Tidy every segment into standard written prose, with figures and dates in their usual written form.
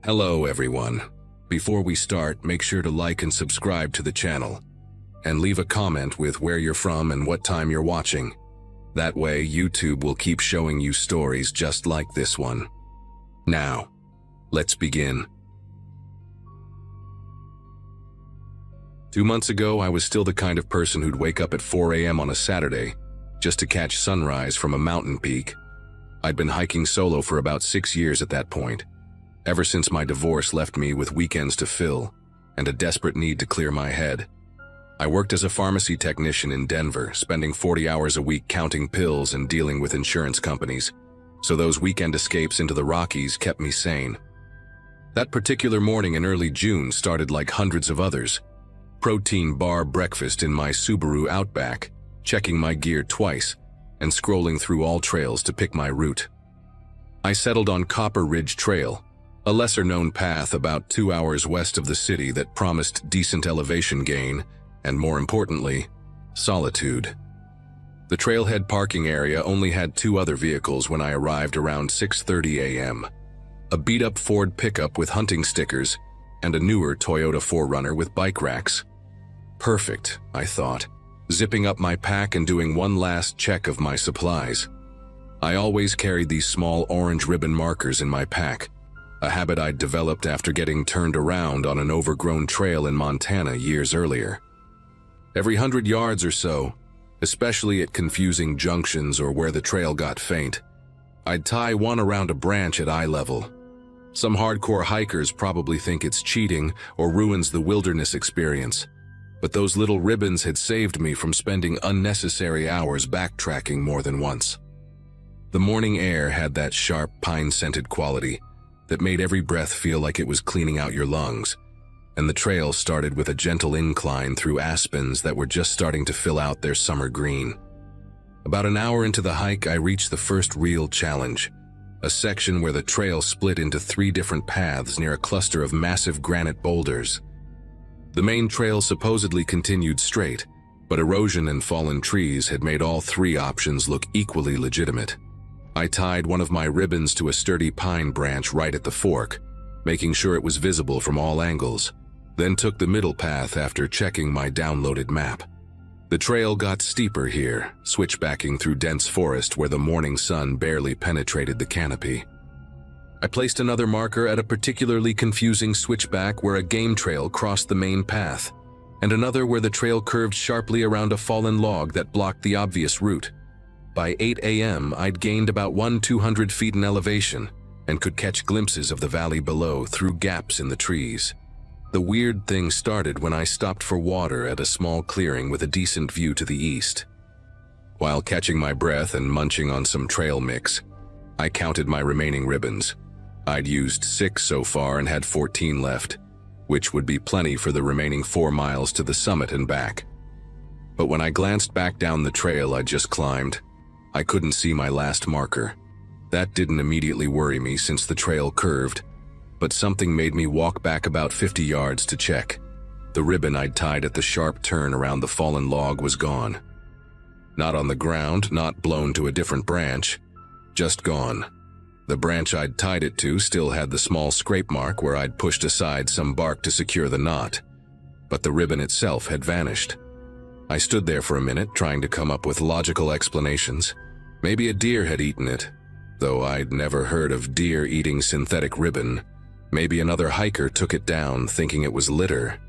Hello everyone. Before we start, make sure to like and subscribe to the channel. And leave a comment with where you're from and what time you're watching. That way, YouTube will keep showing you stories just like this one. Now, let's begin. 2 months ago, I was still the kind of person who'd wake up at 4 a.m. on a Saturday just to catch sunrise from a mountain peak. I'd been hiking solo for about 6 years at that point, ever since my divorce left me with weekends to fill and a desperate need to clear my head. I worked as a pharmacy technician in Denver, spending 40 hours a week counting pills and dealing with insurance companies, so those weekend escapes into the Rockies kept me sane. That particular morning in early June started like hundreds of others. Protein bar breakfast in my Subaru Outback, checking my gear twice, and scrolling through all trails to pick my route. I settled on Copper Ridge Trail, a lesser-known path about 2 hours west of the city that promised decent elevation gain, and more importantly, solitude. The trailhead parking area only had 2 other vehicles when I arrived around 6:30 a.m. A beat-up Ford pickup with hunting stickers and a newer Toyota 4Runner with bike racks. Perfect, I thought, zipping up my pack and doing one last check of my supplies. I always carried these small orange ribbon markers in my pack, a habit I'd developed after getting turned around on an overgrown trail in Montana years earlier. Every 100 yards or so, especially at confusing junctions or where the trail got faint, I'd tie one around a branch at eye level. Some hardcore hikers probably think it's cheating or ruins the wilderness experience, but those little ribbons had saved me from spending unnecessary hours backtracking more than once. The morning air had that sharp, pine-scented quality that made every breath feel like it was cleaning out your lungs, and the trail started with a gentle incline through aspens that were just starting to fill out their summer green. About an hour into the hike, I reached the first real challenge, a section where the trail split into 3 different paths near a cluster of massive granite boulders. The main trail supposedly continued straight, but erosion and fallen trees had made all 3 options look equally legitimate. I tied one of my ribbons to a sturdy pine branch right at the fork, making sure it was visible from all angles, then took the middle path after checking my downloaded map. The trail got steeper here, switchbacking through dense forest where the morning sun barely penetrated the canopy. I placed another marker at a particularly confusing switchback where a game trail crossed the main path, and another where the trail curved sharply around a fallen log that blocked the obvious route. By 8 a.m., I'd gained about 200 feet in elevation and could catch glimpses of the valley below through gaps in the trees. The weird thing started when I stopped for water at a small clearing with a decent view to the east. While catching my breath and munching on some trail mix, I counted my remaining ribbons. I'd used 6 so far and had 14 left, which would be plenty for the remaining 4 miles to the summit and back. But when I glanced back down the trail I'd just climbed, I couldn't see my last marker. That didn't immediately worry me since the trail curved, but something made me walk back about 50 yards to check. The ribbon I'd tied at the sharp turn around the fallen log was gone. Not on the ground, not blown to a different branch, just gone. The branch I'd tied it to still had the small scrape mark where I'd pushed aside some bark to secure the knot, but the ribbon itself had vanished. I stood there for a minute trying to come up with logical explanations. Maybe a deer had eaten it, though I'd never heard of deer eating synthetic ribbon. Maybe another hiker took it down thinking it was litter.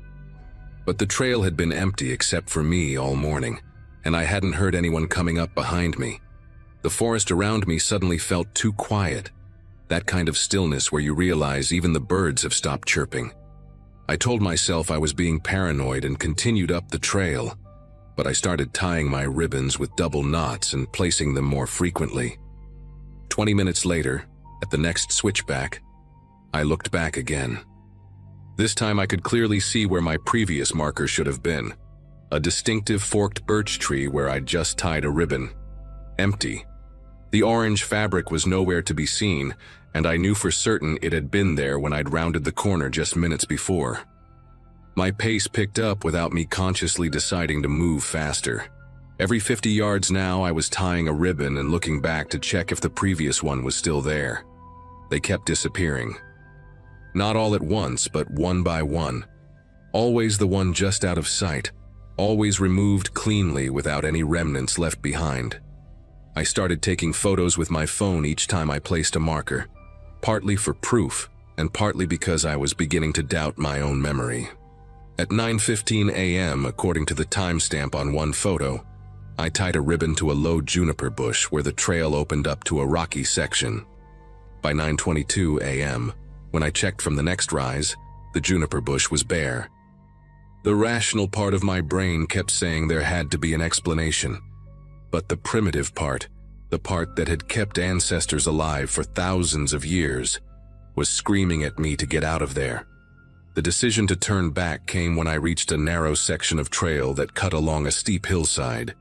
But the trail had been empty except for me all morning, and I hadn't heard anyone coming up behind me. The forest around me suddenly felt too quiet, that kind of stillness where you realize even the birds have stopped chirping. I told myself I was being paranoid and continued up the trail, but I started tying my ribbons with double knots and placing them more frequently. 20 minutes later, at the next switchback, I looked back again. This time I could clearly see where my previous marker should have been, a distinctive forked birch tree where I'd just tied a ribbon. Empty. The orange fabric was nowhere to be seen, and I knew for certain it had been there when I'd rounded the corner just minutes before. My pace picked up without me consciously deciding to move faster. Every 50 yards now I was tying a ribbon and looking back to check if the previous one was still there. They kept disappearing. Not all at once, but one by one. Always the one just out of sight, always removed cleanly without any remnants left behind. I started taking photos with my phone each time I placed a marker, partly for proof and partly because I was beginning to doubt my own memory. At 9:15 a.m., according to the timestamp on one photo, I tied a ribbon to a low juniper bush where the trail opened up to a rocky section. By 9:22 a.m., when I checked from the next rise, the juniper bush was bare. The rational part of my brain kept saying there had to be an explanation, but the primitive part, the part that had kept ancestors alive for thousands of years, was screaming at me to get out of there. The decision to turn back came when I reached a narrow section of trail that cut along a steep hillside,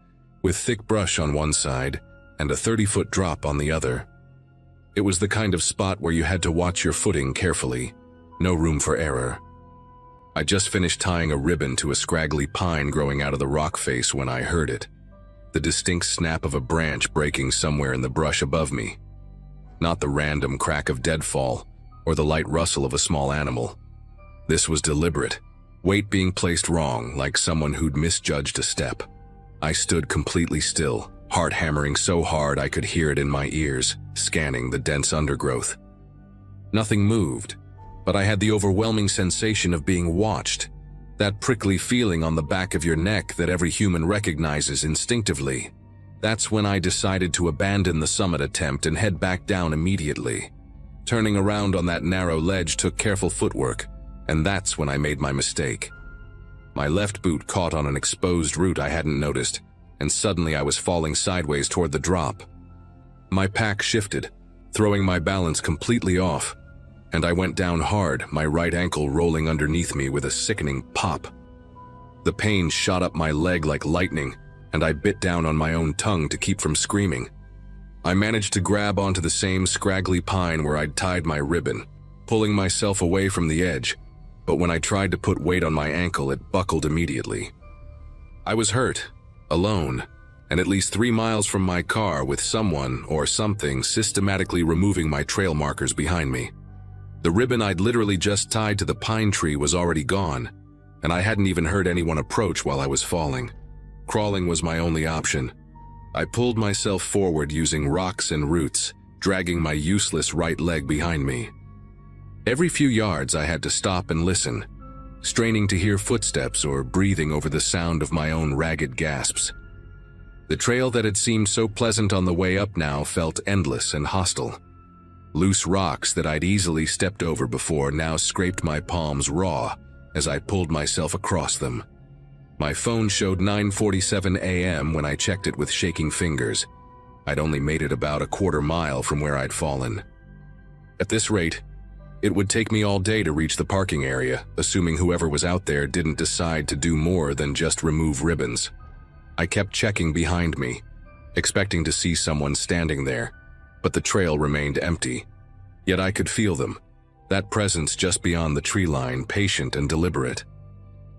with thick brush on one side and a 30-foot drop on the other. It was the kind of spot where you had to watch your footing carefully, no room for error. I just finished tying a ribbon to a scraggly pine growing out of the rock face when I heard it. The distinct snap of a branch breaking somewhere in the brush above me. Not the random crack of deadfall or the light rustle of a small animal. This was deliberate, weight being placed wrong, like someone who'd misjudged a step. I stood completely still, heart hammering so hard I could hear it in my ears, scanning the dense undergrowth. Nothing moved, but I had the overwhelming sensation of being watched, that prickly feeling on the back of your neck that every human recognizes instinctively. That's when I decided to abandon the summit attempt and head back down immediately. Turning around on that narrow ledge took careful footwork, and that's when I made my mistake. My left boot caught on an exposed root I hadn't noticed, and suddenly I was falling sideways toward the drop. My pack shifted, throwing my balance completely off, and I went down hard, my right ankle rolling underneath me with a sickening pop. The pain shot up my leg like lightning, and I bit down on my own tongue to keep from screaming. I managed to grab onto the same scraggly pine where I'd tied my ribbon, pulling myself away from the edge, but when I tried to put weight on my ankle, it buckled immediately. I was hurt, alone, and at least 3 miles from my car with someone or something systematically removing my trail markers behind me. The ribbon I'd literally just tied to the pine tree was already gone, and I hadn't even heard anyone approach while I was falling. Crawling was my only option. I pulled myself forward using rocks and roots, dragging my useless right leg behind me. Every few yards I had to stop and listen, straining to hear footsteps or breathing over the sound of my own ragged gasps. The trail that had seemed so pleasant on the way up now felt endless and hostile. Loose rocks that I'd easily stepped over before now scraped my palms raw as I pulled myself across them. My phone showed 9:47 a.m. when I checked it with shaking fingers. I'd only made it about a quarter mile from where I'd fallen. At this rate, it would take me all day to reach the parking area, assuming whoever was out there didn't decide to do more than just remove ribbons. I kept checking behind me, expecting to see someone standing there, but the trail remained empty. Yet I could feel them, that presence just beyond the tree line, patient and deliberate.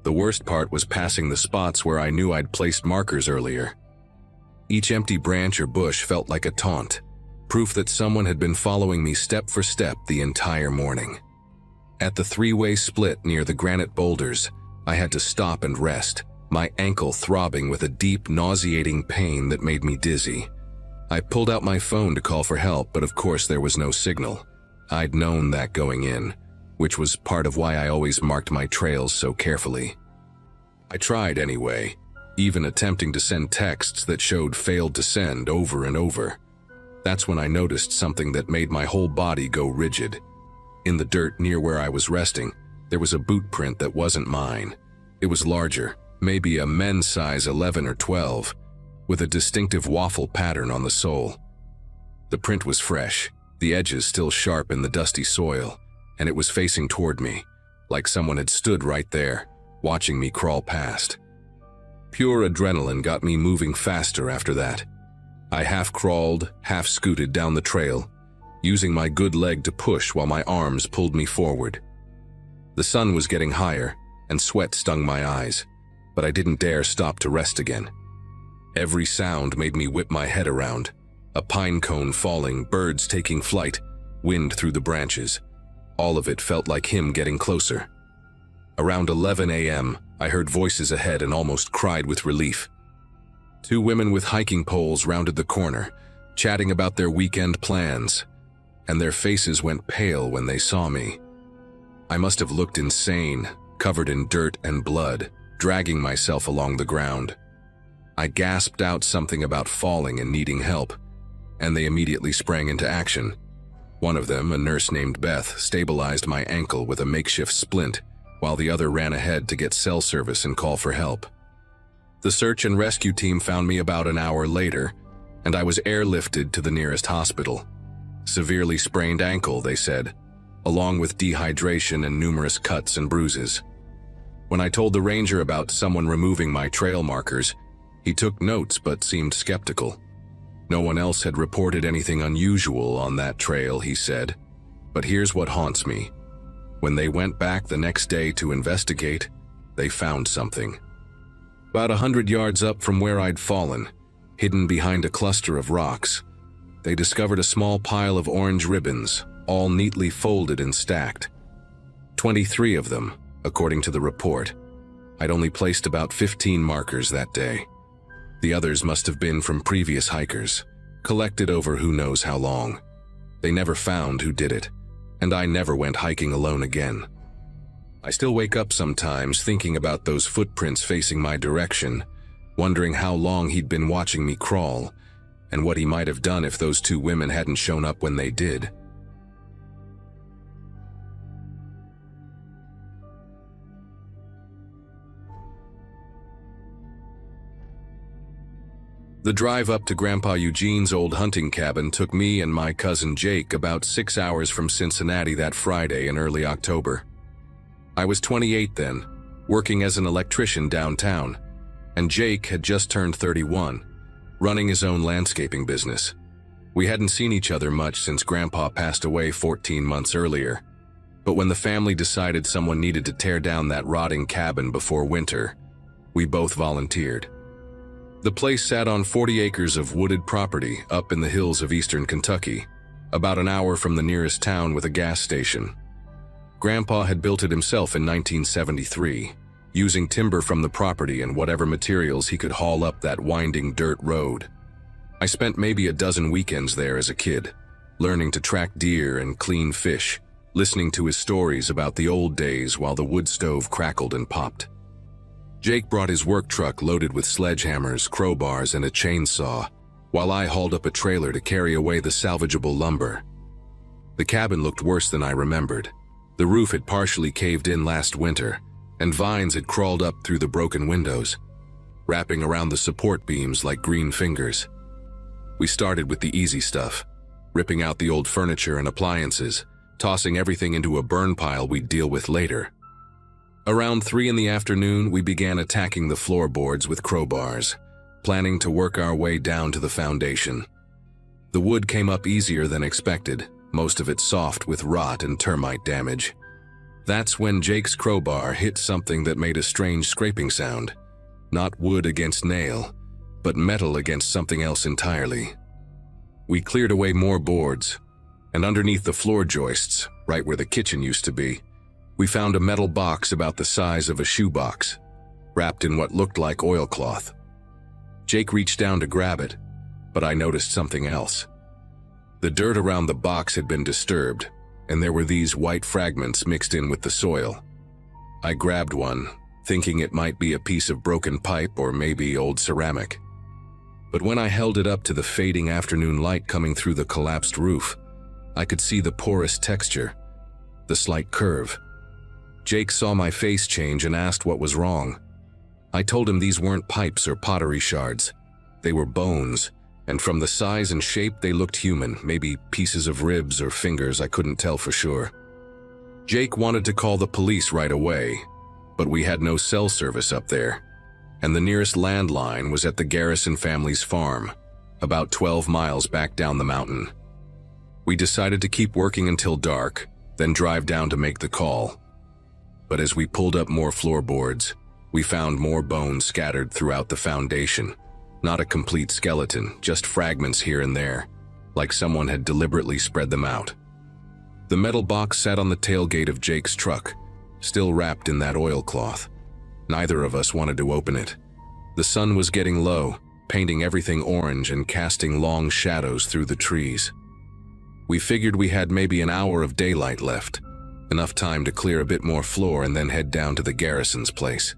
The worst part was passing the spots where I knew I'd placed markers earlier. Each empty branch or bush felt like a taunt, proof that someone had been following me step for step the entire morning. At the three-way split near the granite boulders, I had to stop and rest, my ankle throbbing with a deep, nauseating pain that made me dizzy. I pulled out my phone to call for help, but of course there was no signal. I'd known that going in, which was part of why I always marked my trails so carefully. I tried anyway, even attempting to send texts that showed failed to send over and over. That's when I noticed something that made my whole body go rigid. In the dirt near where I was resting, there was a boot print that wasn't mine. It was larger, maybe a men's size 11 or 12, with a distinctive waffle pattern on the sole. The print was fresh, the edges still sharp in the dusty soil, and it was facing toward me, like someone had stood right there, watching me crawl past. Pure adrenaline got me moving faster after that. I half crawled, half scooted down the trail, using my good leg to push while my arms pulled me forward. The sun was getting higher, and sweat stung my eyes, but I didn't dare stop to rest again. Every sound made me whip my head around. A pine cone falling, birds taking flight, wind through the branches. All of it felt like him getting closer. Around 11 a.m., I heard voices ahead and almost cried with relief. Two women with hiking poles rounded the corner, chatting about their weekend plans, and their faces went pale when they saw me. I must have looked insane, covered in dirt and blood, dragging myself along the ground. I gasped out something about falling and needing help, and they immediately sprang into action. One of them, a nurse named Beth, stabilized my ankle with a makeshift splint, while the other ran ahead to get cell service and call for help. The search and rescue team found me about an hour later, and I was airlifted to the nearest hospital. Severely sprained ankle, they said, along with dehydration and numerous cuts and bruises. When I told the ranger about someone removing my trail markers, he took notes but seemed skeptical. No one else had reported anything unusual on that trail, he said. But here's what haunts me. When they went back the next day to investigate, they found something. About 100 yards up from where I'd fallen, hidden behind a cluster of rocks, they discovered a small pile of orange ribbons, all neatly folded and stacked. 23 of them, according to the report. I'd only placed about 15 markers that day. The others must have been from previous hikers, collected over who knows how long. They never found who did it, and I never went hiking alone again. I still wake up sometimes thinking about those footprints facing my direction, wondering how long he'd been watching me crawl, and what he might have done if those two women hadn't shown up when they did. The drive up to Grandpa Eugene's old hunting cabin took me and my cousin Jake about 6 hours from Cincinnati that Friday in early October. I was 28 then, working as an electrician downtown, and Jake had just turned 31, running his own landscaping business. We hadn't seen each other much since Grandpa passed away 14 months earlier, but when the family decided someone needed to tear down that rotting cabin before winter, we both volunteered. The place sat on 40 acres of wooded property up in the hills of eastern Kentucky, about an hour from the nearest town with a gas station. Grandpa had built it himself in 1973, using timber from the property and whatever materials he could haul up that winding dirt road. I spent maybe a dozen weekends there as a kid, learning to track deer and clean fish, listening to his stories about the old days while the wood stove crackled and popped. Jake brought his work truck loaded with sledgehammers, crowbars, and a chainsaw, while I hauled up a trailer to carry away the salvageable lumber. The cabin looked worse than I remembered. The roof had partially caved in last winter, and vines had crawled up through the broken windows, wrapping around the support beams like green fingers. We started with the easy stuff, ripping out the old furniture and appliances, tossing everything into a burn pile we'd deal with later. Around 3 in the afternoon, we began attacking the floorboards with crowbars, planning to work our way down to the foundation. The wood came up easier than expected, most of it soft with rot and termite damage. That's when Jake's crowbar hit something that made a strange scraping sound. Not wood against nail, but metal against something else entirely. We cleared away more boards, and underneath the floor joists, right where the kitchen used to be, we found a metal box about the size of a shoebox, wrapped in what looked like oilcloth. Jake reached down to grab it, but I noticed something else. The dirt around the box had been disturbed, and there were these white fragments mixed in with the soil. I grabbed one, thinking it might be a piece of broken pipe or maybe old ceramic. But when I held it up to the fading afternoon light coming through the collapsed roof, I could see the porous texture, the slight curve. Jake saw my face change and asked what was wrong. I told him these weren't pipes or pottery shards. They were bones, and from the size and shape they looked human, maybe pieces of ribs or fingers, I couldn't tell for sure. Jake wanted to call the police right away, but we had no cell service up there, and the nearest landline was at the Garrison family's farm, about 12 miles back down the mountain. We decided to keep working until dark, then drive down to make the call. But as we pulled up more floorboards, we found more bones scattered throughout the foundation. Not a complete skeleton, just fragments here and there, like someone had deliberately spread them out. The metal box sat on the tailgate of Jake's truck, still wrapped in that oilcloth. Neither of us wanted to open it. The sun was getting low, painting everything orange and casting long shadows through the trees. We figured we had maybe an hour of daylight left, enough time to clear a bit more floor and then head down to the garrison's place.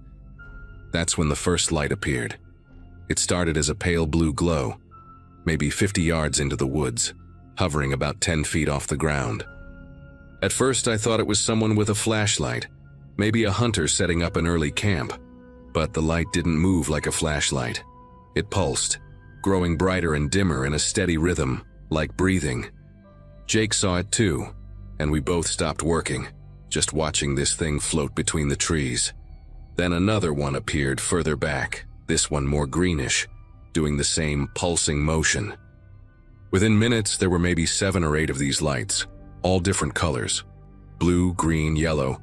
That's when the first light appeared. It started as a pale blue glow, maybe 50 yards into the woods, hovering about 10 feet off the ground. At first I thought it was someone with a flashlight, maybe a hunter setting up an early camp, but the light didn't move like a flashlight. It pulsed, growing brighter and dimmer in a steady rhythm, like breathing. Jake saw it too, and we both stopped working, just watching this thing float between the trees. Then another one appeared further back, this one more greenish, doing the same pulsing motion. Within minutes, there were maybe 7 or 8 of these lights, all different colors. Blue, green, yellow,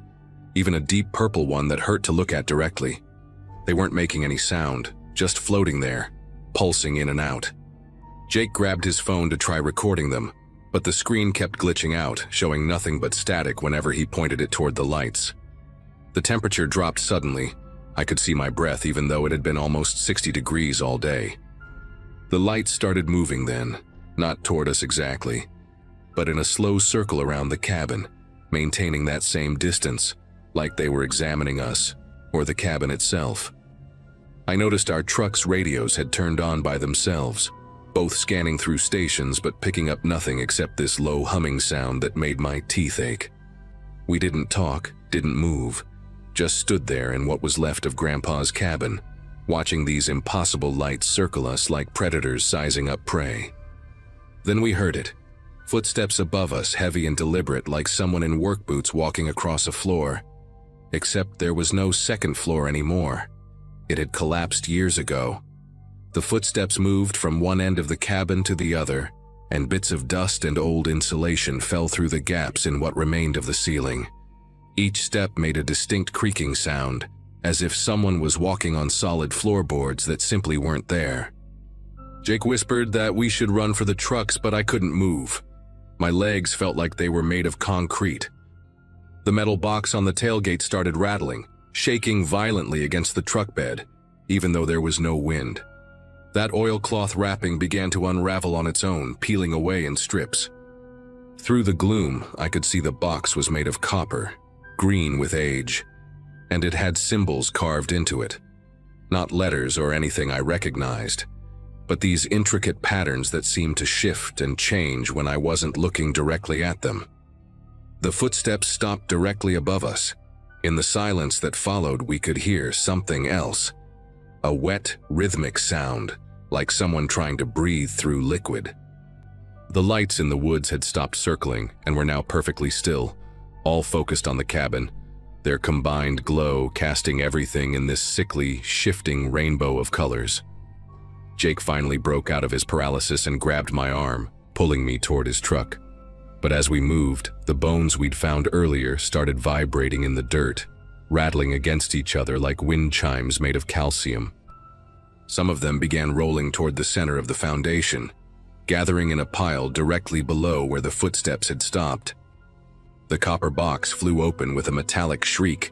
even a deep purple one that hurt to look at directly. They weren't making any sound, just floating there, pulsing in and out. Jake grabbed his phone to try recording them, but the screen kept glitching out, showing nothing but static whenever he pointed it toward the lights. The temperature dropped suddenly. I could see my breath even though it had been almost 60 degrees all day. The lights started moving then, not toward us exactly, but in a slow circle around the cabin, maintaining that same distance, like they were examining us, or the cabin itself. I noticed our truck's radios had turned on by themselves, both scanning through stations but picking up nothing except this low humming sound that made my teeth ache. We didn't talk, didn't move, just stood there in what was left of Grandpa's cabin, watching these impossible lights circle us like predators sizing up prey. Then we heard it. Footsteps above us, heavy and deliberate, like someone in work boots walking across a floor. Except there was no second floor anymore. It had collapsed years ago. The footsteps moved from one end of the cabin to the other, and bits of dust and old insulation fell through the gaps in what remained of the ceiling. Each step made a distinct creaking sound, as if someone was walking on solid floorboards that simply weren't there. Jake whispered that we should run for the trucks, but I couldn't move. My legs felt like they were made of concrete. The metal box on the tailgate started rattling, shaking violently against the truck bed, even though there was no wind. That oilcloth wrapping began to unravel on its own, peeling away in strips. Through the gloom, I could see the box was made of copper, green with age, and it had symbols carved into it. Not letters or anything I recognized, but these intricate patterns that seemed to shift and change when I wasn't looking directly at them. The footsteps stopped directly above us. In the silence that followed, we could hear something else. A wet, rhythmic sound, like someone trying to breathe through liquid. The lights in the woods had stopped circling and were now perfectly still, all focused on the cabin, their combined glow casting everything in this sickly, shifting rainbow of colors. Jake finally broke out of his paralysis and grabbed my arm, pulling me toward his truck. But as we moved, the bones we'd found earlier started vibrating in the dirt, rattling against each other like wind chimes made of calcium. Some of them began rolling toward the center of the foundation, gathering in a pile directly below where the footsteps had stopped. The copper box flew open with a metallic shriek,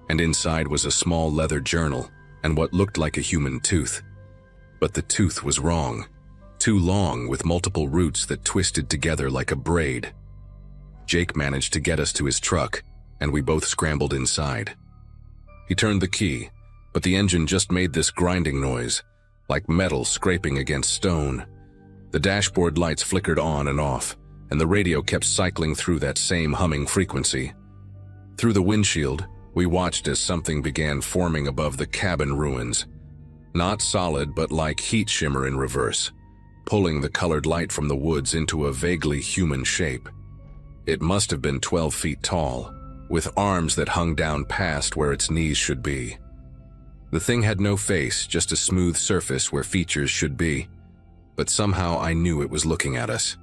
and inside was a small leather journal and what looked like a human tooth. But the tooth was wrong, too long with multiple roots that twisted together like a braid. Jake managed to get us to his truck, and we both scrambled inside. He turned the key, but the engine just made this grinding noise, like metal scraping against stone. The dashboard lights flickered on and off, and the radio kept cycling through that same humming frequency. Through the windshield, we watched as something began forming above the cabin ruins. Not solid, but like heat shimmer in reverse, pulling the colored light from the woods into a vaguely human shape. It must have been 12 feet tall, with arms that hung down past where its knees should be. The thing had no face, just a smooth surface where features should be, but somehow I knew it was looking at us.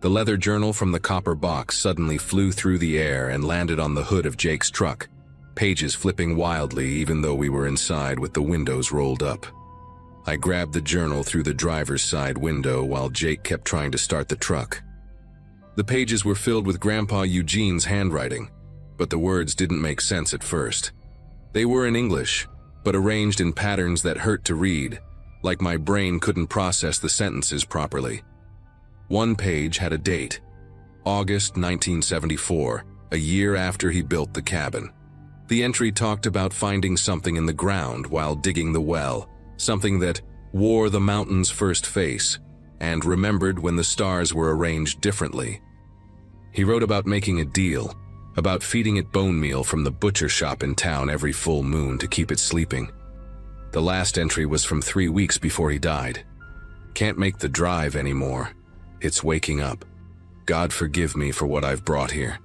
The leather journal from the copper box suddenly flew through the air and landed on the hood of Jake's truck, pages flipping wildly even though we were inside with the windows rolled up. I grabbed the journal through the driver's side window while Jake kept trying to start the truck. The pages were filled with Grandpa Eugene's handwriting, but the words didn't make sense at first. They were in English, but arranged in patterns that hurt to read, like my brain couldn't process the sentences properly. One page had a date, August 1974, a year after he built the cabin. The entry talked about finding something in the ground while digging the well, something that wore the mountain's first face, and remembered when the stars were arranged differently. He wrote about making a deal, about feeding it bone meal from the butcher shop in town every full moon to keep it sleeping. The last entry was from 3 weeks before he died. Can't make the drive anymore. It's waking up. God forgive me for what I've brought here.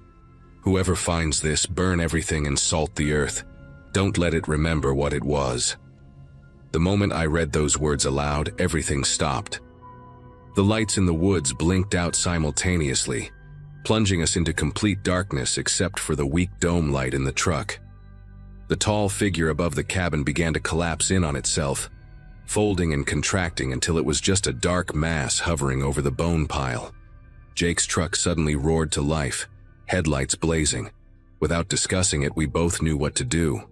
Whoever finds this, burn everything and salt the earth. Don't let it remember what it was. The moment I read those words aloud, everything stopped. The lights in the woods blinked out simultaneously, plunging us into complete darkness except for the weak dome light in the truck. The tall figure above the cabin began to collapse in on itself, folding and contracting until it was just a dark mass hovering over the bone pile. Jake's truck suddenly roared to life, headlights blazing. Without discussing it, we both knew what to do.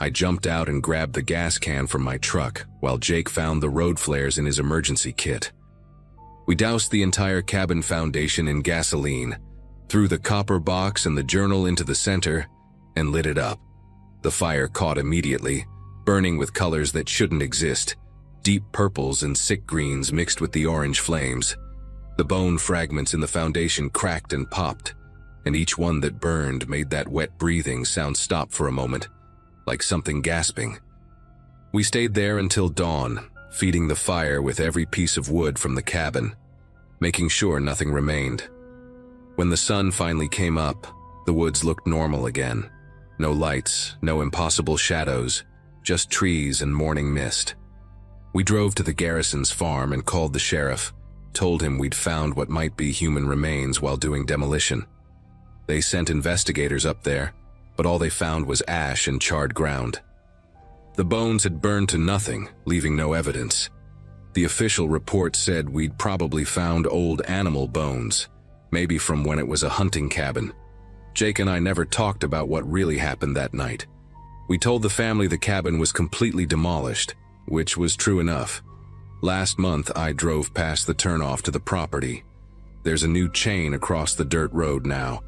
I jumped out and grabbed the gas can from my truck, while Jake found the road flares in his emergency kit. We doused the entire cabin foundation in gasoline, threw the copper box and the journal into the center, and lit it up. The fire caught immediately, burning with colors that shouldn't exist, deep purples and sick greens mixed with the orange flames. The bone fragments in the foundation cracked and popped, and each one that burned made that wet breathing sound stop for a moment, like something gasping. We stayed there until dawn, feeding the fire with every piece of wood from the cabin, making sure nothing remained. When the sun finally came up, the woods looked normal again. No lights, no impossible shadows, just trees and morning mist. We drove to the garrison's farm and called the sheriff, told him we'd found what might be human remains while doing demolition. They sent investigators up there, but all they found was ash and charred ground. The bones had burned to nothing, leaving no evidence. The official report said we'd probably found old animal bones, maybe from when it was a hunting cabin. Jake and I never talked about what really happened that night. We told the family the cabin was completely demolished, which was true enough. Last month, I drove past the turnoff to the property. There's a new chain across the dirt road now,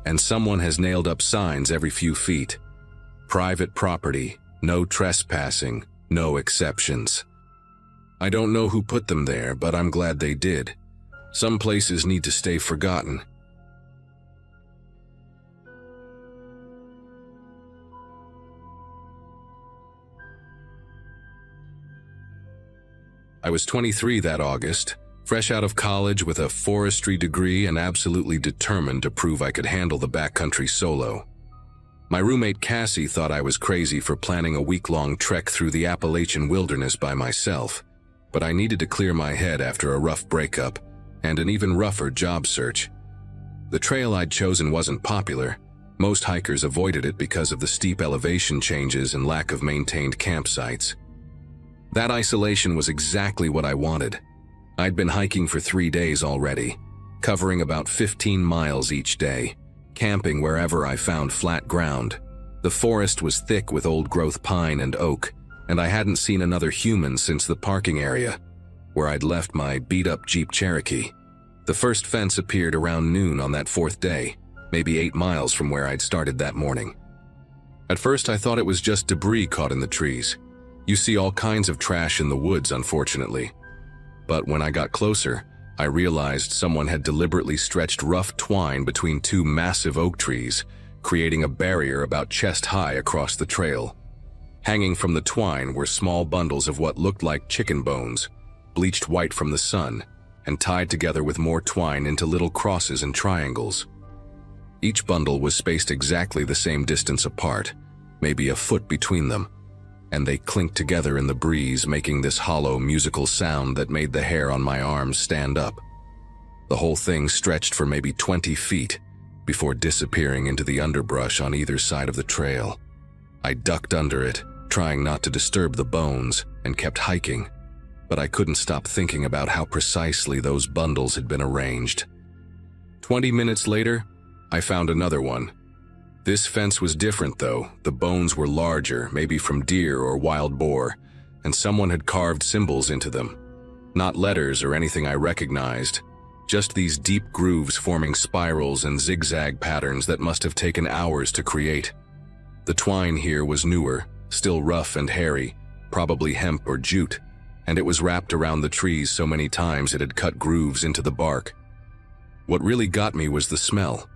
and someone has nailed up signs every few feet. Private property, no trespassing, no exceptions. I don't know who put them there, but I'm glad they did. Some places need to stay forgotten. I was 23 that August, fresh out of college with a forestry degree and absolutely determined to prove I could handle the backcountry solo. My roommate Cassie thought I was crazy for planning a week-long trek through the Appalachian wilderness by myself, but I needed to clear my head after a rough breakup and an even rougher job search. The trail I'd chosen wasn't popular. Most hikers avoided it because of the steep elevation changes and lack of maintained campsites. That isolation was exactly what I wanted. I'd been hiking for 3 days already, covering about 15 miles each day, camping wherever I found flat ground. The forest was thick with old-growth pine and oak, and I hadn't seen another human since the parking area, where I'd left my beat-up Jeep Cherokee. The first fence appeared around noon on that 4th day, maybe 8 miles from where I'd started that morning. At first I thought it was just debris caught in the trees. You see all kinds of trash in the woods, unfortunately. But when I got closer, I realized someone had deliberately stretched rough twine between 2 massive oak trees, creating a barrier about chest-high across the trail. Hanging from the twine were small bundles of what looked like chicken bones, bleached white from the sun, and tied together with more twine into little crosses and triangles. Each bundle was spaced exactly the same distance apart, maybe a foot between them, and they clinked together in the breeze, making this hollow musical sound that made the hair on my arms stand up. The whole thing stretched for maybe 20 feet before disappearing into the underbrush on either side of the trail. I ducked under it, trying not to disturb the bones, and kept hiking, but I couldn't stop thinking about how precisely those bundles had been arranged. 20 minutes later, I found another one. This fence was different though. The bones were larger, maybe from deer or wild boar, and someone had carved symbols into them. Not letters or anything I recognized, just these deep grooves forming spirals and zigzag patterns that must have taken hours to create. The twine here was newer, still rough and hairy, probably hemp or jute, and it was wrapped around the trees so many times it had cut grooves into the bark. What really got me was the smell.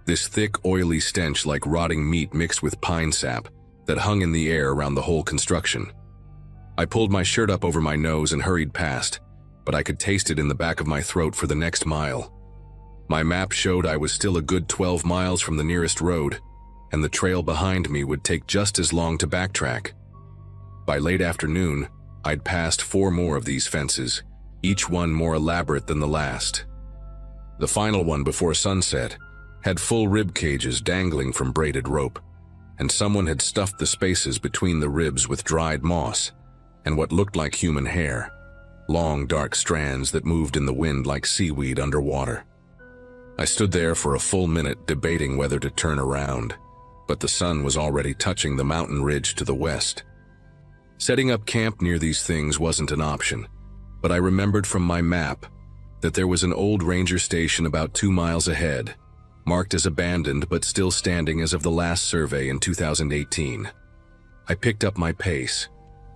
This thick, oily stench like rotting meat mixed with pine sap that hung in the air around the whole construction. I pulled my shirt up over my nose and hurried past, but I could taste it in the back of my throat for the next mile. My map showed I was still a good 12 miles from the nearest road, and the trail behind me would take just as long to backtrack. By late afternoon, I'd passed 4 more of these fences, each one more elaborate than the last. The final one before sunset had full rib cages dangling from braided rope, and someone had stuffed the spaces between the ribs with dried moss and what looked like human hair, long dark strands that moved in the wind like seaweed underwater. I stood there for a full minute debating whether to turn around, but the sun was already touching the mountain ridge to the west. Setting up camp near these things wasn't an option, but I remembered from my map that there was an old ranger station about 2 miles ahead, marked as abandoned but still standing as of the last survey in 2018. I picked up my pace,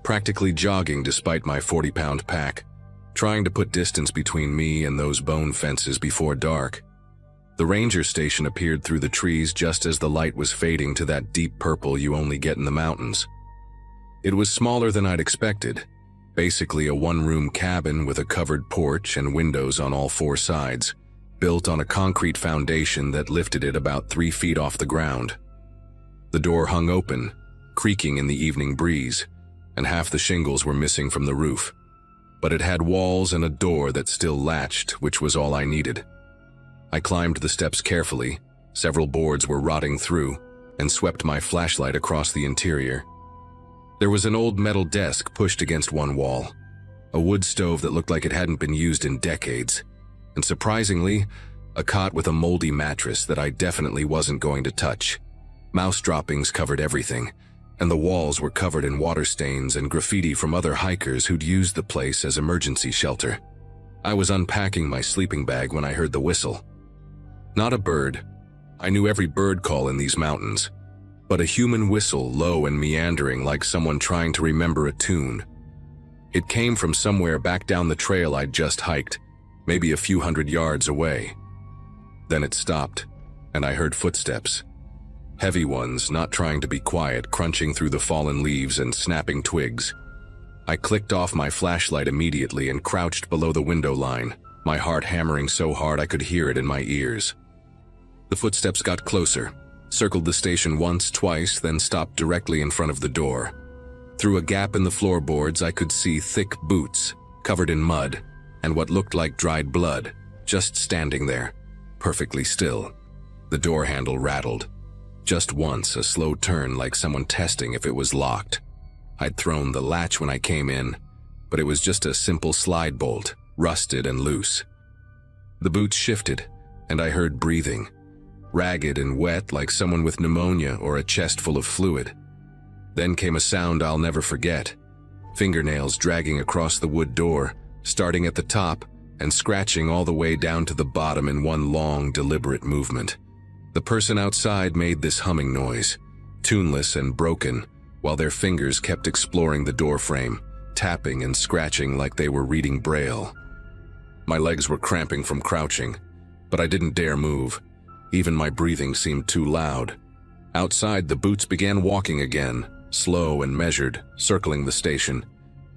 practically jogging despite my 40-pound pack, trying to put distance between me and those bone fences before dark. The ranger station appeared through the trees just as the light was fading to that deep purple you only get in the mountains. It was smaller than I'd expected, basically a one-room cabin with a covered porch and windows on all 4 sides, built on a concrete foundation that lifted it about 3 feet off the ground. The door hung open, creaking in the evening breeze, and half the shingles were missing from the roof. But it had walls and a door that still latched, which was all I needed. I climbed the steps carefully, several boards were rotting through, and swept my flashlight across the interior. There was an old metal desk pushed against one wall, a wood stove that looked like it hadn't been used in decades, and surprisingly, a cot with a moldy mattress that I definitely wasn't going to touch. Mouse droppings covered everything, and the walls were covered in water stains and graffiti from other hikers who'd used the place as emergency shelter. I was unpacking my sleeping bag when I heard the whistle. Not a bird. I knew every bird call in these mountains, but a human whistle, low and meandering like someone trying to remember a tune. It came from somewhere back down the trail I'd just hiked, maybe a few hundred yards away. Then it stopped, and I heard footsteps. Heavy ones, not trying to be quiet, crunching through the fallen leaves and snapping twigs. I clicked off my flashlight immediately and crouched below the window line, my heart hammering so hard I could hear it in my ears. The footsteps got closer, circled the station once, twice, then stopped directly in front of the door. Through a gap in the floorboards, I could see thick boots, covered in mud, and what looked like dried blood, just standing there, perfectly still. The door handle rattled. Just once, a slow turn like someone testing if it was locked. I'd thrown the latch when I came in, but it was just a simple slide bolt, rusted and loose. The boots shifted, and I heard breathing, ragged and wet like someone with pneumonia or a chest full of fluid. Then came a sound I'll never forget, fingernails dragging across the wood door, starting at the top and scratching all the way down to the bottom in one long, deliberate movement. The person outside made this humming noise, tuneless and broken, while their fingers kept exploring the doorframe, tapping and scratching like they were reading Braille. My legs were cramping from crouching, but I didn't dare move. Even my breathing seemed too loud. Outside, the boots began walking again, slow and measured, circling the station.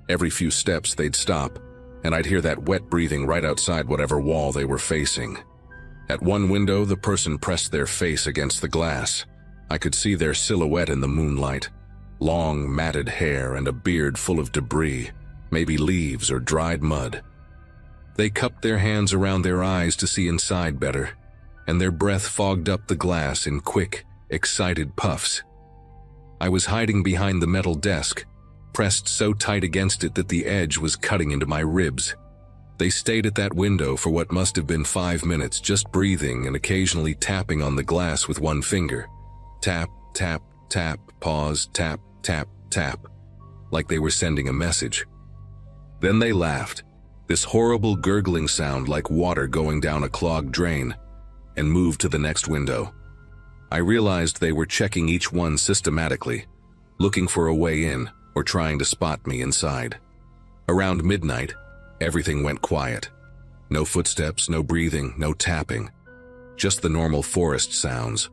Every few steps they'd stop, and I'd hear that wet breathing right outside whatever wall they were facing. At one window, the person pressed their face against the glass. I could see their silhouette in the moonlight, long matted hair and a beard full of debris, maybe leaves or dried mud. They cupped their hands around their eyes to see inside better, and their breath fogged up the glass in quick, excited puffs. I was hiding behind the metal desk, pressed so tight against it that the edge was cutting into my ribs. They stayed at that window for what must have been 5 minutes, just breathing and occasionally tapping on the glass with one finger. Tap, tap, tap, pause, tap, tap, tap, like they were sending a message. Then they laughed, this horrible gurgling sound like water going down a clogged drain, and moved to the next window. I realized they were checking each one systematically, looking for a way in or trying to spot me inside. Around midnight, everything went quiet. No footsteps, no breathing, no tapping. Just the normal forest sounds.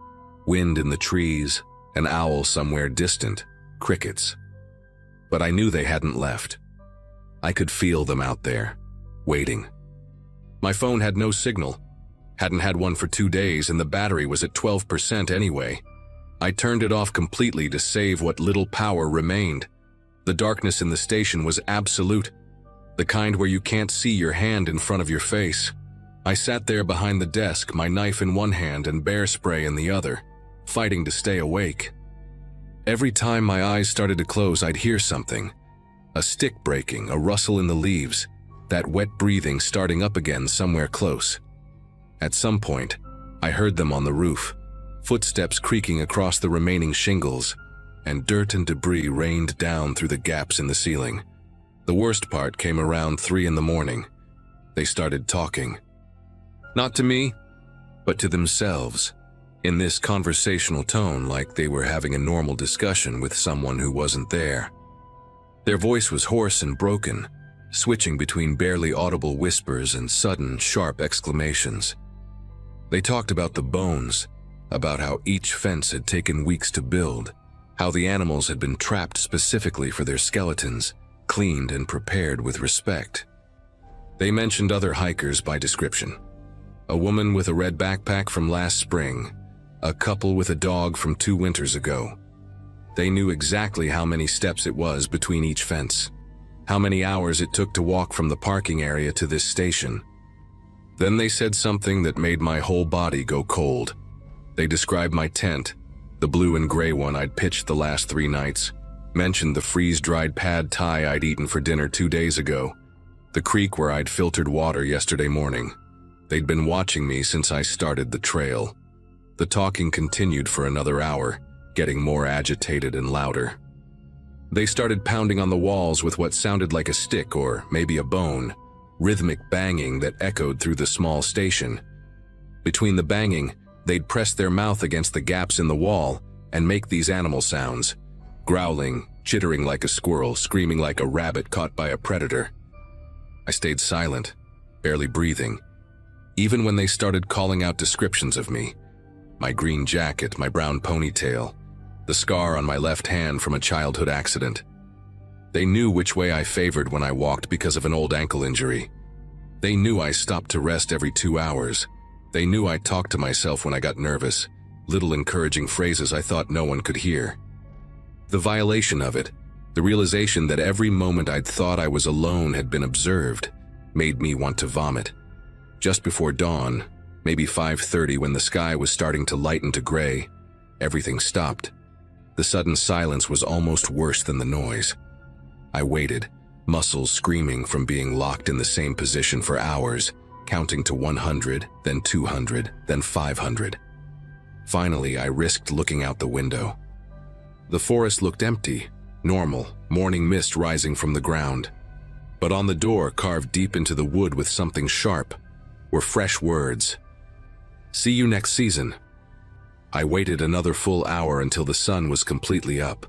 Wind in the trees, an owl somewhere distant, crickets. But I knew they hadn't left. I could feel them out there, waiting. My phone had no signal. Hadn't had one for 2 days and the battery was at 12% anyway. I turned it off completely to save what little power remained. The darkness in the station was absolute, the kind where you can't see your hand in front of your face. I sat there behind the desk, my knife in one hand and bear spray in the other, fighting to stay awake. Every time my eyes started to close, I'd hear something. A stick breaking, a rustle in the leaves, that wet breathing starting up again somewhere close. At some point, I heard them on the roof, footsteps creaking across the remaining shingles, and dirt and debris rained down through the gaps in the ceiling. The worst part came around 3 in the morning. They started talking. Not to me, but to themselves, in this conversational tone like they were having a normal discussion with someone who wasn't there. Their voice was hoarse and broken, switching between barely audible whispers and sudden, sharp exclamations. They talked about the bones, about how each fence had taken weeks to build, how the animals had been trapped specifically for their skeletons, cleaned and prepared with respect. They mentioned other hikers by description. A woman with a red backpack from last spring, a couple with a dog from 2 winters ago. They knew exactly how many steps it was between each fence, how many hours it took to walk from the parking area to this station. Then they said something that made my whole body go cold. They described my tent, the blue and gray one I'd pitched the last 3 nights, mentioned the freeze-dried pad thai I'd eaten for dinner 2 days ago, the creek where I'd filtered water yesterday morning. They'd been watching me since I started the trail. The talking continued for another hour, getting more agitated and louder. They started pounding on the walls with what sounded like a stick or maybe a bone, rhythmic banging that echoed through the small station. Between the banging, they'd press their mouth against the gaps in the wall and make these animal sounds, growling, chittering like a squirrel, screaming like a rabbit caught by a predator. I stayed silent, barely breathing, even when they started calling out descriptions of me. My green jacket, my brown ponytail, the scar on my left hand from a childhood accident. They knew which way I favored when I walked because of an old ankle injury. They knew I stopped to rest every 2 hours. They knew I talked to myself when I got nervous, little encouraging phrases I thought no one could hear. The violation of it, the realization that every moment I'd thought I was alone had been observed, made me want to vomit. Just before dawn, maybe 5:30, when the sky was starting to lighten to gray, everything stopped. The sudden silence was almost worse than the noise. I waited, muscles screaming from being locked in the same position for hours, counting to 100, then 200, then 500. Finally, I risked looking out the window. The forest looked empty, normal, morning mist rising from the ground. But on the door, carved deep into the wood with something sharp, were fresh words. "See you next season." I waited another full hour until the sun was completely up,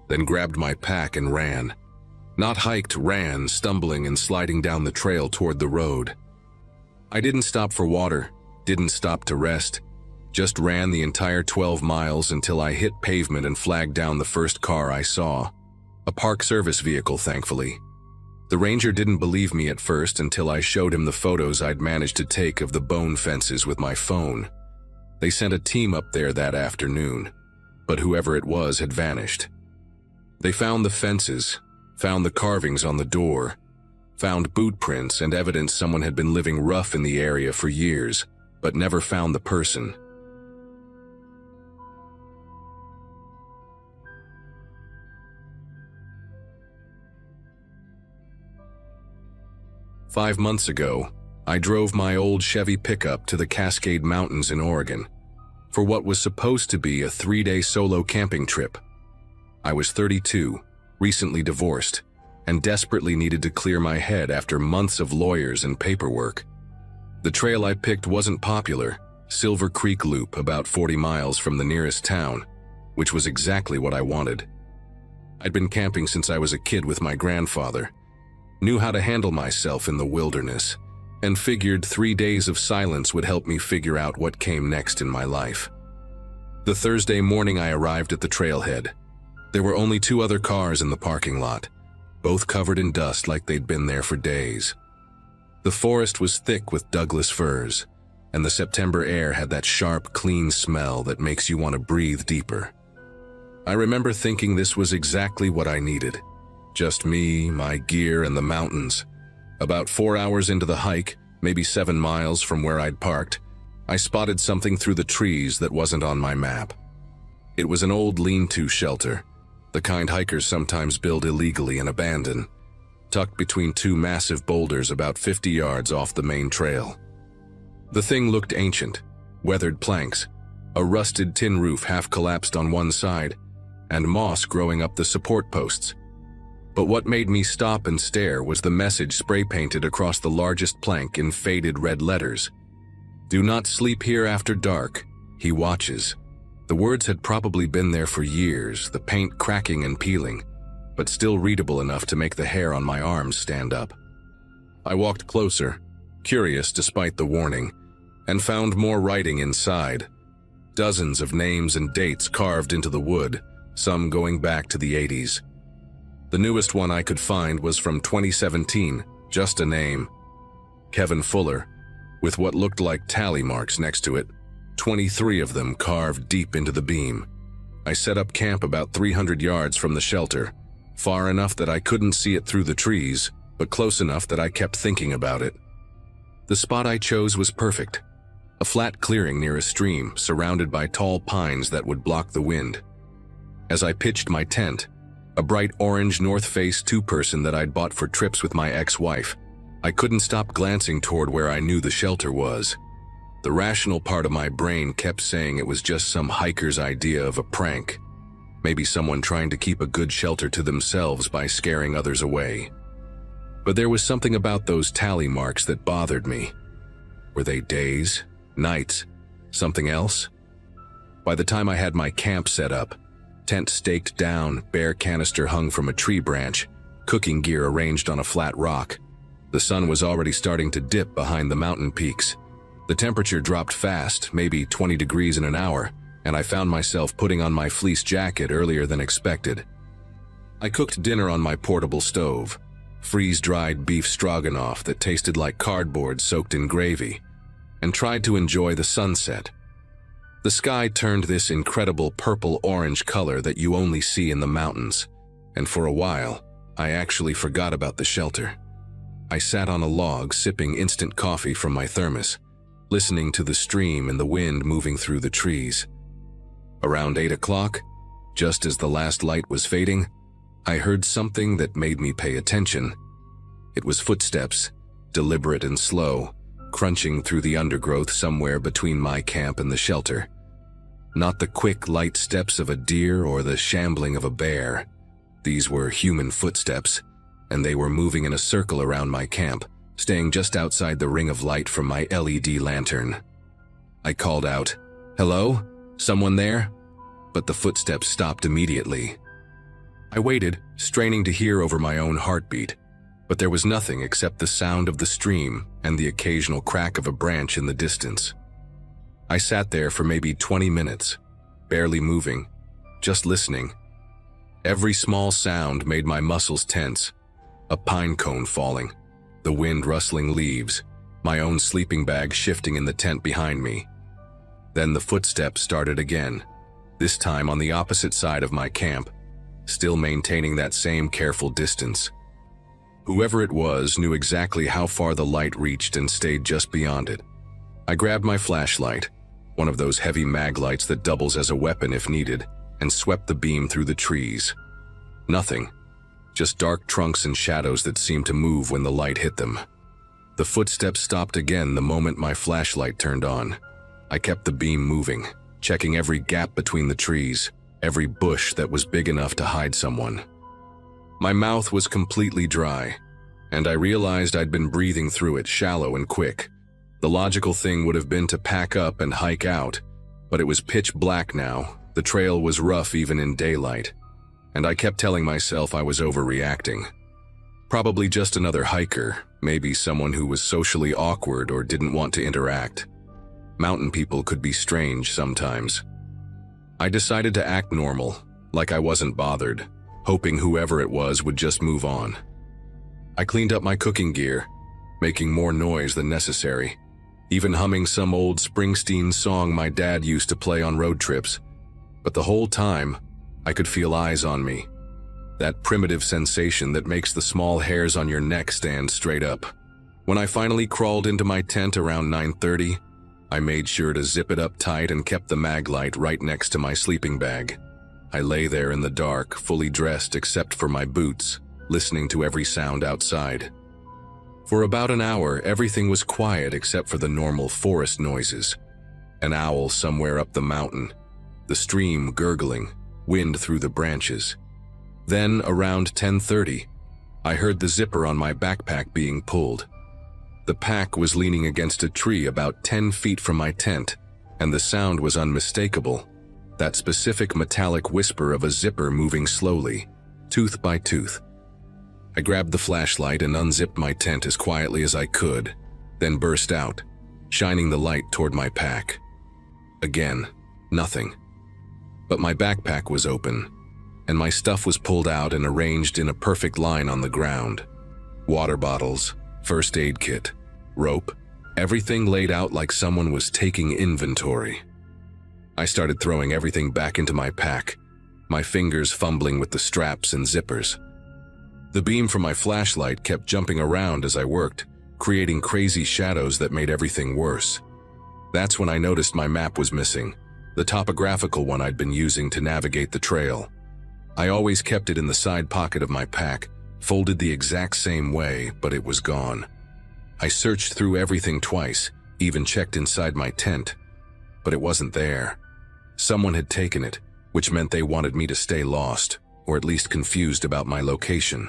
then grabbed my pack and ran. Not hiked, ran, stumbling and sliding down the trail toward the road. I didn't stop for water, didn't stop to rest, just ran the entire 12 miles until I hit pavement and flagged down the first car I saw. A park service vehicle, thankfully. The ranger didn't believe me at first until I showed him the photos I'd managed to take of the bone fences with my phone. They sent a team up there that afternoon, but whoever it was had vanished. They found the fences, found the carvings on the door, found boot prints and evidence someone had been living rough in the area for years, but never found the person. 5 months ago, I drove my old Chevy pickup to the Cascade Mountains in Oregon for what was supposed to be a 3-day solo camping trip. I was 32, recently divorced, and desperately needed to clear my head after months of lawyers and paperwork. The trail I picked wasn't popular, Silver Creek Loop, about 40 miles from the nearest town, which was exactly what I wanted. I'd been camping since I was a kid with my grandfather, knew how to handle myself in the wilderness, and figured 3 days of silence would help me figure out what came next in my life. The Thursday morning I arrived at the trailhead. There were only 2 other cars in the parking lot, both covered in dust like they'd been there for days. The forest was thick with Douglas firs, and the September air had that sharp, clean smell that makes you want to breathe deeper. I remember thinking this was exactly what I needed. Just me, my gear, and the mountains. About 4 hours into the hike, maybe 7 miles from where I'd parked, I spotted something through the trees that wasn't on my map. It was an old lean-to shelter, the kind hikers sometimes build illegally and abandon, tucked between 2 massive boulders about 50 yards off the main trail. The thing looked ancient, weathered planks, a rusted tin roof half collapsed on one side, and moss growing up the support posts. But what made me stop and stare was the message spray-painted across the largest plank in faded red letters. "Do not sleep here after dark. He watches." The words had probably been there for years, the paint cracking and peeling, but still readable enough to make the hair on my arms stand up. I walked closer, curious despite the warning, and found more writing inside. Dozens of names and dates carved into the wood, some going back to the 80s. The newest one I could find was from 2017, just a name. Kevin Fuller, with what looked like tally marks next to it, 23 of them carved deep into the beam. I set up camp about 300 yards from the shelter, far enough that I couldn't see it through the trees, but close enough that I kept thinking about it. The spot I chose was perfect. A flat clearing near a stream, surrounded by tall pines that would block the wind. As I pitched my tent, a bright orange North Face 2-person that I'd bought for trips with my ex-wife, I couldn't stop glancing toward where I knew the shelter was. The rational part of my brain kept saying it was just some hiker's idea of a prank. Maybe someone trying to keep a good shelter to themselves by scaring others away. But there was something about those tally marks that bothered me. Were they days, nights, something else? By the time I had my camp set up, tent staked down, bear canister hung from a tree branch, cooking gear arranged on a flat rock, the sun was already starting to dip behind the mountain peaks. The temperature dropped fast, maybe 20 degrees in an hour, and I found myself putting on my fleece jacket earlier than expected. I cooked dinner on my portable stove, freeze-dried beef stroganoff that tasted like cardboard soaked in gravy, and tried to enjoy the sunset. The sky turned this incredible purple-orange color that you only see in the mountains, and for a while, I actually forgot about the shelter. I sat on a log sipping instant coffee from my thermos, listening to the stream and the wind moving through the trees. Around 8 o'clock, just as the last light was fading, I heard something that made me pay attention. It was footsteps, deliberate and slow, crunching through the undergrowth somewhere between my camp and the shelter. Not the quick, light steps of a deer or the shambling of a bear. These were human footsteps, and they were moving in a circle around my camp, staying just outside the ring of light from my LED lantern. I called out, "Hello? Someone there?" But the footsteps stopped immediately. I waited, straining to hear over my own heartbeat, but there was nothing except the sound of the stream and the occasional crack of a branch in the distance. I sat there for maybe 20 minutes, barely moving, just listening. Every small sound made my muscles tense. A pine cone falling, the wind rustling leaves, my own sleeping bag shifting in the tent behind me. Then the footsteps started again, this time on the opposite side of my camp, still maintaining that same careful distance. Whoever it was knew exactly how far the light reached and stayed just beyond it. I grabbed my flashlight, one of those heavy mag lights that doubles as a weapon if needed, and swept the beam through the trees. Nothing. Just dark trunks and shadows that seemed to move when the light hit them. The footsteps stopped again the moment my flashlight turned on. I kept the beam moving, checking every gap between the trees, every bush that was big enough to hide someone. My mouth was completely dry, and I realized I'd been breathing through it shallow and quick. The logical thing would have been to pack up and hike out, but it was pitch black now. The trail was rough even in daylight, and I kept telling myself I was overreacting. Probably just another hiker, maybe someone who was socially awkward or didn't want to interact. Mountain people could be strange sometimes. I decided to act normal, like I wasn't bothered, hoping whoever it was would just move on. I cleaned up my cooking gear, making more noise than necessary, even humming some old Springsteen song my dad used to play on road trips. But the whole time, I could feel eyes on me. That primitive sensation that makes the small hairs on your neck stand straight up. When I finally crawled into my tent around 9:30, I made sure to zip it up tight and kept the mag light right next to my sleeping bag. I lay there in the dark, fully dressed except for my boots, listening to every sound outside. For about an hour, everything was quiet except for the normal forest noises. An owl somewhere up the mountain, the stream gurgling, wind through the branches. Then, around 10:30, I heard the zipper on my backpack being pulled. The pack was leaning against a tree about 10 feet from my tent, and the sound was unmistakable. That specific metallic whisper of a zipper moving slowly, tooth by tooth. I grabbed the flashlight and unzipped my tent as quietly as I could, then burst out, shining the light toward my pack. Again, nothing. But my backpack was open, and my stuff was pulled out and arranged in a perfect line on the ground. Water bottles, first aid kit, rope, everything laid out like someone was taking inventory. I started throwing everything back into my pack, my fingers fumbling with the straps and zippers. The beam from my flashlight kept jumping around as I worked, creating crazy shadows that made everything worse. That's when I noticed my map was missing, the topographical one I'd been using to navigate the trail. I always kept it in the side pocket of my pack, folded the exact same way, but it was gone. I searched through everything twice, even checked inside my tent, but it wasn't there. Someone had taken it, which meant they wanted me to stay lost, or at least confused about my location.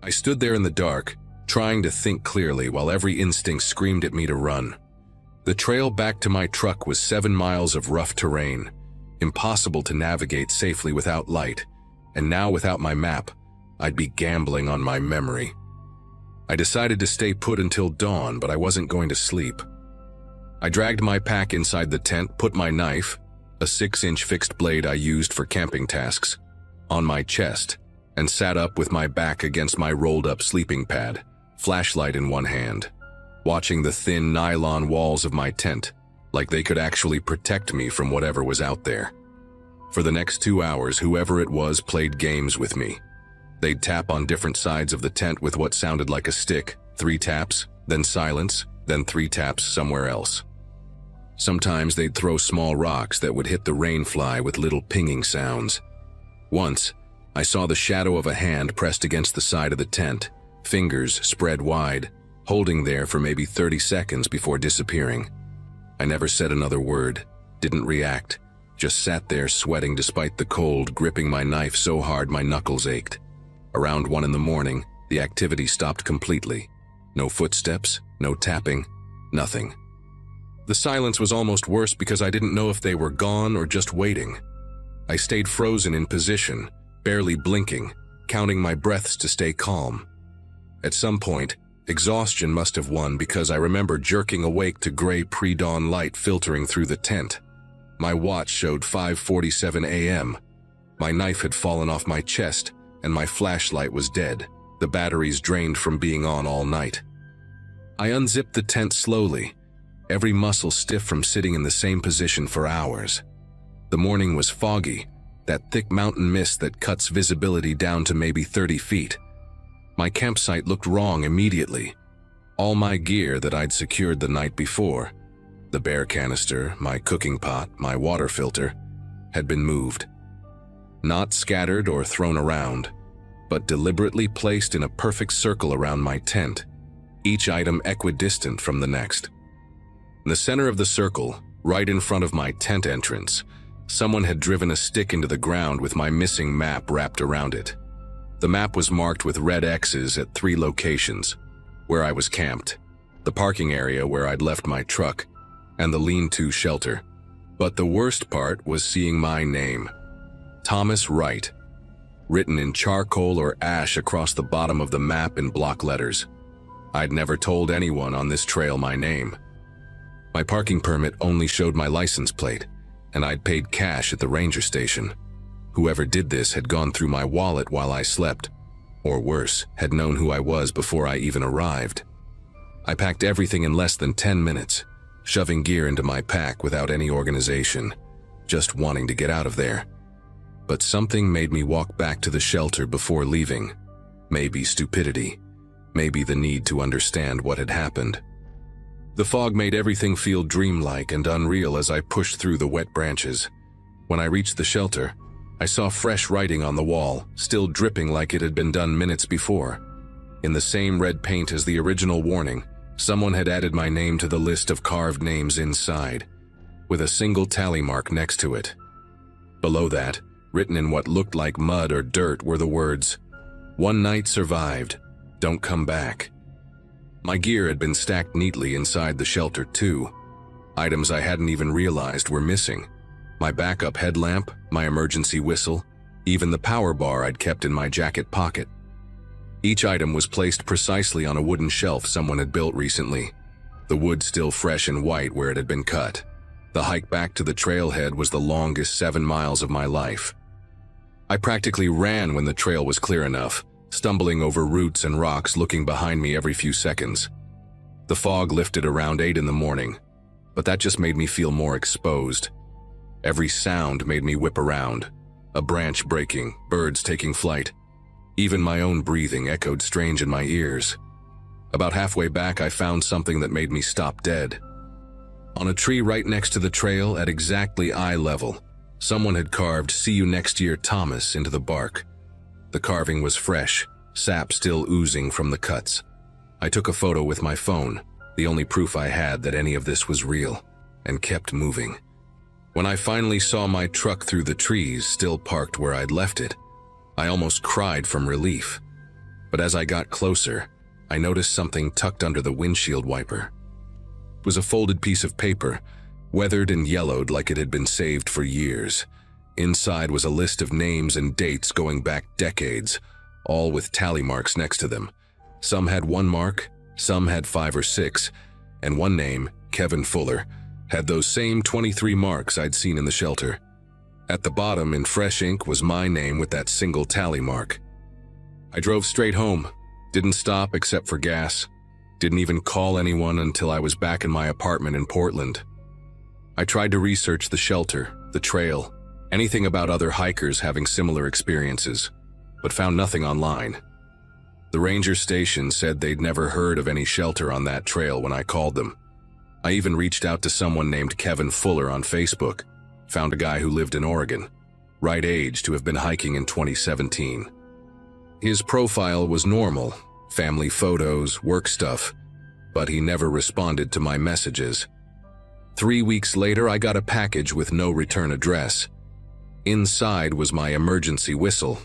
I stood there in the dark, trying to think clearly while every instinct screamed at me to run. The trail back to my truck was 7 miles of rough terrain, impossible to navigate safely without light, and now without my map, I'd be gambling on my memory. I decided to stay put until dawn, but I wasn't going to sleep. I dragged my pack inside the tent, put my knife, a 6-inch fixed blade I used for camping tasks, on my chest, and sat up with my back against my rolled-up sleeping pad, flashlight in one hand, watching the thin nylon walls of my tent, like they could actually protect me from whatever was out there. For the next 2 hours, whoever it was played games with me. They'd tap on different sides of the tent with what sounded like a stick, 3 taps, then silence, then 3 taps somewhere else. Sometimes they'd throw small rocks that would hit the rain fly with little pinging sounds. Once, I saw the shadow of a hand pressed against the side of the tent, fingers spread wide, holding there for maybe 30 seconds before disappearing. I never said another word, didn't react, just sat there sweating despite the cold, gripping my knife so hard my knuckles ached. Around 1 in the morning, the activity stopped completely. No footsteps, no tapping, nothing. The silence was almost worse because I didn't know if they were gone or just waiting. I stayed frozen in position, barely blinking, counting my breaths to stay calm. At some point, exhaustion must have won because I remember jerking awake to gray pre-dawn light filtering through the tent. My watch showed 5:47 a.m. My knife had fallen off my chest, and my flashlight was dead, the batteries drained from being on all night. I unzipped the tent slowly, every muscle stiff from sitting in the same position for hours. The morning was foggy, that thick mountain mist that cuts visibility down to maybe 30 feet. My campsite looked wrong immediately. All my gear that I'd secured the night before, the bear canister, my cooking pot, my water filter, had been moved. Not scattered or thrown around, but deliberately placed in a perfect circle around my tent, each item equidistant from the next. In the center of the circle, right in front of my tent entrance, someone had driven a stick into the ground with my missing map wrapped around it. The map was marked with red X's at 3 locations, where I was camped, the parking area where I'd left my truck, and the lean-to shelter. But the worst part was seeing my name, Thomas Wright, written in charcoal or ash across the bottom of the map in block letters. I'd never told anyone on this trail my name. My parking permit only showed my license plate, and I'd paid cash at the ranger station. Whoever did this had gone through my wallet while I slept, or worse, had known who I was before I even arrived. I packed everything in less than 10 minutes, shoving gear into my pack without any organization, just wanting to get out of there. But something made me walk back to the shelter before leaving. Maybe stupidity, maybe the need to understand what had happened. The fog made everything feel dreamlike and unreal as I pushed through the wet branches. When I reached the shelter, I saw fresh writing on the wall, still dripping like it had been done minutes before. In the same red paint as the original warning, someone had added my name to the list of carved names inside, with a single tally mark next to it. Below that, written in what looked like mud or dirt, were the words, "One night survived, don't come back." My gear had been stacked neatly inside the shelter too. Items I hadn't even realized were missing. My backup headlamp, my emergency whistle, even the power bar I'd kept in my jacket pocket. Each item was placed precisely on a wooden shelf someone had built recently, the wood still fresh and white where it had been cut. The hike back to the trailhead was the longest 7 miles of my life. I practically ran when the trail was clear enough, stumbling over roots and rocks, looking behind me every few seconds. The fog lifted around 8 in the morning, but that just made me feel more exposed. Every sound made me whip around. A branch breaking, birds taking flight. Even my own breathing echoed strange in my ears. About halfway back, I found something that made me stop dead. On a tree right next to the trail, at exactly eye level, someone had carved "See you next year, Thomas" into the bark. The carving was fresh, sap still oozing from the cuts. I took a photo with my phone, the only proof I had that any of this was real, and kept moving. When I finally saw my truck through the trees, still parked where I'd left it, I almost cried from relief. But as I got closer, I noticed something tucked under the windshield wiper. It was a folded piece of paper, weathered and yellowed like it had been saved for years. Inside was a list of names and dates going back decades, all with tally marks next to them. Some had 1 mark, some had 5 or 6, and one name, Kevin Fuller, had those same 23 marks I'd seen in the shelter. At the bottom, in fresh ink, was my name with that single tally mark. I drove straight home, didn't stop except for gas, didn't even call anyone until I was back in my apartment in Portland. I tried to research the shelter, the trail, anything about other hikers having similar experiences, but found nothing online. The ranger station said they'd never heard of any shelter on that trail when I called them. I even reached out to someone named Kevin Fuller on Facebook, found a guy who lived in Oregon, right age to have been hiking in 2017. His profile was normal, family photos, work stuff, but he never responded to my messages. 3 weeks later, I got a package with no return address. Inside was my emergency whistle,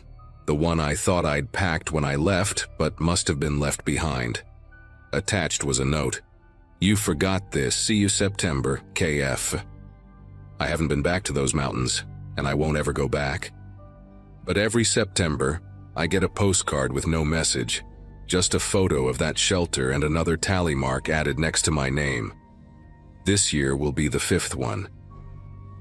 the one I thought I'd packed when I left, but must have been left behind. Attached was a note. "You forgot this, see you September, KF. I haven't been back to those mountains, and I won't ever go back." But every September, I get a postcard with no message, just a photo of that shelter and another tally mark added next to my name. This year will be the 5th one.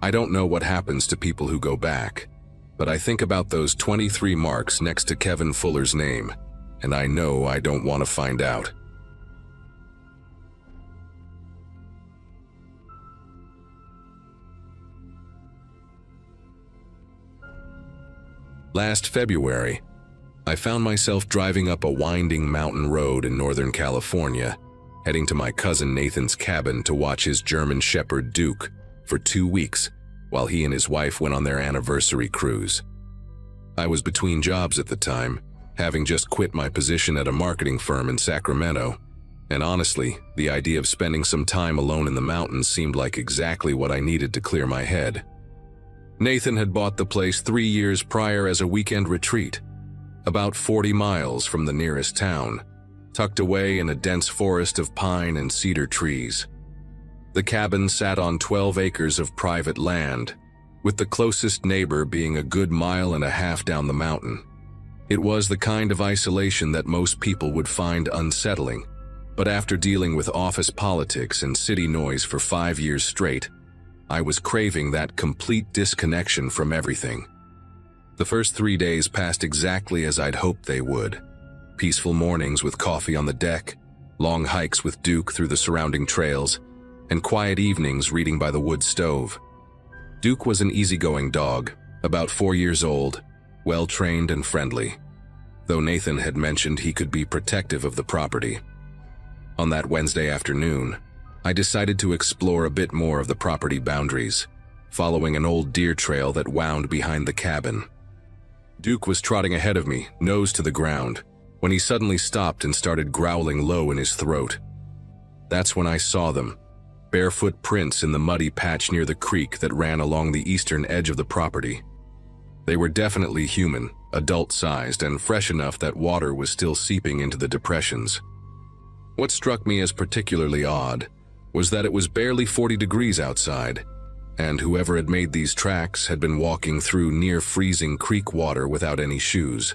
I don't know what happens to people who go back, but I think about those 23 marks next to Kevin Fuller's name, and I know I don't want to find out. Last February, I found myself driving up a winding mountain road in Northern California, heading to my cousin Nathan's cabin to watch his German Shepherd Duke for 2 weeks while he and his wife went on their anniversary cruise. I was between jobs at the time, having just quit my position at a marketing firm in Sacramento, And honestly, the idea of spending some time alone in the mountains seemed like exactly what I needed to clear my head. Nathan had bought the place 3 years prior as a weekend retreat, about 40 miles from the nearest town, tucked away in a dense forest of pine and cedar trees. The cabin sat on 12 acres of private land, with the closest neighbor being a good mile and a half down the mountain. It was the kind of isolation that most people would find unsettling, but after dealing with office politics and city noise for 5 years straight, I was craving that complete disconnection from everything. The first 3 days passed exactly as I'd hoped they would. Peaceful mornings with coffee on the deck, long hikes with Duke through the surrounding trails, and quiet evenings reading by the wood stove. Duke was an easygoing dog, about 4 years old, well-trained and friendly, though Nathan had mentioned he could be protective of the property. On that Wednesday afternoon, I decided to explore a bit more of the property boundaries, following an old deer trail that wound behind the cabin. Duke was trotting ahead of me, nose to the ground, when he suddenly stopped and started growling low in his throat. That's when I saw them, barefoot prints in the muddy patch near the creek that ran along the eastern edge of the property. They were definitely human, adult-sized, and fresh enough that water was still seeping into the depressions. What struck me as particularly odd was that it was barely 40 degrees outside, and whoever had made these tracks had been walking through near-freezing creek water without any shoes.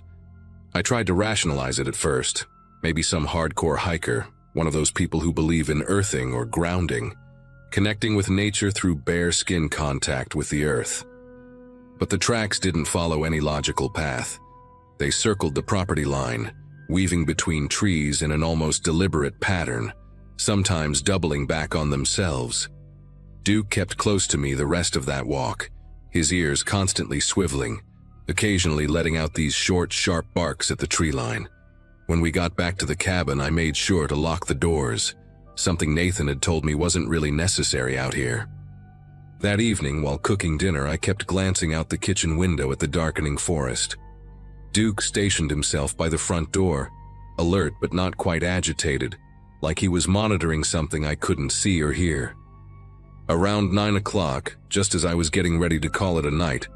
I tried to rationalize it at first, maybe some hardcore hiker, one of those people who believe in earthing or grounding, connecting with nature through bare skin contact with the earth. But the tracks didn't follow any logical path. They circled the property line, weaving between trees in an almost deliberate pattern, sometimes doubling back on themselves. Duke kept close to me the rest of that walk, his ears constantly swiveling, occasionally letting out these short, sharp barks at the tree line. When we got back to the cabin, I made sure to lock the doors, something Nathan had told me wasn't really necessary out here. That evening, while cooking dinner, I kept glancing out the kitchen window at the darkening forest. Duke stationed himself by the front door, alert but not quite agitated, like he was monitoring something I couldn't see or hear. Around 9 o'clock, just as I was getting ready to call it a night,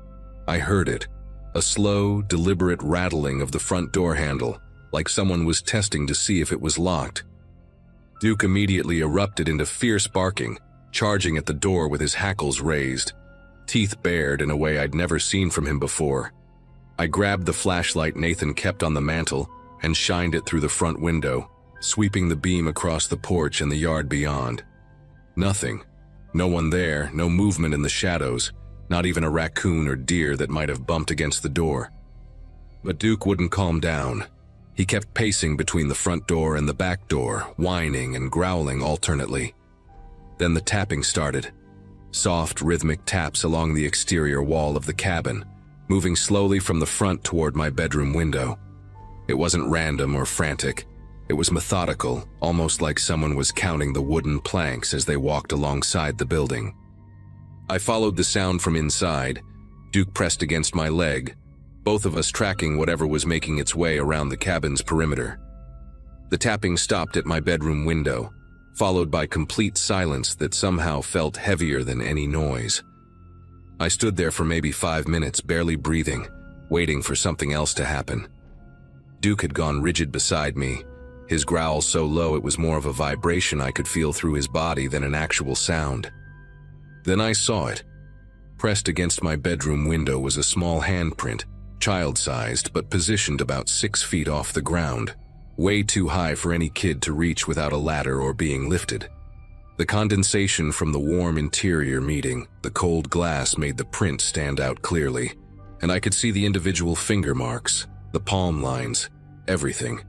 I heard it, a slow, deliberate rattling of the front door handle, like someone was testing to see if it was locked. Duke immediately erupted into fierce barking, charging at the door with his hackles raised, teeth bared in a way I'd never seen from him before. I grabbed the flashlight Nathan kept on the mantel and shined it through the front window, sweeping the beam across the porch and the yard beyond. Nothing. No one there, no movement in the shadows, not even a raccoon or deer that might have bumped against the door. But Duke wouldn't calm down. He kept pacing between the front door and the back door, whining and growling alternately. Then the tapping started. Soft, rhythmic taps along the exterior wall of the cabin, moving slowly from the front toward my bedroom window. It wasn't random or frantic. It was methodical, almost like someone was counting the wooden planks as they walked alongside the building. I followed the sound from inside, Duke pressed against my leg, both of us tracking whatever was making its way around the cabin's perimeter. The tapping stopped at my bedroom window, followed by complete silence that somehow felt heavier than any noise. I stood there for maybe 5 minutes, barely breathing, waiting for something else to happen. Duke had gone rigid beside me, his growl so low it was more of a vibration I could feel through his body than an actual sound. Then I saw it. Pressed against my bedroom window was a small handprint, child-sized but positioned about 6 feet off the ground, way too high for any kid to reach without a ladder or being lifted. The condensation from the warm interior meeting the cold glass made the print stand out clearly, and I could see the individual finger marks, the palm lines, everything.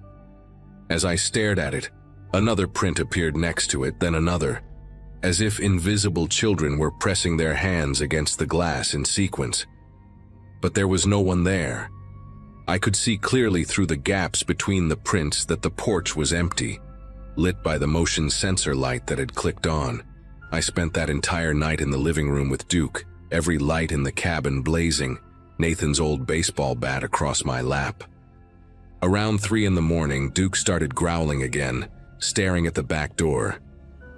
As I stared at it, another print appeared next to it, then another, as if invisible children were pressing their hands against the glass in sequence. But there was no one there. I could see clearly through the gaps between the prints that the porch was empty, lit by the motion sensor light that had clicked on. I spent that entire night in the living room with Duke, every light in the cabin blazing, Nathan's old baseball bat across my lap. Around 3 in the morning, Duke started growling again, staring at the back door.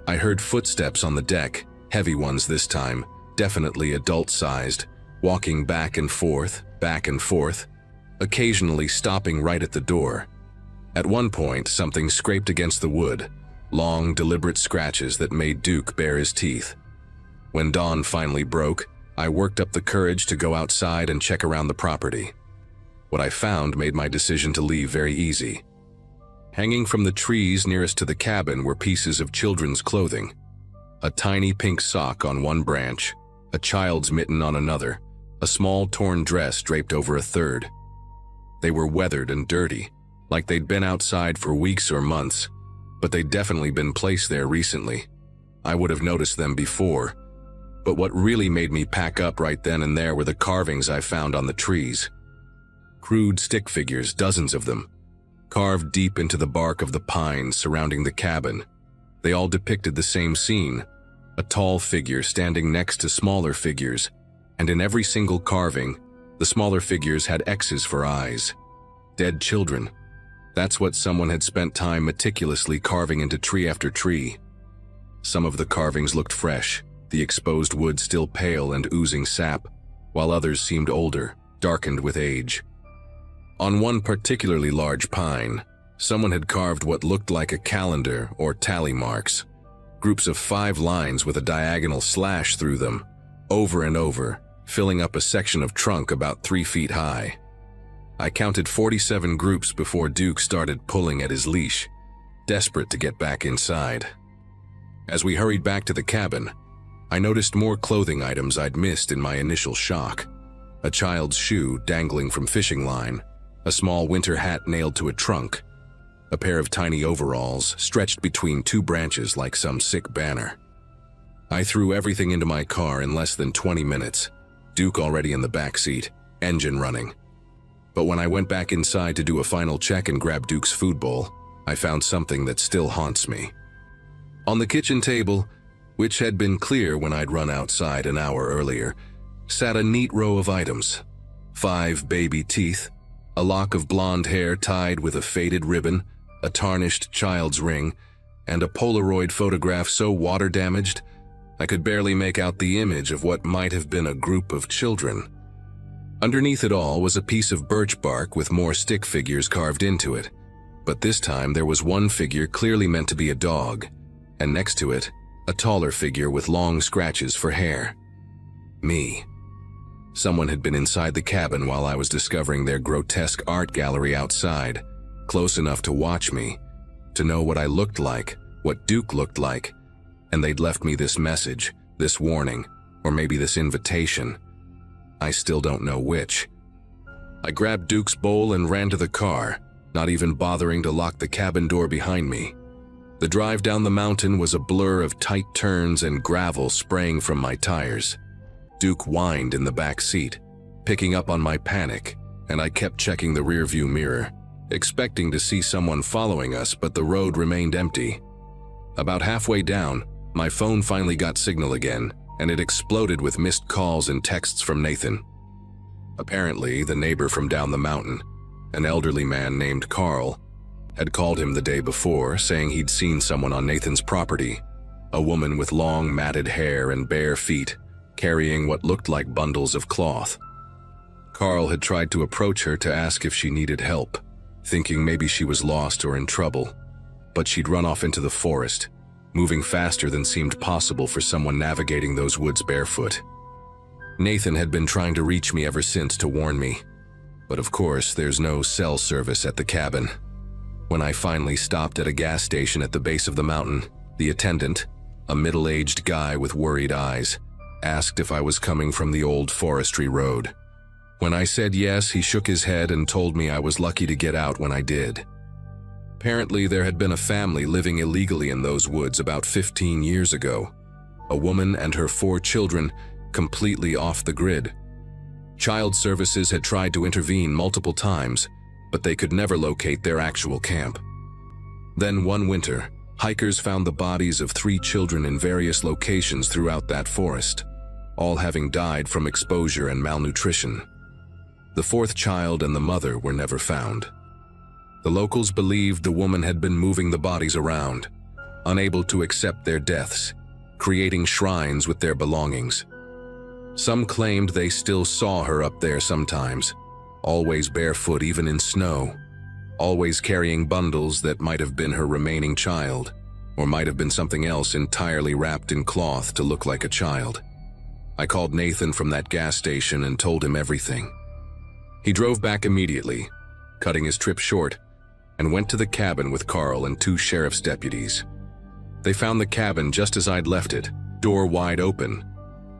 I heard footsteps on the deck, heavy ones this time, definitely adult-sized, walking back and forth, occasionally stopping right at the door. At one point, something scraped against the wood, long, deliberate scratches that made Duke bare his teeth. When dawn finally broke, I worked up the courage to go outside and check around the property. What I found made my decision to leave very easy. Hanging from the trees nearest to the cabin were pieces of children's clothing. A tiny pink sock on one branch, a child's mitten on another, a small torn dress draped over a third. They were weathered and dirty, like they'd been outside for weeks or months, but they'd definitely been placed there recently. I would have noticed them before, but what really made me pack up right then and there were the carvings I found on the trees. Crude stick figures, dozens of them, carved deep into the bark of the pines surrounding the cabin. They all depicted the same scene, a tall figure standing next to smaller figures, and in every single carving, the smaller figures had X's for eyes. Dead children. That's what someone had spent time meticulously carving into tree after tree. Some of the carvings looked fresh, the exposed wood still pale and oozing sap, while others seemed older, darkened with age. On one particularly large pine, someone had carved what looked like a calendar or tally marks, groups of 5 lines with a diagonal slash through them, over and over, filling up a section of trunk about 3 feet high. I counted 47 groups before Duke started pulling at his leash, desperate to get back inside. As we hurried back to the cabin, I noticed more clothing items I'd missed in my initial shock. A child's shoe dangling from fishing line, a small winter hat nailed to a trunk, a pair of tiny overalls stretched between 2 branches like some sick banner. I threw everything into my car in less than 20 minutes, Duke already in the back seat, engine running. But when I went back inside to do a final check and grab Duke's food bowl, I found something that still haunts me. On the kitchen table, which had been clear when I'd run outside an hour earlier, sat a neat row of items. 5 baby teeth, a lock of blonde hair tied with a faded ribbon, a tarnished child's ring, and a Polaroid photograph so water-damaged I could barely make out the image of what might have been a group of children. Underneath it all was a piece of birch bark with more stick figures carved into it, but this time there was one figure clearly meant to be a dog, and next to it, a taller figure with long scratches for hair. Me. Someone had been inside the cabin while I was discovering their grotesque art gallery outside, close enough to watch me, to know what I looked like, what Duke looked like, and they'd left me this message, this warning, or maybe this invitation. I still don't know which. I grabbed Duke's bowl and ran to the car, not even bothering to lock the cabin door behind me. The drive down the mountain was a blur of tight turns and gravel spraying from my tires. Duke whined in the back seat, picking up on my panic, and I kept checking the rearview mirror, expecting to see someone following us, but the road remained empty. About halfway down, my phone finally got signal again, and it exploded with missed calls and texts from Nathan. Apparently, the neighbor from down the mountain, an elderly man named Carl, had called him the day before, saying he'd seen someone on Nathan's property, a woman with long matted hair and bare feet, carrying what looked like bundles of cloth. Carl had tried to approach her to ask if she needed help, thinking maybe she was lost or in trouble, but she'd run off into the forest, moving faster than seemed possible for someone navigating those woods barefoot. Nathan had been trying to reach me ever since to warn me, but of course there's no cell service at the cabin. When I finally stopped at a gas station at the base of the mountain, the attendant, a middle-aged guy with worried eyes, asked if I was coming from the old forestry road. When I said yes, he shook his head and told me I was lucky to get out when I did. Apparently, there had been a family living illegally in those woods about 15 years ago. A woman and her 4 children, completely off the grid. Child services had tried to intervene multiple times, but they could never locate their actual camp. Then one winter, hikers found the bodies of 3 children in various locations throughout that forest, all having died from exposure and malnutrition. The 4th child and the mother were never found. The locals believed the woman had been moving the bodies around, unable to accept their deaths, creating shrines with their belongings. Some claimed they still saw her up there sometimes, always barefoot even in snow, always carrying bundles that might have been her remaining child, or might have been something else entirely wrapped in cloth to look like a child. I called Nathan from that gas station and told him everything. He drove back immediately, cutting his trip short, and went to the cabin with Carl and 2 sheriff's deputies. They found the cabin just as I'd left it, door wide open,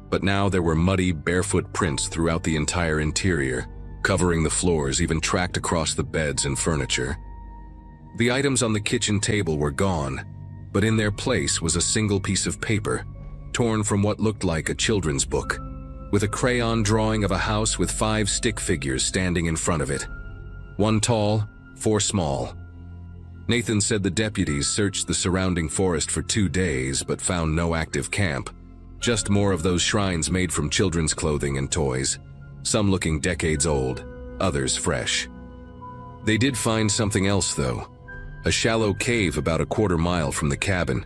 but now there were muddy, barefoot prints throughout the entire interior, covering the floors, even tracked across the beds and furniture. The items on the kitchen table were gone, but in their place was a single piece of paper, torn from what looked like a children's book, with a crayon drawing of a house with 5 stick figures standing in front of it. 1 tall, 4 small. Nathan said the deputies searched the surrounding forest for 2 days but found no active camp, just more of those shrines made from children's clothing and toys, some looking decades old, others fresh. They did find something else though, a shallow cave about a quarter mile from the cabin,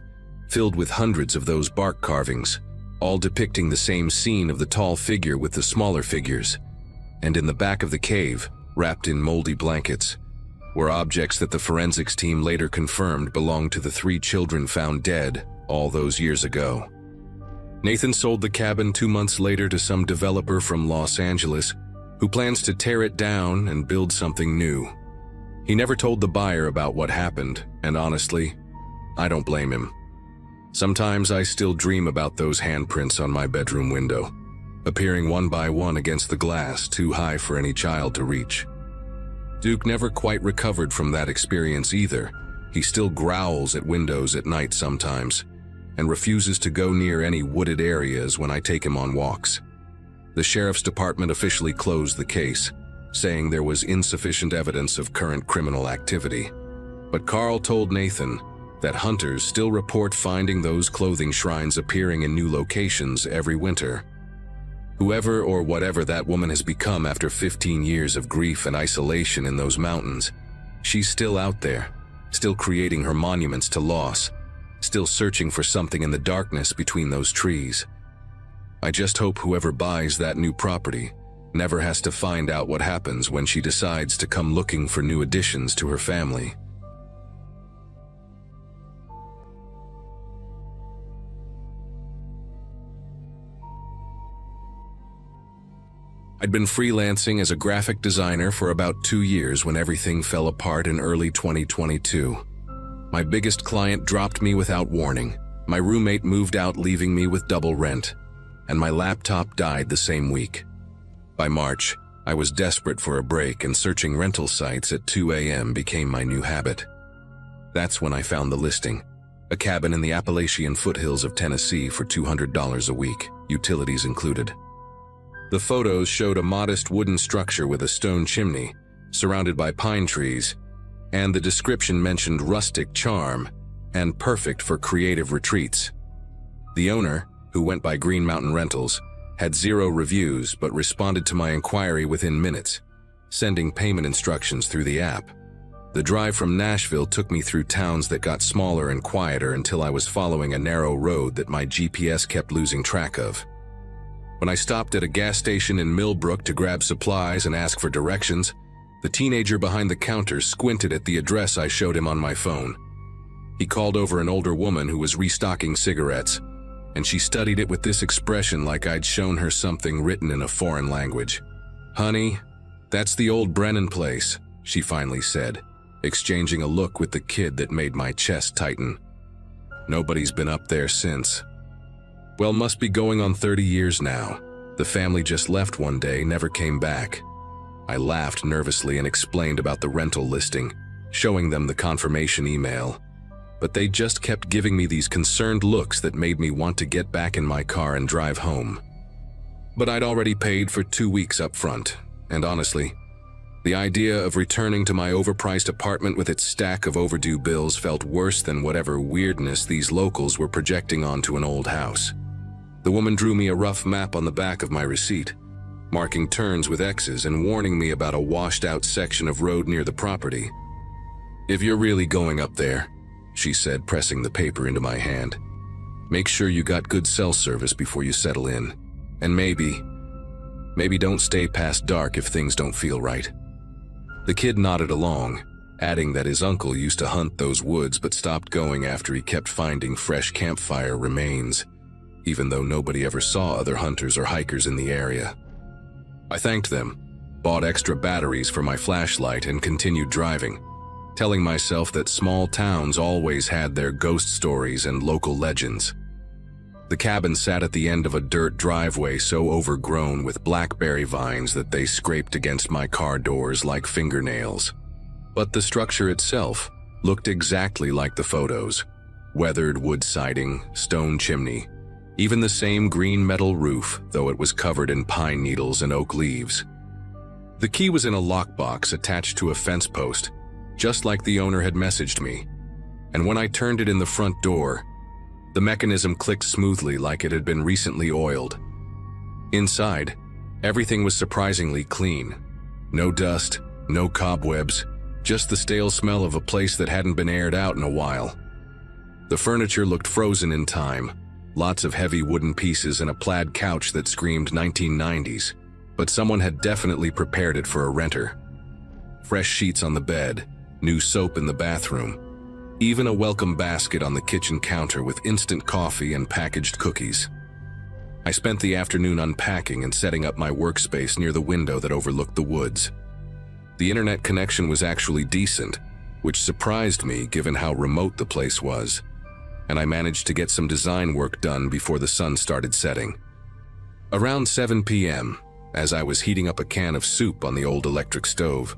filled with hundreds of those bark carvings, all depicting the same scene of the tall figure with the smaller figures. And in the back of the cave, wrapped in moldy blankets, were objects that the forensics team later confirmed belonged to the 3 children found dead all those years ago. Nathan sold the cabin 2 months later to some developer from Los Angeles who plans to tear it down and build something new. He never told the buyer about what happened, and honestly, I don't blame him. Sometimes I still dream about those handprints on my bedroom window, appearing one by one against the glass too high for any child to reach. Duke never quite recovered from that experience either. He still growls at windows at night sometimes, and refuses to go near any wooded areas when I take him on walks. The sheriff's department officially closed the case, saying there was insufficient evidence of current criminal activity. But Carl told Nathan that hunters still report finding those clothing shrines appearing in new locations every winter. Whoever or whatever that woman has become after 15 years of grief and isolation in those mountains, she's still out there, still creating her monuments to loss, still searching for something in the darkness between those trees. I just hope whoever buys that new property never has to find out what happens when she decides to come looking for new additions to her family. I'd been freelancing as a graphic designer for about 2 years when everything fell apart in early 2022. My biggest client dropped me without warning. My roommate moved out, leaving me with double rent, and my laptop died the same week. By March, I was desperate for a break, and searching rental sites at 2 a.m. became my new habit. That's when I found the listing, a cabin in the Appalachian foothills of Tennessee for $200 a week, utilities included. The photos showed a modest wooden structure with a stone chimney, surrounded by pine trees, and the description mentioned rustic charm and perfect for creative retreats. The owner, who went by Green Mountain Rentals, had 0 reviews but responded to my inquiry within minutes, sending payment instructions through the app. The drive from Nashville took me through towns that got smaller and quieter until I was following a narrow road that my GPS kept losing track of. When I stopped at a gas station in Millbrook to grab supplies and ask for directions, the teenager behind the counter squinted at the address I showed him on my phone. He called over an older woman who was restocking cigarettes, and she studied it with this expression like I'd shown her something written in a foreign language. "Honey, that's the old Brennan place," she finally said, exchanging a look with the kid that made my chest tighten. "Nobody's been up there since." Well, must be going on 30 years now. The family just left one day, never came back. I laughed nervously and explained about the rental listing, showing them the confirmation email. But they just kept giving me these concerned looks that made me want to get back in my car and drive home. But I'd already paid for 2 weeks up front, and honestly, the idea of returning to my overpriced apartment with its stack of overdue bills felt worse than whatever weirdness these locals were projecting onto an old house. The woman drew me a rough map on the back of my receipt, marking turns with X's and warning me about a washed-out section of road near the property. "If you're really going up there," she said, pressing the paper into my hand, "make sure you got good cell service before you settle in. And maybe don't stay past dark if things don't feel right." The kid nodded along, adding that his uncle used to hunt those woods but stopped going after he kept finding fresh campfire remains, even though nobody ever saw other hunters or hikers in the area. I thanked them, bought extra batteries for my flashlight, and continued driving, telling myself that small towns always had their ghost stories and local legends. The cabin sat at the end of a dirt driveway so overgrown with blackberry vines that they scraped against my car doors like fingernails. But the structure itself looked exactly like the photos. Weathered wood siding, stone chimney, even the same green metal roof, though it was covered in pine needles and oak leaves. The key was in a lockbox attached to a fence post, just like the owner had messaged me. And when I turned it in the front door, the mechanism clicked smoothly like it had been recently oiled. Inside, everything was surprisingly clean. No dust, no cobwebs, just the stale smell of a place that hadn't been aired out in a while. The furniture looked frozen in time, lots of heavy wooden pieces and a plaid couch that screamed 1990s, but someone had definitely prepared it for a renter. Fresh sheets on the bed, new soap in the bathroom, even a welcome basket on the kitchen counter with instant coffee and packaged cookies. I spent the afternoon unpacking and setting up my workspace near the window that overlooked the woods. The internet connection was actually decent, which surprised me given how remote the place was, and I managed to get some design work done before the sun started setting. Around 7 p.m., as I was heating up a can of soup on the old electric stove,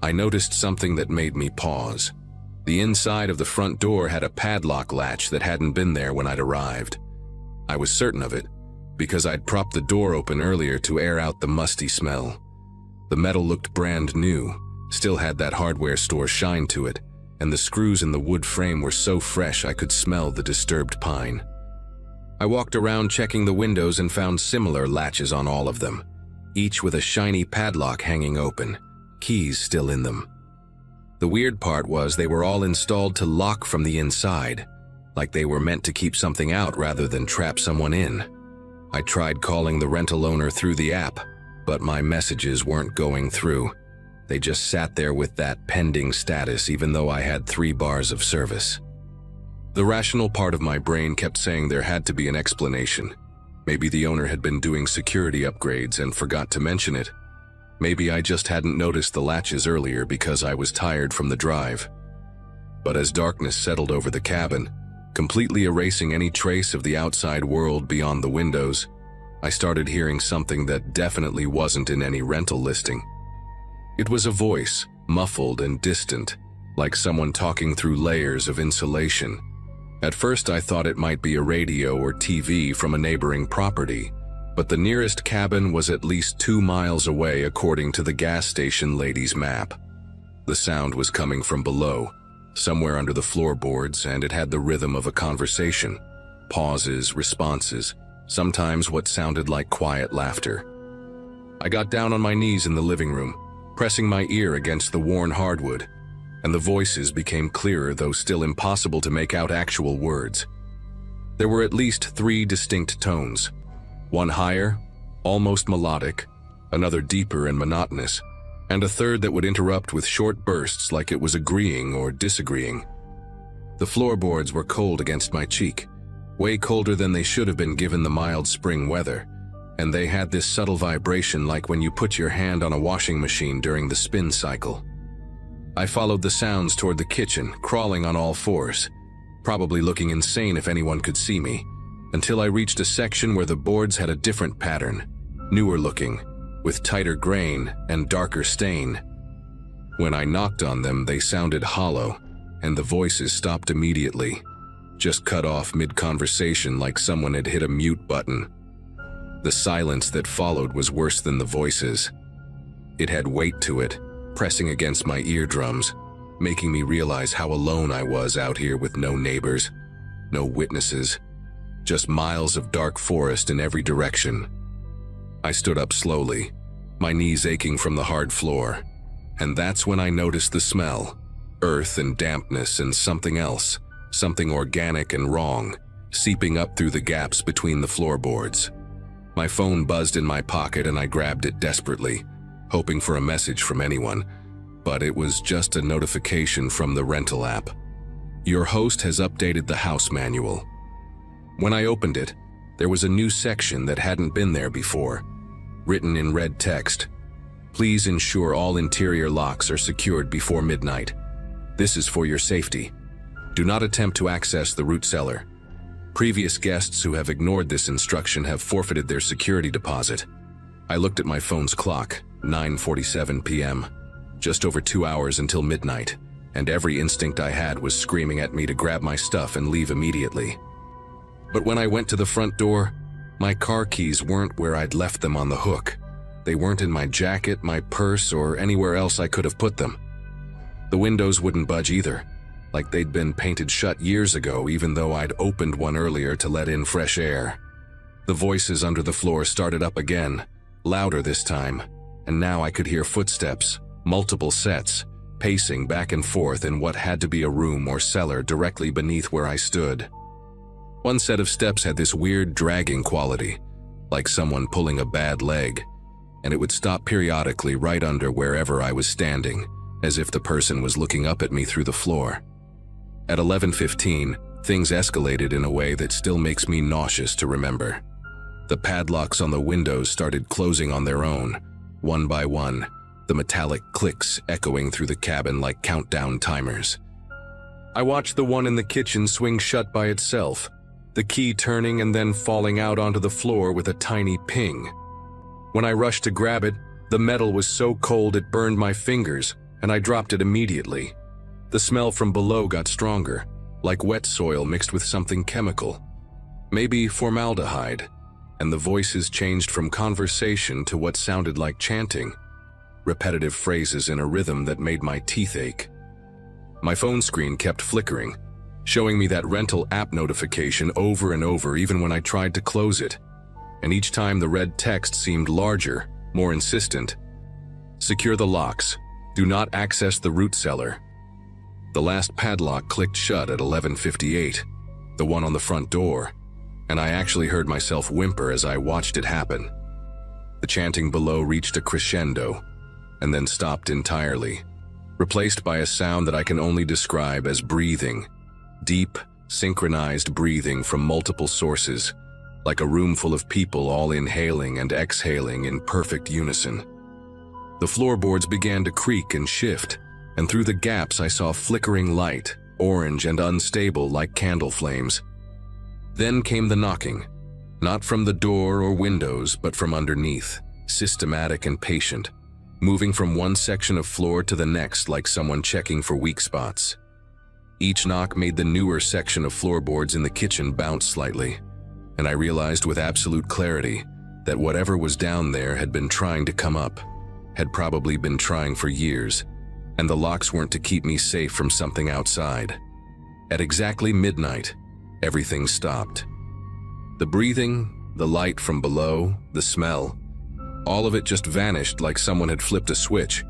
I noticed something that made me pause. The inside of the front door had a padlock latch that hadn't been there when I'd arrived. I was certain of it, because I'd propped the door open earlier to air out the musty smell. The metal looked brand new, still had that hardware store shine to it, and the screws in the wood frame were so fresh I could smell the disturbed pine. I walked around checking the windows and found similar latches on all of them, each with a shiny padlock hanging open, keys still in them. The weird part was they were all installed to lock from the inside, like they were meant to keep something out rather than trap someone in. I tried calling the rental owner through the app, but my messages weren't going through. They just sat there with that pending status even though I had 3 bars of service. The rational part of my brain kept saying there had to be an explanation. Maybe the owner had been doing security upgrades and forgot to mention it. Maybe I just hadn't noticed the latches earlier because I was tired from the drive. But as darkness settled over the cabin, completely erasing any trace of the outside world beyond the windows, I started hearing something that definitely wasn't in any rental listing. It was a voice, muffled and distant, like someone talking through layers of insulation. At first I thought it might be a radio or TV from a neighboring property, but the nearest cabin was at least 2 miles away according to the gas station lady's map. The sound was coming from below, somewhere under the floorboards, and it had the rhythm of a conversation. Pauses, responses, sometimes what sounded like quiet laughter. I got down on my knees in the living room, pressing my ear against the worn hardwood, and the voices became clearer, though still impossible to make out actual words. There were at least 3 distinct tones. One higher, almost melodic, another deeper and monotonous, and a third that would interrupt with short bursts like it was agreeing or disagreeing. The floorboards were cold against my cheek, way colder than they should have been given the mild spring weather, and they had this subtle vibration like when you put your hand on a washing machine during the spin cycle. I followed the sounds toward the kitchen, crawling on all 4s, probably looking insane if anyone could see me, until I reached a section where the boards had a different pattern, newer looking, with tighter grain and darker stain. When I knocked on them, they sounded hollow, and the voices stopped immediately, just cut off mid-conversation like someone had hit a mute button. The silence that followed was worse than the voices. It had weight to it, pressing against my eardrums, making me realize how alone I was out here with no neighbors, no witnesses, just miles of dark forest in every direction. I stood up slowly, my knees aching from the hard floor, and that's when I noticed the smell. earth and dampness and something else, something organic and wrong, seeping up through the gaps between the floorboards. My phone buzzed in my pocket and I grabbed it desperately, hoping for a message from anyone, but it was just a notification from the rental app. Your host has updated the house manual. When I opened it, there was a new section that hadn't been there before, written in red text. Please ensure all interior locks are secured before midnight. This is for your safety. Do not attempt to access the root cellar. Previous guests who have ignored this instruction have forfeited their security deposit. I looked at my phone's clock, 9:47 p.m., just over 2 hours until midnight, and every instinct I had was screaming at me to grab my stuff and leave immediately. But when I went to the front door, my car keys weren't where I'd left them on the hook. They weren't in my jacket, my purse, or anywhere else I could have put them. The windows wouldn't budge either, like they'd been painted shut years ago, even though I'd opened one earlier to let in fresh air. The voices under the floor started up again, louder this time, and now I could hear footsteps, multiple sets, pacing back and forth in what had to be a room or cellar directly beneath where I stood. One set of steps had this weird dragging quality, like someone pulling a bad leg, and it would stop periodically right under wherever I was standing, as if the person was looking up at me through the floor. At 11:15, things escalated in a way that still makes me nauseous to remember. The padlocks on the windows started closing on their own, one by one, the metallic clicks echoing through the cabin like countdown timers. I watched the one in the kitchen swing shut by itself, the key turning and then falling out onto the floor with a tiny ping. When I rushed to grab it, the metal was so cold it burned my fingers, and I dropped it immediately. The smell from below got stronger, like wet soil mixed with something chemical. Maybe formaldehyde, and the voices changed from conversation to what sounded like chanting, repetitive phrases in a rhythm that made my teeth ache. My phone screen kept flickering, showing me that rental app notification over and over even when I tried to close it, and each time the red text seemed larger, more insistent. Secure the locks. Do not access the root cellar. The last padlock clicked shut at 11:58, the one on the front door, and I actually heard myself whimper as I watched it happen. The chanting below reached a crescendo, and then stopped entirely, replaced by a sound that I can only describe as breathing, deep, synchronized breathing from multiple sources, like a room full of people all inhaling and exhaling in perfect unison. The floorboards began to creak and shift, and through the gaps I saw flickering light, orange and unstable like candle flames. Then came the knocking, not from the door or windows, but from underneath, systematic and patient, moving from one section of floor to the next like someone checking for weak spots. Each knock made the newer section of floorboards in the kitchen bounce slightly, and I realized with absolute clarity that whatever was down there had been trying to come up, had probably been trying for years, and the locks weren't to keep me safe from something outside. At exactly midnight, everything stopped. The breathing, the light from below, the smell, all of it just vanished like someone had flipped a switch.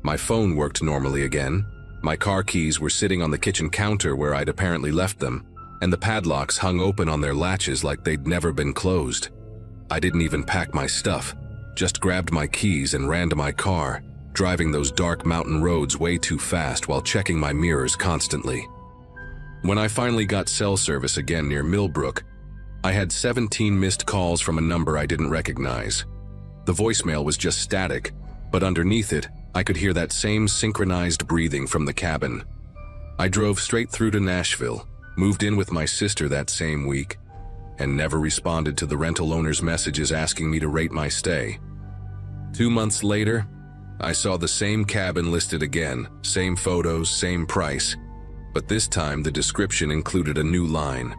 My phone worked normally again, my car keys were sitting on the kitchen counter where I'd apparently left them, and the padlocks hung open on their latches like they'd never been closed. I didn't even pack my stuff, just grabbed my keys and ran to my car, driving those dark mountain roads way too fast while checking my mirrors constantly. When I finally got cell service again near Millbrook, I had 17 missed calls from a number I didn't recognize. The voicemail was just static, but underneath it, I could hear that same synchronized breathing from the cabin. I drove straight through to Nashville, moved in with my sister that same week, and never responded to the rental owner's messages asking me to rate my stay. 2 months later, I saw the same cabin listed again, same photos, same price, but this time the description included a new line.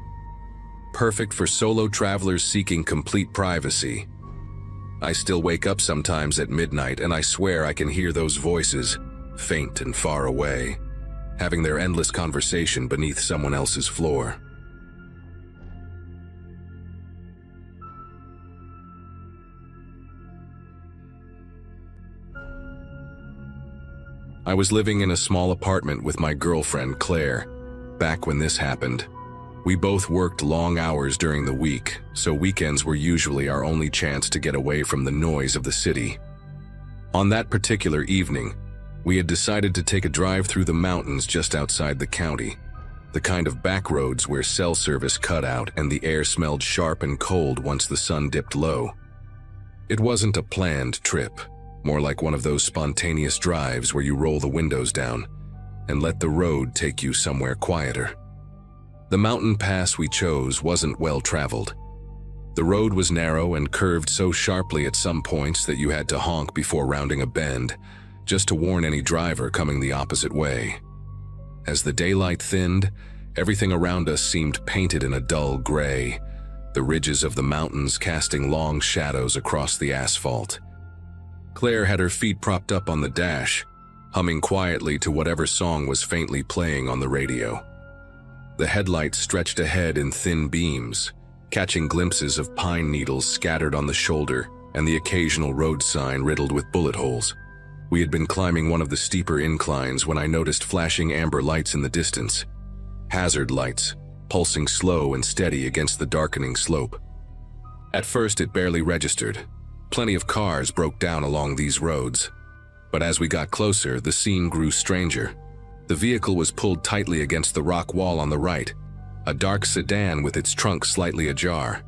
Perfect for solo travelers seeking complete privacy. I still wake up sometimes at midnight and I swear I can hear those voices, faint and far away, having their endless conversation beneath someone else's floor. I was living in a small apartment with my girlfriend, Claire, back when this happened. We both worked long hours during the week, so weekends were usually our only chance to get away from the noise of the city. On that particular evening, we had decided to take a drive through the mountains just outside the county, the kind of back roads where cell service cut out and the air smelled sharp and cold once the sun dipped low. It wasn't a planned trip, more like one of those spontaneous drives where you roll the windows down and let the road take you somewhere quieter. The mountain pass we chose wasn't well traveled. The road was narrow and curved so sharply at some points that you had to honk before rounding a bend, just to warn any driver coming the opposite way. As the daylight thinned, everything around us seemed painted in a dull gray, the ridges of the mountains casting long shadows across the asphalt. Claire had her feet propped up on the dash, humming quietly to whatever song was faintly playing on the radio. The headlights stretched ahead in thin beams, catching glimpses of pine needles scattered on the shoulder and the occasional road sign riddled with bullet holes. We had been climbing one of the steeper inclines when I noticed flashing amber lights in the distance. Hazard lights, pulsing slow and steady against the darkening slope. At first it barely registered. Plenty of cars broke down along these roads. But as we got closer, the scene grew stranger. The vehicle was pulled tightly against the rock wall on the right, a dark sedan with its trunk slightly ajar.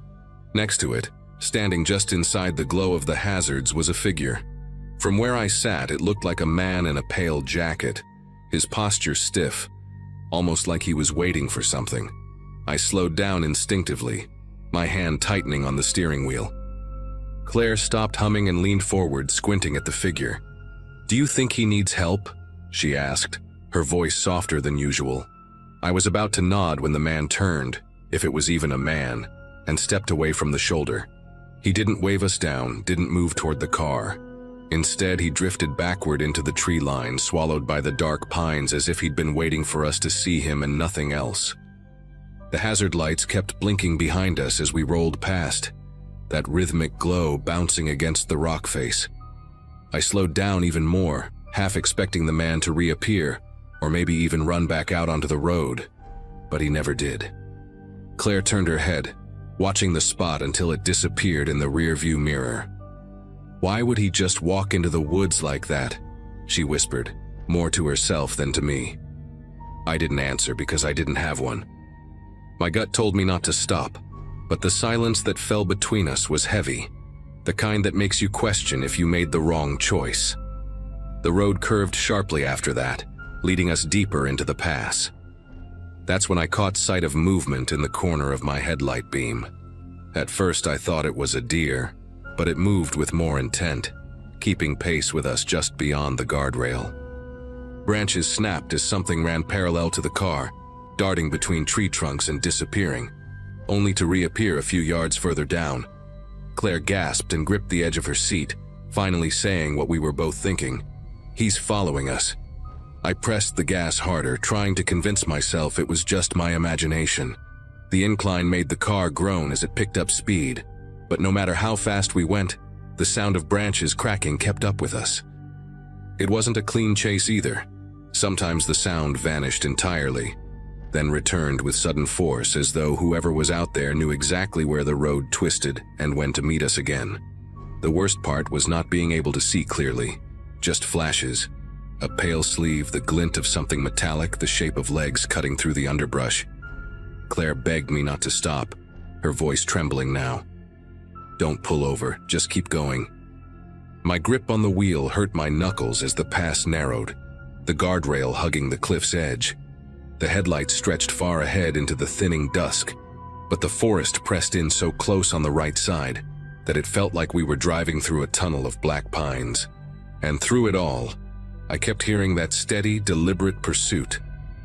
Next to it, standing just inside the glow of the hazards, was a figure. From where I sat, it looked like a man in a pale jacket, his posture stiff, almost like he was waiting for something. I slowed down instinctively, my hand tightening on the steering wheel. Claire stopped humming and leaned forward, squinting at the figure. "Do you think he needs help?" she asked, her voice softer than usual. I was about to nod when the man turned, if it was even a man, and stepped away from the shoulder. He didn't wave us down, didn't move toward the car. Instead, he drifted backward into the tree line, swallowed by the dark pines as if he'd been waiting for us to see him and nothing else. The hazard lights kept blinking behind us as we rolled past, that rhythmic glow bouncing against the rock face. I slowed down even more, half expecting the man to reappear, or maybe even run back out onto the road, but he never did. Claire turned her head, watching the spot until it disappeared in the rearview mirror. "Why would he just walk into the woods like that?" she whispered, more to herself than to me. I didn't answer because I didn't have one. My gut told me not to stop, but the silence that fell between us was heavy, the kind that makes you question if you made the wrong choice. The road curved sharply after that, leading us deeper into the pass. That's when I caught sight of movement in the corner of my headlight beam. At first I thought it was a deer, but it moved with more intent, keeping pace with us just beyond the guardrail. Branches snapped as something ran parallel to the car, darting between tree trunks and disappearing, only to reappear a few yards further down. Claire gasped and gripped the edge of her seat, finally saying what we were both thinking. "He's following us." I pressed the gas harder, trying to convince myself it was just my imagination. The incline made the car groan as it picked up speed, but no matter how fast we went, the sound of branches cracking kept up with us. It wasn't a clean chase either. Sometimes the sound vanished entirely, then returned with sudden force, as though whoever was out there knew exactly where the road twisted and when to meet us again. The worst part was not being able to see clearly, just flashes. A pale sleeve, the glint of something metallic, the shape of legs cutting through the underbrush. Claire begged me not to stop, her voice trembling now. "Don't pull over, just keep going." My grip on the wheel hurt my knuckles as the pass narrowed, the guardrail hugging the cliff's edge. The headlights stretched far ahead into the thinning dusk, but the forest pressed in so close on the right side that it felt like we were driving through a tunnel of black pines. And through it all, I kept hearing that steady, deliberate pursuit,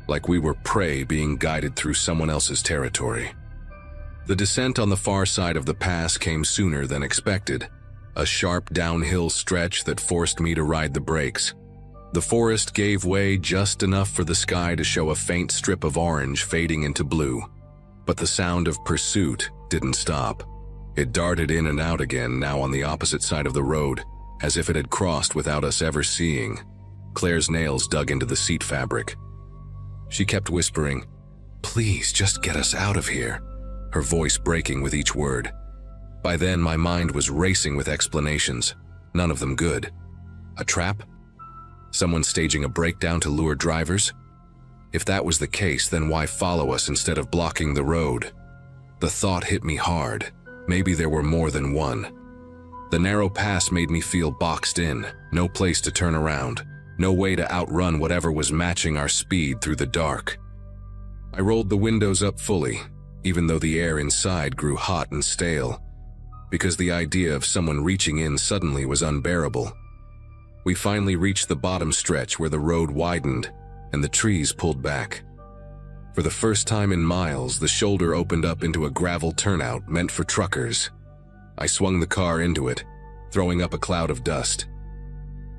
like we were prey being guided through someone else's territory. The descent on the far side of the pass came sooner than expected, a sharp downhill stretch that forced me to ride the brakes. The forest gave way just enough for the sky to show a faint strip of orange fading into blue. But the sound of pursuit didn't stop. It darted in and out again, now on the opposite side of the road, as if it had crossed without us ever seeing. Claire's nails dug into the seat fabric. She kept whispering, "Please, just get us out of here," her voice breaking with each word. By then, my mind was racing with explanations, none of them good. A trap? Someone staging a breakdown to lure drivers? If that was the case, then why follow us instead of blocking the road? The thought hit me hard. Maybe there were more than one. The narrow pass made me feel boxed in, no place to turn around, no way to outrun whatever was matching our speed through the dark. I rolled the windows up fully, even though the air inside grew hot and stale, because the idea of someone reaching in suddenly was unbearable. We finally reached the bottom stretch where the road widened and the trees pulled back. For the first time in miles, the shoulder opened up into a gravel turnout meant for truckers. I swung the car into it, throwing up a cloud of dust.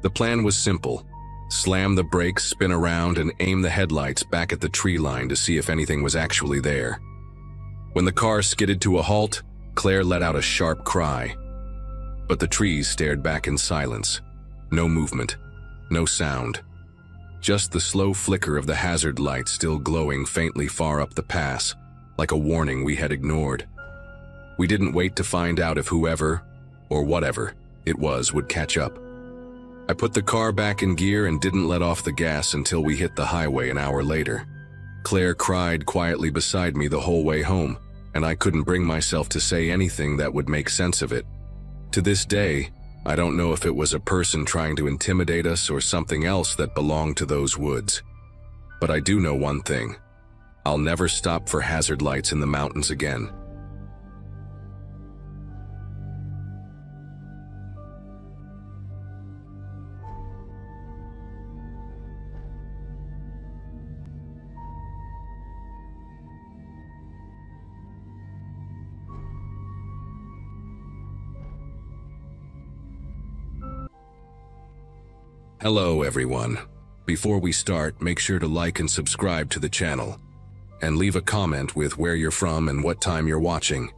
The plan was simple: slam the brakes, spin around, and aim the headlights back at the tree line to see if anything was actually there. When the car skidded to a halt, Claire let out a sharp cry. But the trees stared back in silence. No movement, no sound. Just the slow flicker of the hazard light still glowing faintly far up the pass, like a warning we had ignored. We didn't wait to find out if whoever, or whatever, it was would catch up. I put the car back in gear and didn't let off the gas until we hit the highway an hour later. Claire cried quietly beside me the whole way home, and I couldn't bring myself to say anything that would make sense of it. To this day, I don't know if it was a person trying to intimidate us or something else that belonged to those woods. But I do know one thing: I'll never stop for hazard lights in the mountains again. Hello everyone. Before we start, make sure to like and subscribe to the channel, and leave a comment with where you're from and what time you're watching.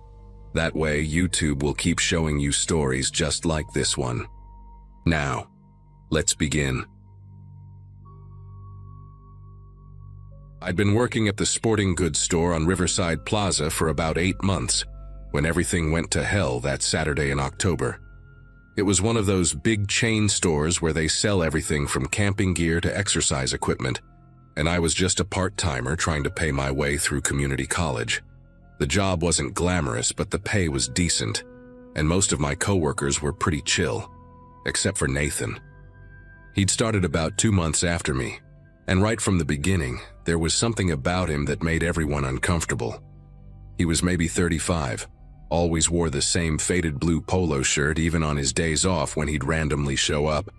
That way, YouTube will keep showing you stories just like this one. Now, let's begin. I'd been working at the sporting goods store on Riverside Plaza for about 8 months, when everything went to hell that Saturday in October. It was one of those big chain stores where they sell everything from camping gear to exercise equipment, and I was just a part-timer trying to pay my way through community college. The job wasn't glamorous, but the pay was decent, and most of my coworkers were pretty chill, except for Nathan. He'd started about 2 months after me, and right from the beginning, there was something about him that made everyone uncomfortable. He was maybe 35, always wore the same faded blue polo shirt even on his days off when he'd randomly show up,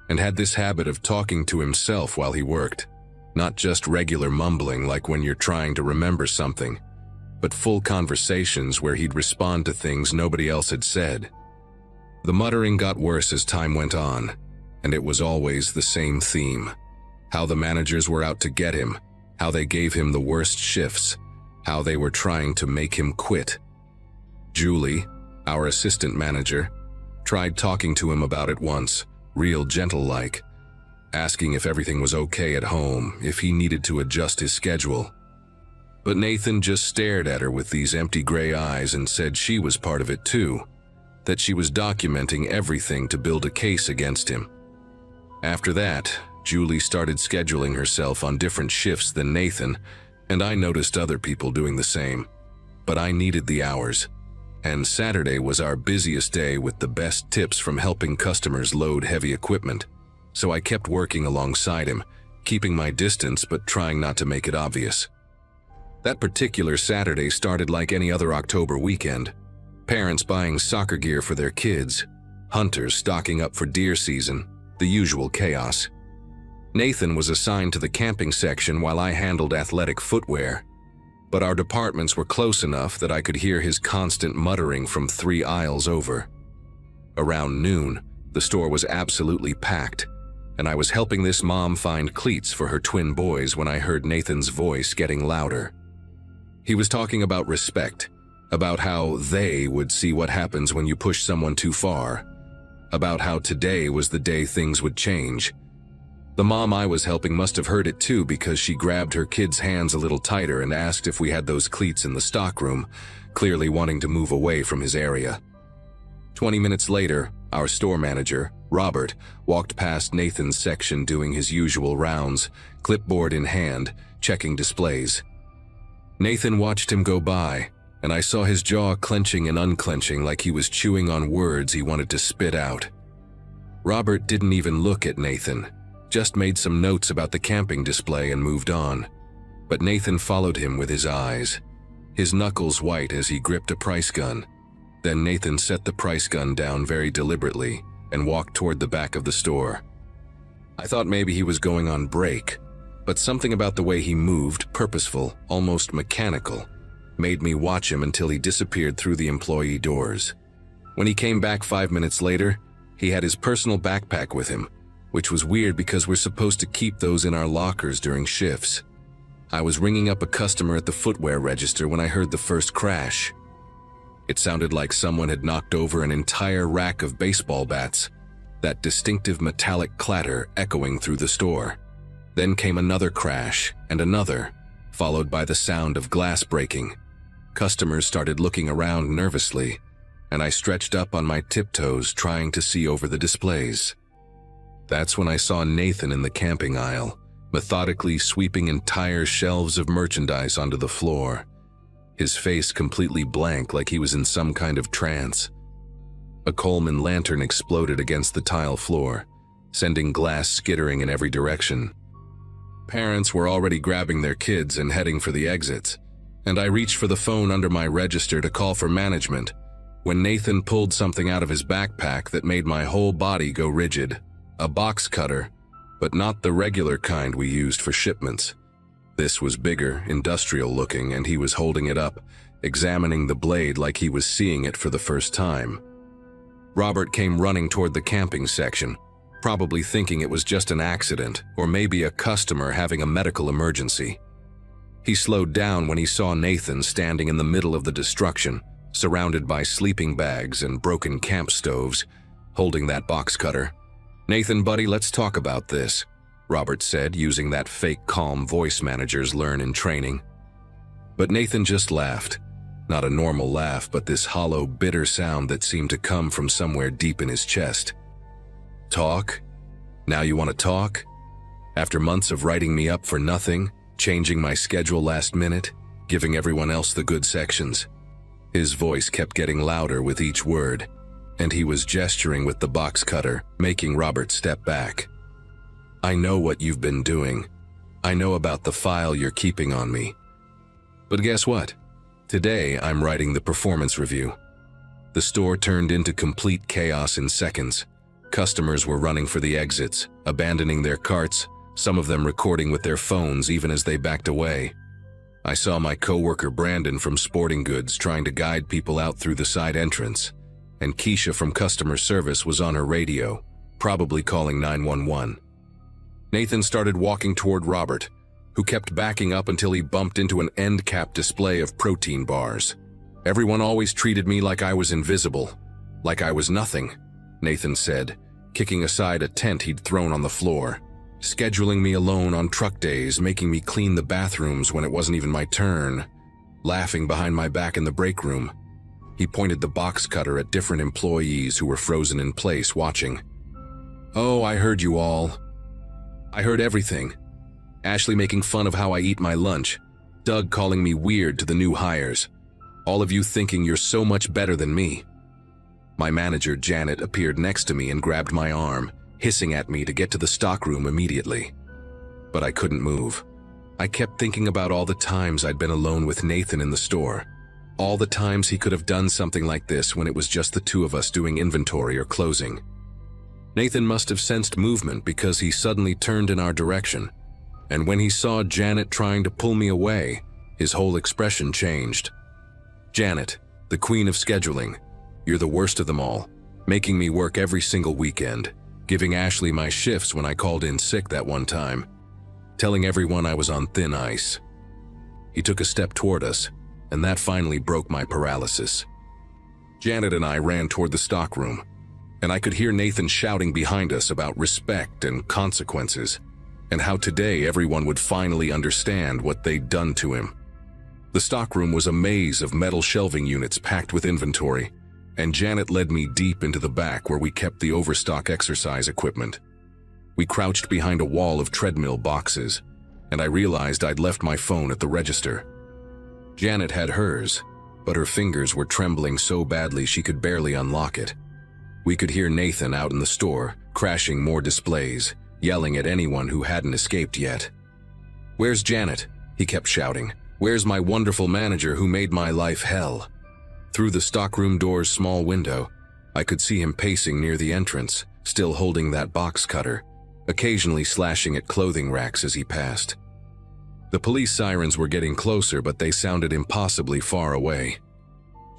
and had this habit of talking to himself while he worked. Not just regular mumbling like when you're trying to remember something, but full conversations where he'd respond to things nobody else had said. The muttering got worse as time went on, and it was always the same theme: how the managers were out to get him, how they gave him the worst shifts, how they were trying to make him quit. Julie, our assistant manager, tried talking to him about it once, real gentle-like, asking if everything was okay at home, if he needed to adjust his schedule. But Nathan just stared at her with these empty gray eyes and said she was part of it too, that she was documenting everything to build a case against him. After that, Julie started scheduling herself on different shifts than Nathan, and I noticed other people doing the same. But I needed the hours. And Saturday was our busiest day with the best tips from helping customers load heavy equipment, so I kept working alongside him, keeping my distance but trying not to make it obvious. That particular Saturday started like any other October weekend: parents buying soccer gear for their kids, hunters stocking up for deer season, the usual chaos. Nathan was assigned to the camping section while I handled athletic footwear, but our departments were close enough that I could hear his constant muttering from 3 aisles over. Around noon, the store was absolutely packed, and I was helping this mom find cleats for her twin boys when I heard Nathan's voice getting louder. He was talking about respect, about how they would see what happens when you push someone too far, about how today was the day things would change. The mom I was helping must have heard it too, because she grabbed her kid's hands a little tighter and asked if we had those cleats in the stockroom, clearly wanting to move away from his area. 20 minutes later, our store manager, Robert, walked past Nathan's section doing his usual rounds, clipboard in hand, checking displays. Nathan watched him go by, and I saw his jaw clenching and unclenching like he was chewing on words he wanted to spit out. Robert didn't even look at Nathan, just made some notes about the camping display and moved on. But Nathan followed him with his eyes, his knuckles white as he gripped a price gun. Then Nathan set the price gun down very deliberately and walked toward the back of the store. I thought maybe he was going on break, but something about the way he moved, purposeful, almost mechanical, made me watch him until he disappeared through the employee doors. When he came back 5 minutes later, he had his personal backpack with him, which was weird because we're supposed to keep those in our lockers during shifts. I was ringing up a customer at the footwear register when I heard the first crash. It sounded like someone had knocked over an entire rack of baseball bats, that distinctive metallic clatter echoing through the store. Then came another crash and another, followed by the sound of glass breaking. Customers started looking around nervously, and I stretched up on my tiptoes trying to see over the displays. That's when I saw Nathan in the camping aisle, methodically sweeping entire shelves of merchandise onto the floor, his face completely blank like he was in some kind of trance. A Coleman lantern exploded against the tile floor, sending glass skittering in every direction. Parents were already grabbing their kids and heading for the exits, and I reached for the phone under my register to call for management, when Nathan pulled something out of his backpack that made my whole body go rigid. A box cutter, but not the regular kind we used for shipments. This was bigger, industrial looking, and he was holding it up, examining the blade like he was seeing it for the first time. Robert came running toward the camping section, probably thinking it was just an accident or maybe a customer having a medical emergency. He slowed down when he saw Nathan standing in the middle of the destruction, surrounded by sleeping bags and broken camp stoves, holding that box cutter. "Nathan, buddy, let's talk about this," Robert said, using that fake calm voice managers learn in training. But Nathan just laughed. Not a normal laugh, but this hollow, bitter sound that seemed to come from somewhere deep in his chest. "Talk? Now you want to talk? After months of writing me up for nothing, changing my schedule last minute, giving everyone else the good sections." His voice kept getting louder with each word, and he was gesturing with the box cutter, making Robert step back. "I know what you've been doing. I know about the file you're keeping on me. But guess what? Today I'm writing the performance review." The store turned into complete chaos in seconds. Customers were running for the exits, abandoning their carts, some of them recording with their phones even as they backed away. I saw my coworker Brandon from Sporting Goods trying to guide people out through the side entrance, and Keisha from customer service was on her radio, probably calling 911. Nathan started walking toward Robert, who kept backing up until he bumped into an end cap display of protein bars. "Everyone always treated me like I was invisible, like I was nothing," Nathan said, kicking aside a tent he'd thrown on the floor. "Scheduling me alone on truck days, making me clean the bathrooms when it wasn't even my turn, laughing behind my back in the break room." He pointed the box cutter at different employees who were frozen in place watching. "Oh, I heard you all. I heard everything. Ashley making fun of how I eat my lunch. Doug calling me weird to the new hires. All of you thinking you're so much better than me." My manager, Janet, appeared next to me and grabbed my arm, hissing at me to get to the stockroom immediately. But I couldn't move. I kept thinking about all the times I'd been alone with Nathan in the store. All the times he could have done something like this when it was just the two of us doing inventory or closing. Nathan must have sensed movement because he suddenly turned in our direction, and when he saw Janet trying to pull me away, his whole expression changed. "Janet, the queen of scheduling, you're the worst of them all, making me work every single weekend, giving Ashley my shifts when I called in sick that one time, telling everyone I was on thin ice." He took a step toward us, and that finally broke my paralysis. Janet and I ran toward the stockroom, and I could hear Nathan shouting behind us about respect and consequences. and how today everyone would finally understand what they'd done to him. The stockroom was a maze of metal shelving units packed with inventory, and Janet led me deep into the back where we kept the overstock exercise equipment. We crouched behind a wall of treadmill boxes, and I realized I'd left my phone at the register. Janet had hers, but her fingers were trembling so badly she could barely unlock it. We could hear Nathan out in the store, crashing more displays, yelling at anyone who hadn't escaped yet. "Where's Janet?" he kept shouting. "Where's my wonderful manager who made my life hell?" Through the stockroom door's small window, I could see him pacing near the entrance, still holding that box cutter, occasionally slashing at clothing racks as he passed. The police sirens were getting closer, but they sounded impossibly far away.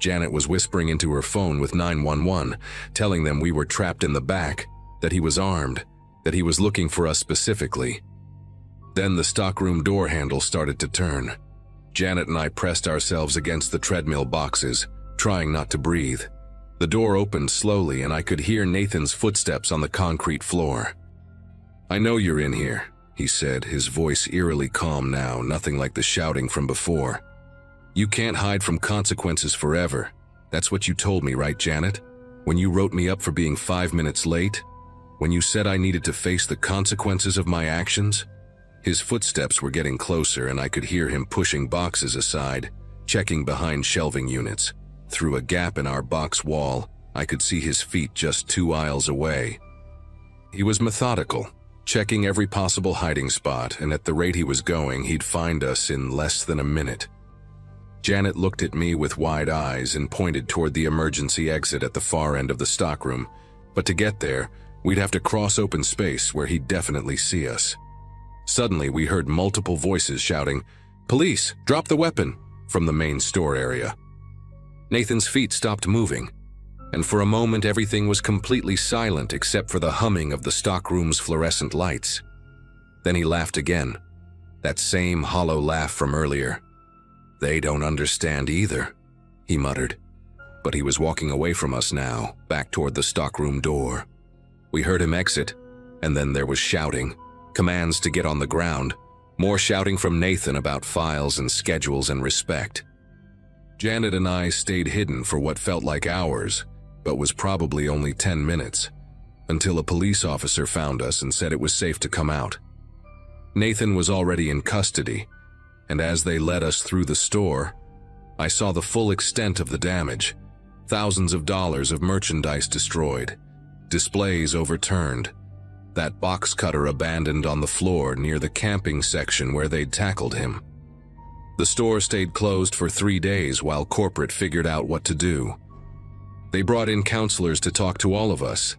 Janet was whispering into her phone with 911, telling them we were trapped in the back, that he was armed, that he was looking for us specifically. Then the stockroom door handle started to turn. Janet and I pressed ourselves against the treadmill boxes, trying not to breathe. The door opened slowly and I could hear Nathan's footsteps on the concrete floor. "I know you're in here," he said, his voice eerily calm now, nothing like the shouting from before. "You can't hide from consequences forever. That's what you told me, right, Janet? When you wrote me up for being 5 minutes late? When you said I needed to face the consequences of my actions?" His footsteps were getting closer and I could hear him pushing boxes aside, checking behind shelving units. Through a gap in our box wall, I could see his feet just 2 aisles away. He was methodical, checking every possible hiding spot, and at the rate he was going, he'd find us in less than a minute. Janet looked at me with wide eyes and pointed toward the emergency exit at the far end of the stockroom, but to get there, we'd have to cross open space where he'd definitely see us. Suddenly, we heard multiple voices shouting, "Police, drop the weapon," from the main store area. Nathan's feet stopped moving, and for a moment everything was completely silent except for the humming of the stockroom's fluorescent lights. Then he laughed again, that same hollow laugh from earlier. "They don't understand either," he muttered. But he was walking away from us now, back toward the stockroom door. We heard him exit, and then there was shouting, commands to get on the ground, more shouting from Nathan about files and schedules and respect. Janet and I stayed hidden for what felt like hours, but was probably only 10 minutes, until a police officer found us and said it was safe to come out. Nathan was already in custody, and as they led us through the store, I saw the full extent of the damage. Thousands of dollars of merchandise destroyed, displays overturned, that box cutter abandoned on the floor near the camping section where they'd tackled him. The store stayed closed for 3 days while corporate figured out what to do. They brought in counselors to talk to all of us,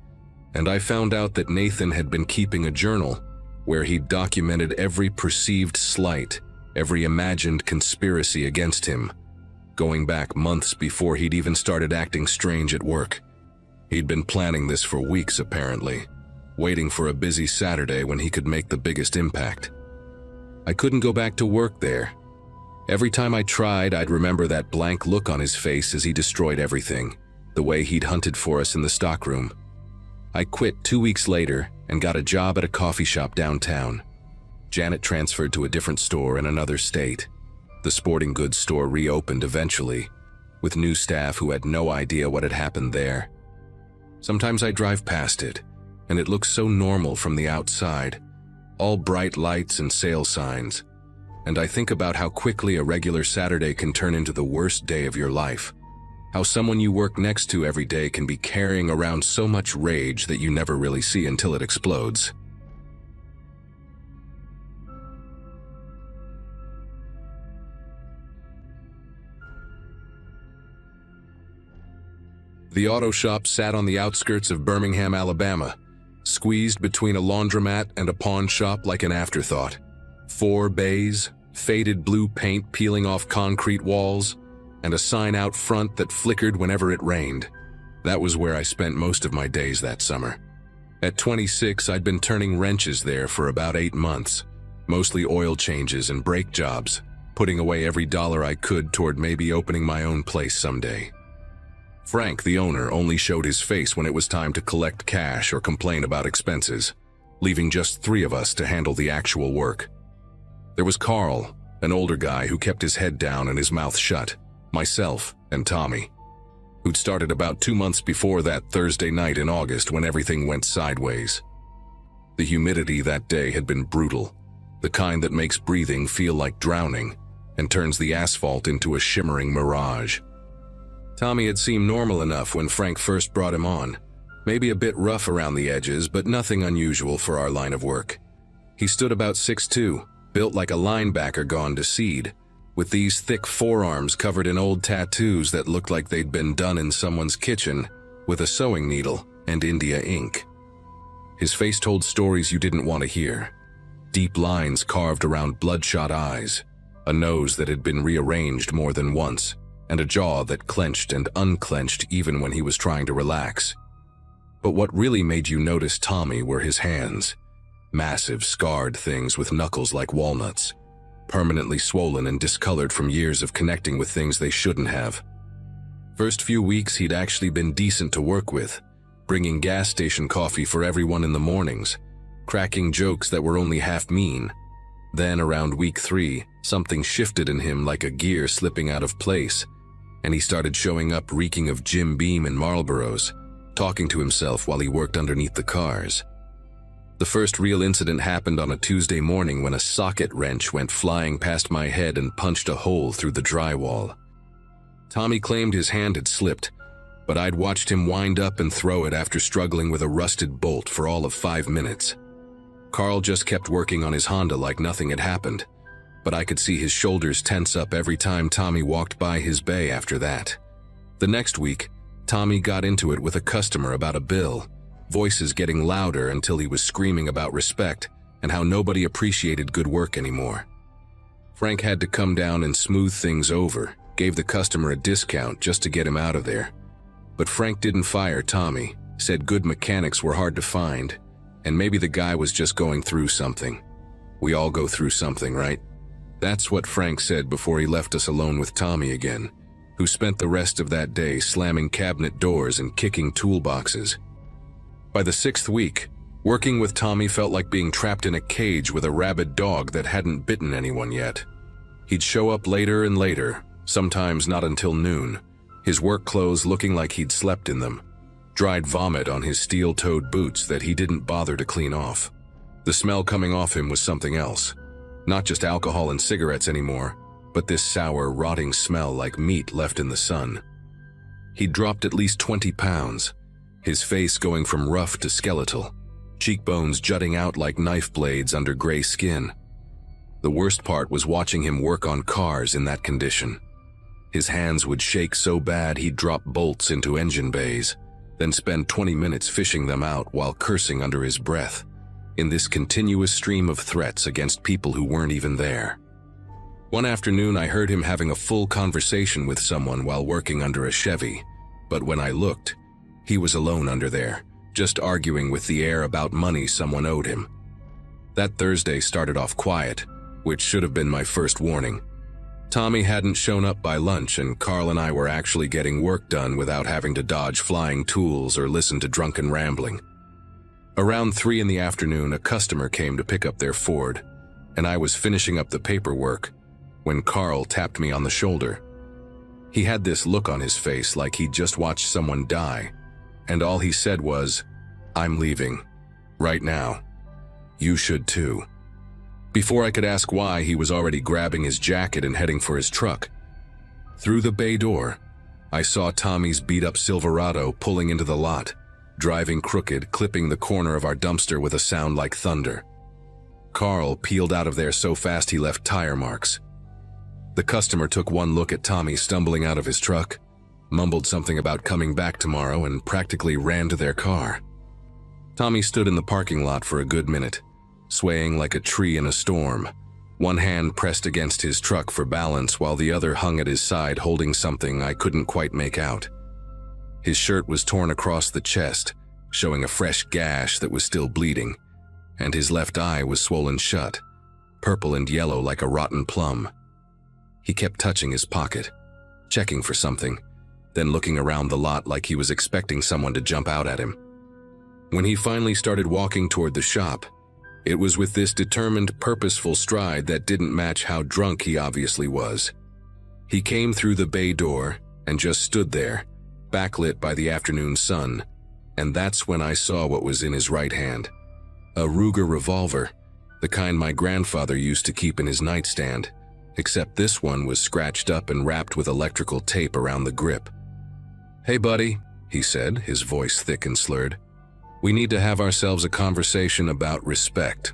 and I found out that Nathan had been keeping a journal where he'd documented every perceived slight, every imagined conspiracy against him, going back months before he'd even started acting strange at work. He'd been planning this for weeks apparently, waiting for a busy Saturday when he could make the biggest impact. I couldn't go back to work there. Every time I tried, I'd remember that blank look on his face as he destroyed everything, the way he'd hunted for us in the stockroom. I quit 2 weeks later and got a job at a coffee shop downtown. Janet transferred to a different store in another state. The sporting goods store reopened eventually, with new staff who had no idea what had happened there. Sometimes I drive past it, and it looks so normal from the outside, all bright lights and sale signs, and I think about how quickly a regular Saturday can turn into the worst day of your life. How someone you work next to every day can be carrying around so much rage that you never really see until it explodes. The auto shop sat on the outskirts of Birmingham, Alabama, squeezed between a laundromat and a pawn shop like an afterthought. 4 bays, faded blue paint peeling off concrete walls, and a sign out front that flickered whenever it rained. That was where I spent most of my days that summer. At 26, I'd been turning wrenches there for about 8 months, mostly oil changes and brake jobs, putting away every dollar I could toward maybe opening my own place someday. Frank, the owner, only showed his face when it was time to collect cash or complain about expenses. leaving just 3 of us to handle the actual work. There was Carl, an older guy who kept his head down and his mouth shut, myself, and Tommy, who'd started about 2 months before that Thursday night in August when everything went sideways. The humidity that day had been brutal, the kind that makes breathing feel like drowning and turns the asphalt into a shimmering mirage. Tommy had seemed normal enough when Frank first brought him on, maybe a bit rough around the edges, but nothing unusual for our line of work. He stood about 6'2", built like a linebacker gone to seed, with these thick forearms covered in old tattoos that looked like they'd been done in someone's kitchen with a sewing needle and India ink. His face told stories you didn't want to hear. Deep lines carved around bloodshot eyes, a nose that had been rearranged more than once, and a jaw that clenched and unclenched even when he was trying to relax. But what really made you notice Tommy were his hands. Massive, scarred things with knuckles like walnuts, permanently swollen and discolored from years of connecting with things they shouldn't have. First few weeks he'd actually been decent to work with, bringing gas station coffee for everyone in the mornings, cracking jokes that were only half mean. Then around week 3, something shifted in him like a gear slipping out of place, and he started showing up reeking of Jim Beam and Marlboros, talking to himself while he worked underneath the cars. The first real incident happened on a Tuesday morning when a socket wrench went flying past my head and punched a hole through the drywall. Tommy claimed his hand had slipped, but I'd watched him wind up and throw it after struggling with a rusted bolt for all of 5 minutes. Carl just kept working on his Honda like nothing had happened, but I could see his shoulders tense up every time Tommy walked by his bay after that. The next week, Tommy got into it with a customer about a bill, voices getting louder until he was screaming about respect and how nobody appreciated good work anymore. Frank had to come down and smooth things over, gave the customer a discount just to get him out of there. But Frank didn't fire Tommy, said good mechanics were hard to find, and maybe the guy was just going through something. We all go through something, right? That's what Frank said before he left us alone with Tommy again, who spent the rest of that day slamming cabinet doors and kicking toolboxes. By the 6th week, working with Tommy felt like being trapped in a cage with a rabid dog that hadn't bitten anyone yet. He'd show up later and later, sometimes not until noon, his work clothes looking like he'd slept in them, dried vomit on his steel-toed boots that he didn't bother to clean off. The smell coming off him was something else, not just alcohol and cigarettes anymore, but this sour, rotting smell like meat left in the sun. He'd dropped at least 20 pounds, his face going from rough to skeletal, cheekbones jutting out like knife blades under gray skin. The worst part was watching him work on cars in that condition. His hands would shake so bad he'd drop bolts into engine bays, then spend 20 minutes fishing them out while cursing under his breath, in this continuous stream of threats against people who weren't even there. One afternoon I heard him having a full conversation with someone while working under a Chevy, but when I looked, he was alone under there, just arguing with the air about money someone owed him. That Thursday started off quiet, which should have been my first warning. Tommy hadn't shown up by lunch, and Carl and I were actually getting work done without having to dodge flying tools or listen to drunken rambling. Around 3 in the afternoon, a customer came to pick up their Ford, and I was finishing up the paperwork when Carl tapped me on the shoulder. He had this look on his face like he'd just watched someone die, and all he said was, "I'm leaving. Right now. You should too." Before I could ask why, he was already grabbing his jacket and heading for his truck. Through the bay door, I saw Tommy's beat-up Silverado pulling into the lot, driving crooked, clipping the corner of our dumpster with a sound like thunder. Carl peeled out of there so fast he left tire marks. The customer took one look at Tommy stumbling out of his truck, mumbled something about coming back tomorrow, and practically ran to their car. Tommy stood in the parking lot for a good minute, swaying like a tree in a storm, one hand pressed against his truck for balance while the other hung at his side holding something I couldn't quite make out. His shirt was torn across the chest, showing a fresh gash that was still bleeding, and his left eye was swollen shut, purple and yellow like a rotten plum. He kept touching his pocket, checking for something, then looking around the lot like he was expecting someone to jump out at him. When he finally started walking toward the shop, it was with this determined, purposeful stride that didn't match how drunk he obviously was. He came through the bay door and just stood there, backlit by the afternoon sun, and that's when I saw what was in his right hand. A Ruger revolver, the kind my grandfather used to keep in his nightstand, except this one was scratched up and wrapped with electrical tape around the grip. "Hey buddy," he said, his voice thick and slurred. "We need to have ourselves a conversation about respect."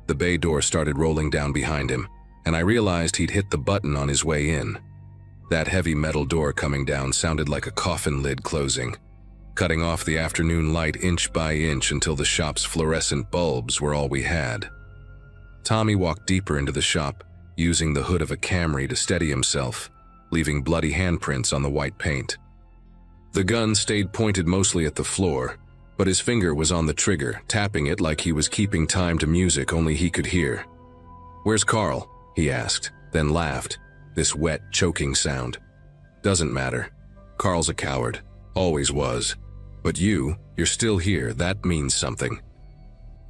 The bay door started rolling down behind him, and I realized he'd hit the button on his way in. That heavy metal door coming down sounded like a coffin lid closing, cutting off the afternoon light inch by inch until the shop's fluorescent bulbs were all we had. Tommy walked deeper into the shop, using the hood of a Camry to steady himself, leaving bloody handprints on the white paint. The gun stayed pointed mostly at the floor, but his finger was on the trigger, tapping it like he was keeping time to music only he could hear. "Where's Carl?" he asked, then laughed, this wet, choking sound. "Doesn't matter. Carl's a coward. Always was. But you're still here. That means something."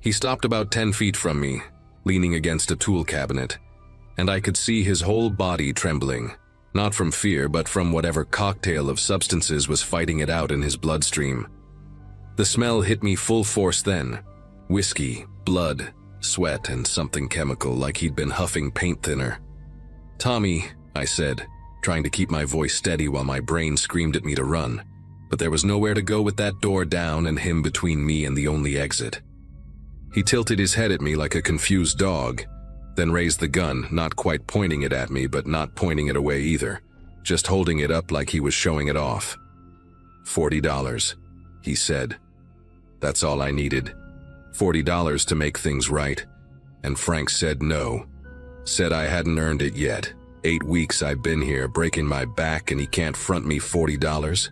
He stopped about 10 feet from me, leaning against a tool cabinet, and I could see his whole body trembling, not from fear but from whatever cocktail of substances was fighting it out in his bloodstream. The smell hit me full force then. Whiskey, blood, sweat, and something chemical like he'd been huffing paint thinner. "Tommy," I said, trying to keep my voice steady while my brain screamed at me to run, but there was nowhere to go with that door down and him between me and the only exit. He tilted his head at me like a confused dog, then raised the gun, not quite pointing it at me but not pointing it away either, just holding it up like he was showing it off. $40, he said. That's all I needed. $40 to make things right, and Frank said no. Said I hadn't earned it yet. 8 weeks I've been here breaking my back and he can't front me $40?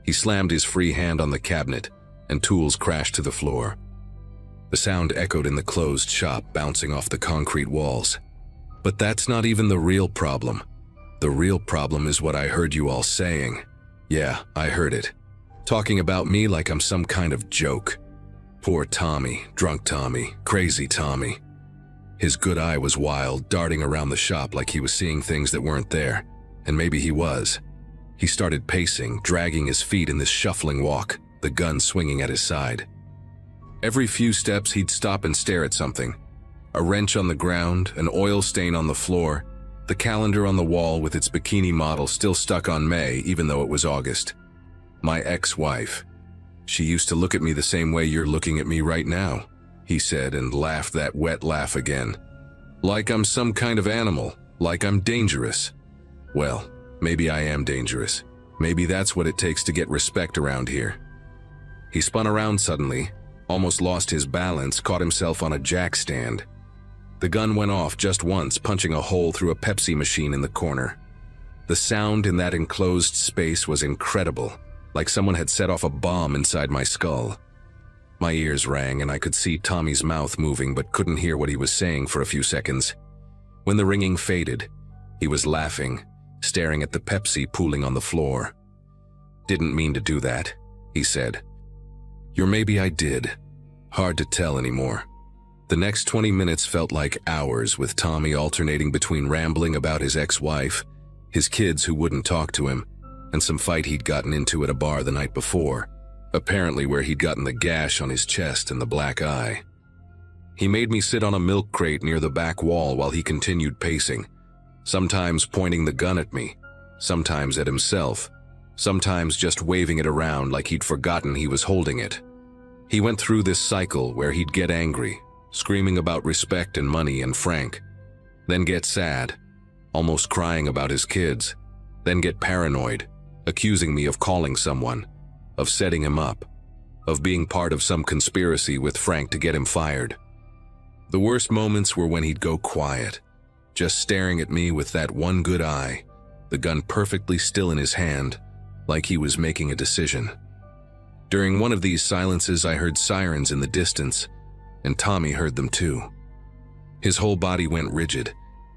He slammed his free hand on the cabinet and tools crashed to the floor. The sound echoed in the closed shop, bouncing off the concrete walls. But that's not even the real problem. The real problem is what I heard you all saying. Yeah, I heard it. Talking about me like I'm some kind of joke. Poor Tommy, drunk Tommy, crazy Tommy. His good eye was wild, darting around the shop like he was seeing things that weren't there, and maybe he was. He started pacing, dragging his feet in this shuffling walk, the gun swinging at his side. Every few steps he'd stop and stare at something. A wrench on the ground, an oil stain on the floor, the calendar on the wall with its bikini model still stuck on May even though it was August. My ex-wife. She used to look at me the same way you're looking at me right now, he said and laughed that wet laugh again. Like I'm some kind of animal, like I'm dangerous. Well, maybe I am dangerous. Maybe that's what it takes to get respect around here. He spun around suddenly, almost lost his balance, caught himself on a jack stand. The gun went off just once, punching a hole through a Pepsi machine in the corner. The sound in that enclosed space was incredible, like someone had set off a bomb inside my skull. My ears rang and I could see Tommy's mouth moving but couldn't hear what he was saying for a few seconds. When the ringing faded, he was laughing, staring at the Pepsi pooling on the floor. "Didn't mean to do that," he said. Or maybe I did. Hard to tell anymore. The next 20 minutes felt like hours, with Tommy alternating between rambling about his ex-wife, his kids who wouldn't talk to him, and some fight he'd gotten into at a bar the night before, apparently where he'd gotten the gash on his chest and the black eye. He made me sit on a milk crate near the back wall while he continued pacing, sometimes pointing the gun at me, sometimes at himself, sometimes just waving it around like he'd forgotten he was holding it. He went through this cycle where he'd get angry, screaming about respect and money and Frank, then get sad, almost crying about his kids, then get paranoid, accusing me of calling someone, of setting him up, of being part of some conspiracy with Frank to get him fired. The worst moments were when he'd go quiet, just staring at me with that one good eye, the gun perfectly still in his hand, like he was making a decision. During one of these silences, I heard sirens in the distance, and Tommy heard them too. His whole body went rigid,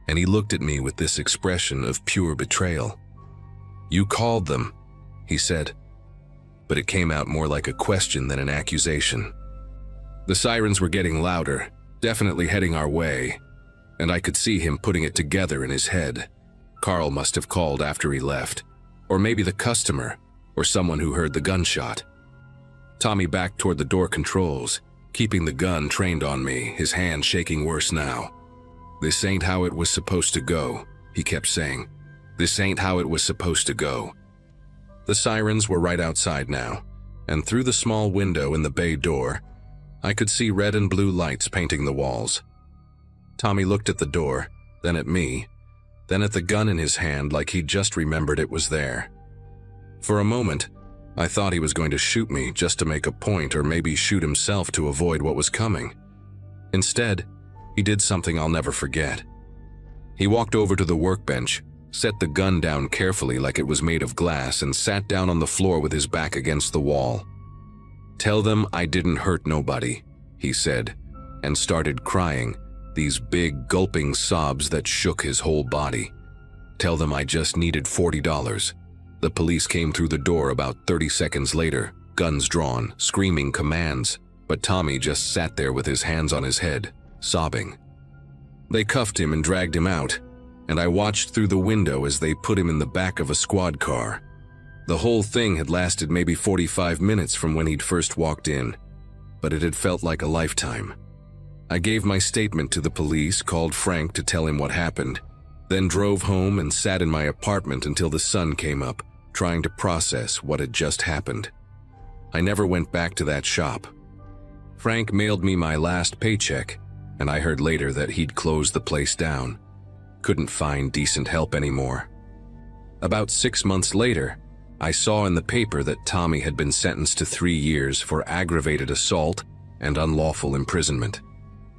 and he looked at me with this expression of pure betrayal. "You called them," he said. but it came out more like a question than an accusation. The sirens were getting louder, definitely heading our way, and I could see him putting it together in his head. Carl must have called after he left, or maybe the customer, or someone who heard the gunshot. Tommy backed toward the door controls, keeping the gun trained on me, his hand shaking worse now. "This ain't how it was supposed to go," he kept saying. "This ain't how it was supposed to go." The sirens were right outside now, and through the small window in the bay door, I could see red and blue lights painting the walls. Tommy looked at the door, then at me, then at the gun in his hand like he'd just remembered it was there. For a moment, I thought he was going to shoot me just to make a point, or maybe shoot himself to avoid what was coming. Instead, he did something I'll never forget. He walked over to the workbench, set the gun down carefully like it was made of glass, and sat down on the floor with his back against the wall. "Tell them I didn't hurt nobody," he said, and started crying, these big gulping sobs that shook his whole body. "Tell them I just needed $40. The police came through the door about 30 seconds later, guns drawn, screaming commands, but Tommy just sat there with his hands on his head, sobbing. They cuffed him and dragged him out, and I watched through the window as they put him in the back of a squad car. The whole thing had lasted maybe 45 minutes from when he'd first walked in, but it had felt like a lifetime. I gave my statement to the police, called Frank to tell him what happened, then drove home and sat in my apartment until the sun came up, trying to process what had just happened. I never went back to that shop. Frank mailed me my last paycheck, and I heard later that he'd closed the place down. Couldn't find decent help anymore. About 6 months later, I saw in the paper that Tommy had been sentenced to 3 years for aggravated assault and unlawful imprisonment.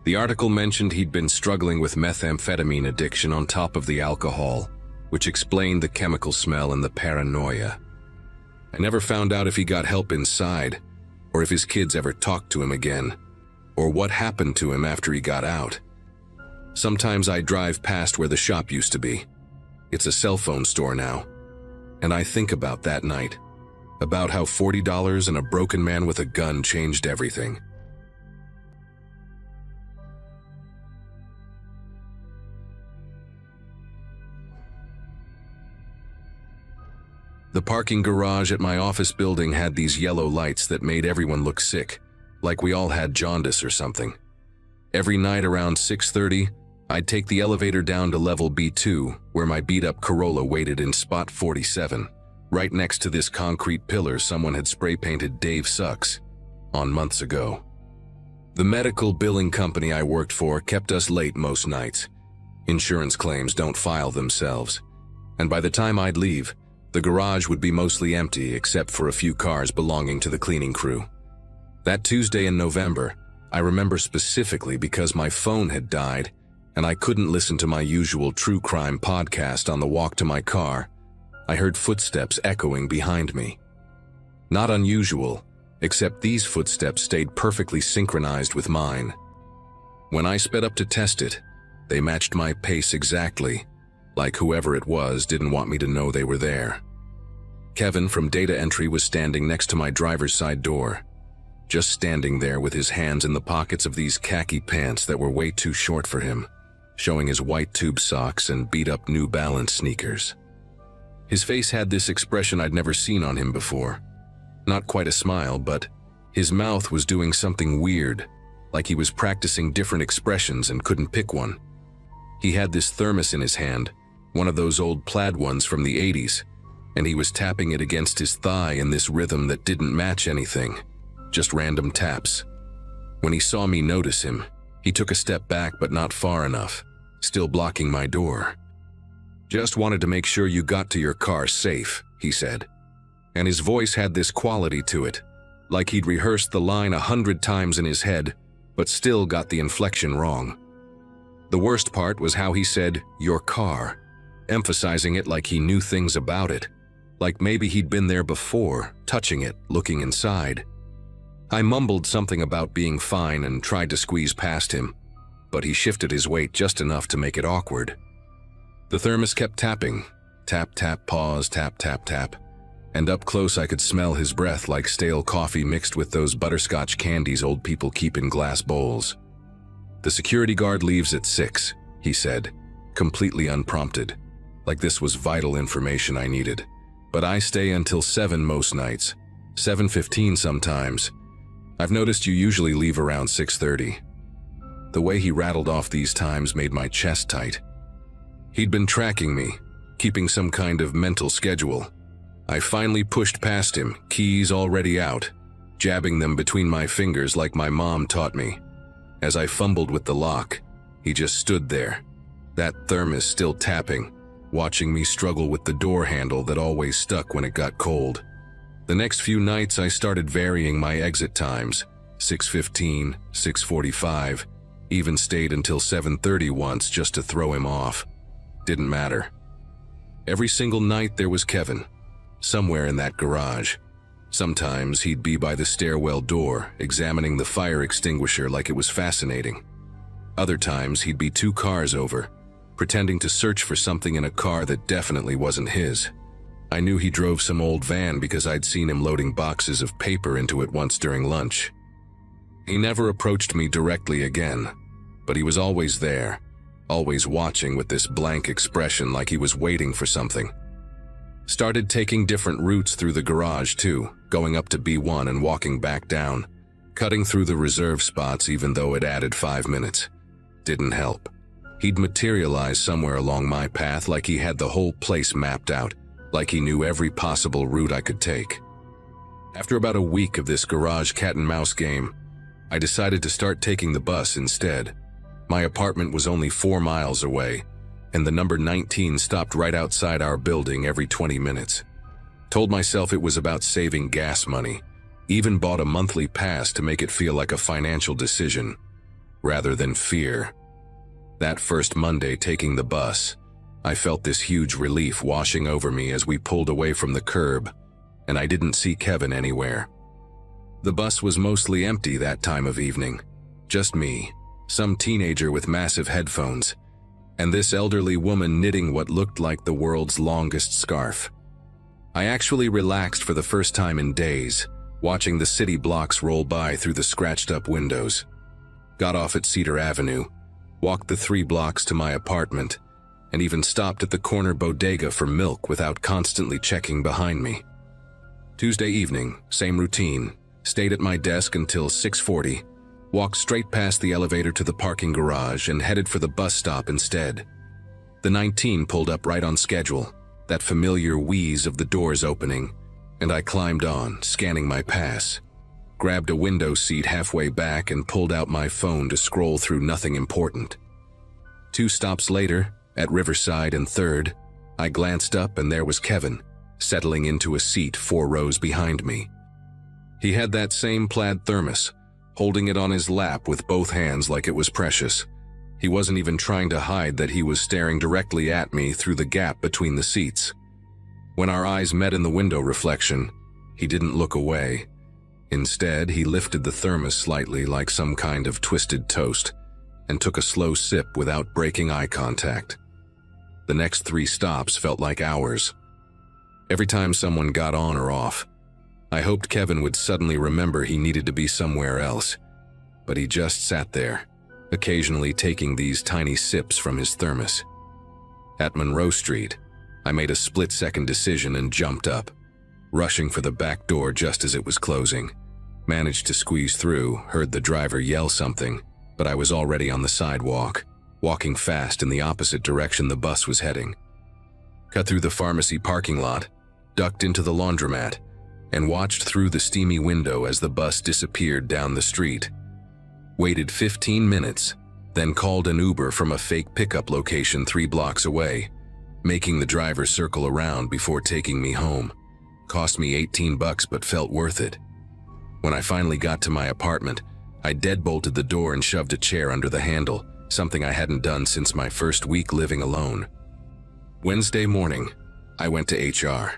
The article mentioned he'd been struggling with methamphetamine addiction on top of the alcohol, which explained the chemical smell and the paranoia. I never found out if he got help inside, or if his kids ever talked to him again, or what happened to him after he got out. Sometimes I drive past where the shop used to be. It's a cell phone store now. And I think about that night, about how $40 and a broken man with a gun changed everything. The parking garage at my office building had these yellow lights that made everyone look sick, like we all had jaundice or something. Every night around 6:30, I'd take the elevator down to level B2, where my beat-up Corolla waited in spot 47, right next to this concrete pillar someone had spray-painted "Dave Sucks" on months ago. The medical billing company I worked for kept us late most nights. Insurance claims don't file themselves, and by the time I'd leave, the garage would be mostly empty except for a few cars belonging to the cleaning crew. That Tuesday in November, I remember specifically because my phone had died and I couldn't listen to my usual true crime podcast on the walk to my car. I heard footsteps echoing behind me. Not unusual, except these footsteps stayed perfectly synchronized with mine. When I sped up to test it, they matched my pace exactly, like whoever it was didn't want me to know they were there. Kevin from data entry was standing next to my driver's side door, just standing there with his hands in the pockets of these khaki pants that were way too short for him, showing his white tube socks and beat-up New Balance sneakers. His face had this expression I'd never seen on him before. Not quite a smile, but his mouth was doing something weird, like he was practicing different expressions and couldn't pick one. He had this thermos in his hand, one of those old plaid ones from the 80s, and he was tapping it against his thigh in this rhythm that didn't match anything, just random taps. When he saw me notice him, he took a step back but not far enough, still blocking my door. "Just wanted to make sure you got to your car safe," he said. And his voice had this quality to it, like he'd rehearsed the line 100 times in his head, but still got the inflection wrong. The worst part was how he said, "your car," emphasizing it like he knew things about it, like maybe he'd been there before, touching it, looking inside. I mumbled something about being fine and tried to squeeze past him, but he shifted his weight just enough to make it awkward. The thermos kept tapping. Tap, tap, pause, tap, tap, tap. and up close I could smell his breath like stale coffee mixed with those butterscotch candies old people keep in glass bowls. "The security guard leaves at 6, he said, completely unprompted, like this was vital information I needed. "But I stay until 7 most nights, 7:15 sometimes. I've noticed you usually leave around 6:30. The way he rattled off these times made my chest tight. He'd been tracking me, keeping some kind of mental schedule. I finally pushed past him, keys already out, jabbing them between my fingers like my mom taught me. As I fumbled with the lock, he just stood there, that thermos still tapping, watching me struggle with the door handle that always stuck when it got cold. The next few nights I started varying my exit times, 6:15, 6:45, even stayed until 7:30 once just to throw him off. Didn't matter. Every single night there was Kevin, somewhere in that garage. Sometimes he'd be by the stairwell door, examining the fire extinguisher like it was fascinating. Other times he'd be 2 cars over, pretending to search for something in a car that definitely wasn't his. I knew he drove some old van because I'd seen him loading boxes of paper into it once during lunch. He never approached me directly again, but he was always there, always watching with this blank expression like he was waiting for something. Started taking different routes through the garage too, going up to B1 and walking back down, cutting through the reserve spots even though it added 5 minutes. Didn't help. He'd materialize somewhere along my path like he had the whole place mapped out, like he knew every possible route I could take. After about a week of this garage cat-and-mouse game, I decided to start taking the bus instead. My apartment was only 4 miles away, and the number 19 stopped right outside our building every 20 minutes. Told myself it was about saving gas money, even bought a monthly pass to make it feel like a financial decision, rather than fear. That first Monday taking the bus, I felt this huge relief washing over me as we pulled away from the curb, and I didn't see Kevin anywhere. The bus was mostly empty that time of evening. Just me, some teenager with massive headphones, and this elderly woman knitting what looked like the world's longest scarf. I actually relaxed for the first time in days, watching the city blocks roll by through the scratched-up windows. Got off at Cedar Avenue, walked the 3 blocks to my apartment, and even stopped at the corner bodega for milk without constantly checking behind me. Tuesday evening, same routine, stayed at my desk until 6:40, walked straight past the elevator to the parking garage and headed for the bus stop instead. The 19 pulled up right on schedule, that familiar wheeze of the doors opening, and I climbed on, scanning my pass. Grabbed a window seat halfway back and pulled out my phone to scroll through nothing important. 2 stops later, at Riverside and 3rd, I glanced up and there was Kevin, settling into a seat 4 rows behind me. He had that same plaid thermos, holding it on his lap with both hands like it was precious. He wasn't even trying to hide that he was staring directly at me through the gap between the seats. When our eyes met in the window reflection, he didn't look away. Instead, he lifted the thermos slightly like some kind of twisted toast and took a slow sip without breaking eye contact. The next 3 stops felt like hours. Every time someone got on or off, I hoped Kevin would suddenly remember he needed to be somewhere else, but he just sat there, occasionally taking these tiny sips from his thermos. At Monroe Street, I made a split-second decision and jumped up, rushing for the back door just as it was closing. Managed to squeeze through, heard the driver yell something, but I was already on the sidewalk, walking fast in the opposite direction the bus was heading. Cut through the pharmacy parking lot, ducked into the laundromat, and watched through the steamy window as the bus disappeared down the street. Waited 15 minutes, then called an Uber from a fake pickup location 3 blocks away, making the driver circle around before taking me home. Cost me $18 but felt worth it. When I finally got to my apartment, I deadbolted the door and shoved a chair under the handle, something I hadn't done since my first week living alone. Wednesday morning, I went to HR.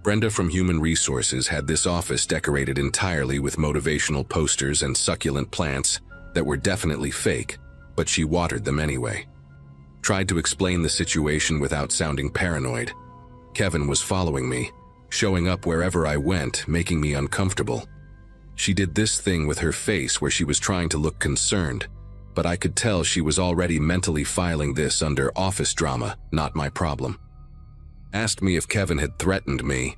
Brenda from Human Resources had this office decorated entirely with motivational posters and succulent plants that were definitely fake, but she watered them anyway. Tried to explain the situation without sounding paranoid. Kevin was following me, showing up wherever I went, making me uncomfortable. She did this thing with her face where she was trying to look concerned, but I could tell she was already mentally filing this under office drama, not my problem. Asked me if Kevin had threatened me,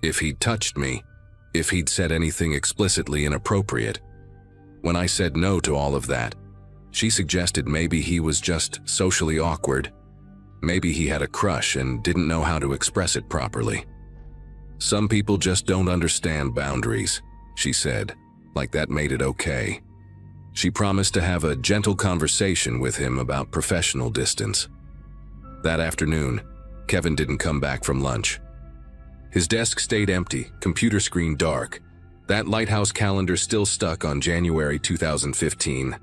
if he'd touched me, if he'd said anything explicitly inappropriate. When I said no to all of that, she suggested maybe he was just socially awkward. Maybe he had a crush and didn't know how to express it properly. Some people just don't understand boundaries, she said, like that made it okay. She promised to have a gentle conversation with him about professional distance. That afternoon, Kevin didn't come back from lunch. His desk stayed empty, computer screen dark. That lighthouse calendar still stuck on January 2015.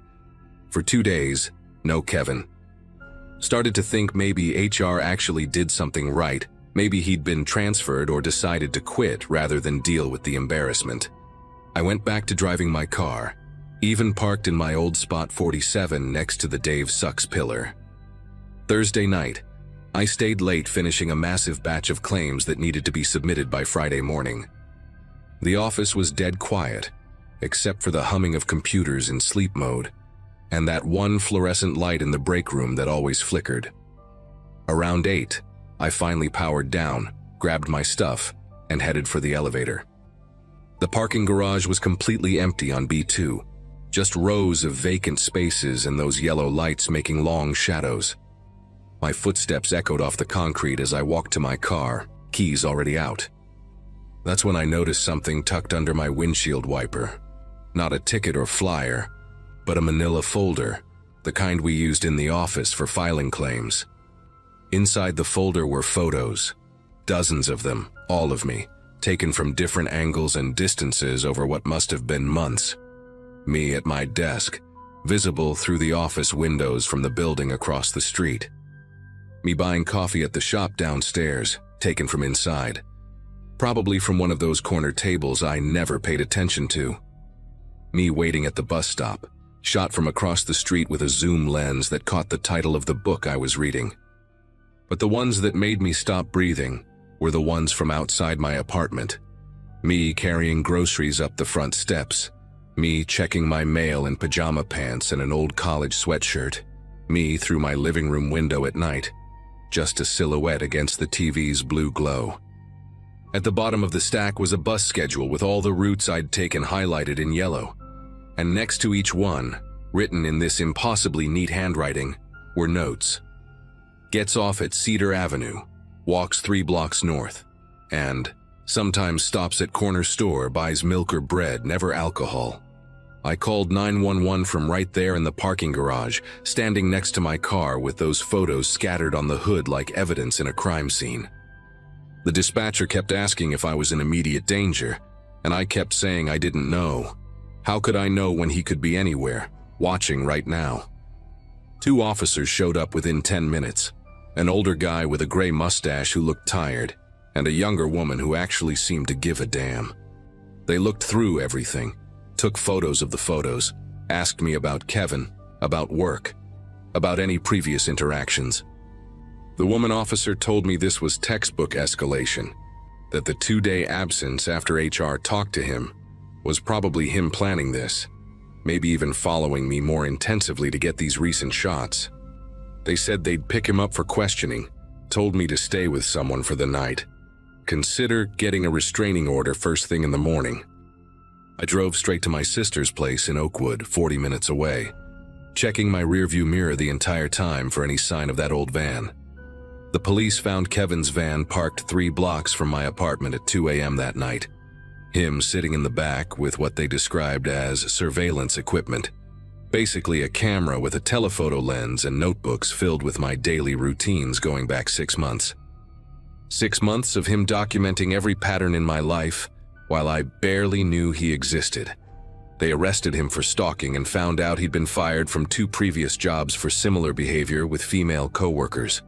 For 2 days, no Kevin. Started to think maybe HR actually did something right. Maybe he'd been transferred or decided to quit rather than deal with the embarrassment. I went back to driving my car, even parked in my old spot 47 next to the Dave Sucks pillar. Thursday night, I stayed late finishing a massive batch of claims that needed to be submitted by Friday morning. The office was dead quiet, except for the humming of computers in sleep mode, and that one fluorescent light in the break room that always flickered. Around 8, I finally powered down, grabbed my stuff, and headed for the elevator. The parking garage was completely empty on B2, just rows of vacant spaces and those yellow lights making long shadows. My footsteps echoed off the concrete as I walked to my car, keys already out. That's when I noticed something tucked under my windshield wiper. Not a ticket or flyer, but a manila folder, the kind we used in the office for filing claims. Inside the folder were photos, dozens of them, all of me, taken from different angles and distances over what must have been months. Me at my desk, visible through the office windows from the building across the street. Me buying coffee at the shop downstairs, taken from inside. Probably from one of those corner tables I never paid attention to. Me waiting at the bus stop, shot from across the street with a zoom lens that caught the title of the book I was reading. But the ones that made me stop breathing were the ones from outside my apartment. Me carrying groceries up the front steps. Me checking my mail in pajama pants and an old college sweatshirt. Me through my living room window at night, just a silhouette against the TV's blue glow. At the bottom of the stack was a bus schedule with all the routes I'd taken highlighted in yellow. And next to each one, written in this impossibly neat handwriting, were notes. Gets off at Cedar Avenue, walks 3 blocks north, and sometimes stops at corner store, buys milk or bread, never alcohol. I called 911 from right there in the parking garage, standing next to my car with those photos scattered on the hood like evidence in a crime scene. The dispatcher kept asking if I was in immediate danger, and I kept saying I didn't know. How could I know when he could be anywhere, watching right now? 2 officers showed up within 10 minutes, an older guy with a gray mustache who looked tired, and a younger woman who actually seemed to give a damn. They looked through everything, took photos of the photos, asked me about Kevin, about work, about any previous interactions. The woman officer told me this was textbook escalation, that the 2-day absence after HR talked to him was probably him planning this, maybe even following me more intensively to get these recent shots. They said they'd pick him up for questioning, told me to stay with someone for the night. Consider getting a restraining order first thing in the morning. I drove straight to my sister's place in Oakwood, 40 minutes away, checking my rearview mirror the entire time for any sign of that old van. The police found Kevin's van parked 3 blocks from my apartment at 2 a.m. that night. Him sitting in the back with what they described as surveillance equipment. Basically a camera with a telephoto lens and notebooks filled with my daily routines going back 6 months. 6 months of him documenting every pattern in my life while I barely knew he existed. They arrested him for stalking and found out he'd been fired from 2 previous jobs for similar behavior with female coworkers.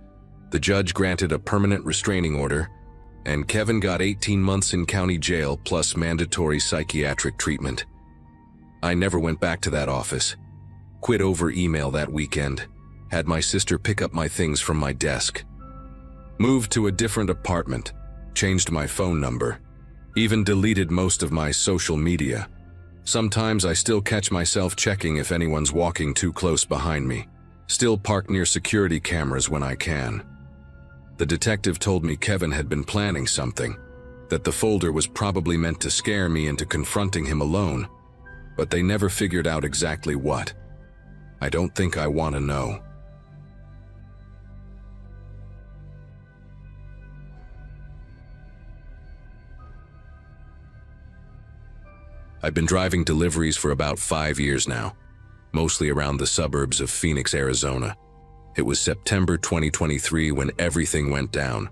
The judge granted a permanent restraining order, and Kevin got 18 months in county jail plus mandatory psychiatric treatment. I never went back to that office. Quit over email that weekend. Had my sister pick up my things from my desk. Moved to a different apartment, changed my phone number, even deleted most of my social media. Sometimes I still catch myself checking if anyone's walking too close behind me. Still park near security cameras when I can. The detective told me Kevin had been planning something, that the folder was probably meant to scare me into confronting him alone, but they never figured out exactly what. I don't think I want to know. I've been driving deliveries for about 5 years now, mostly around the suburbs of Phoenix, Arizona. It was September 2023 when everything went down,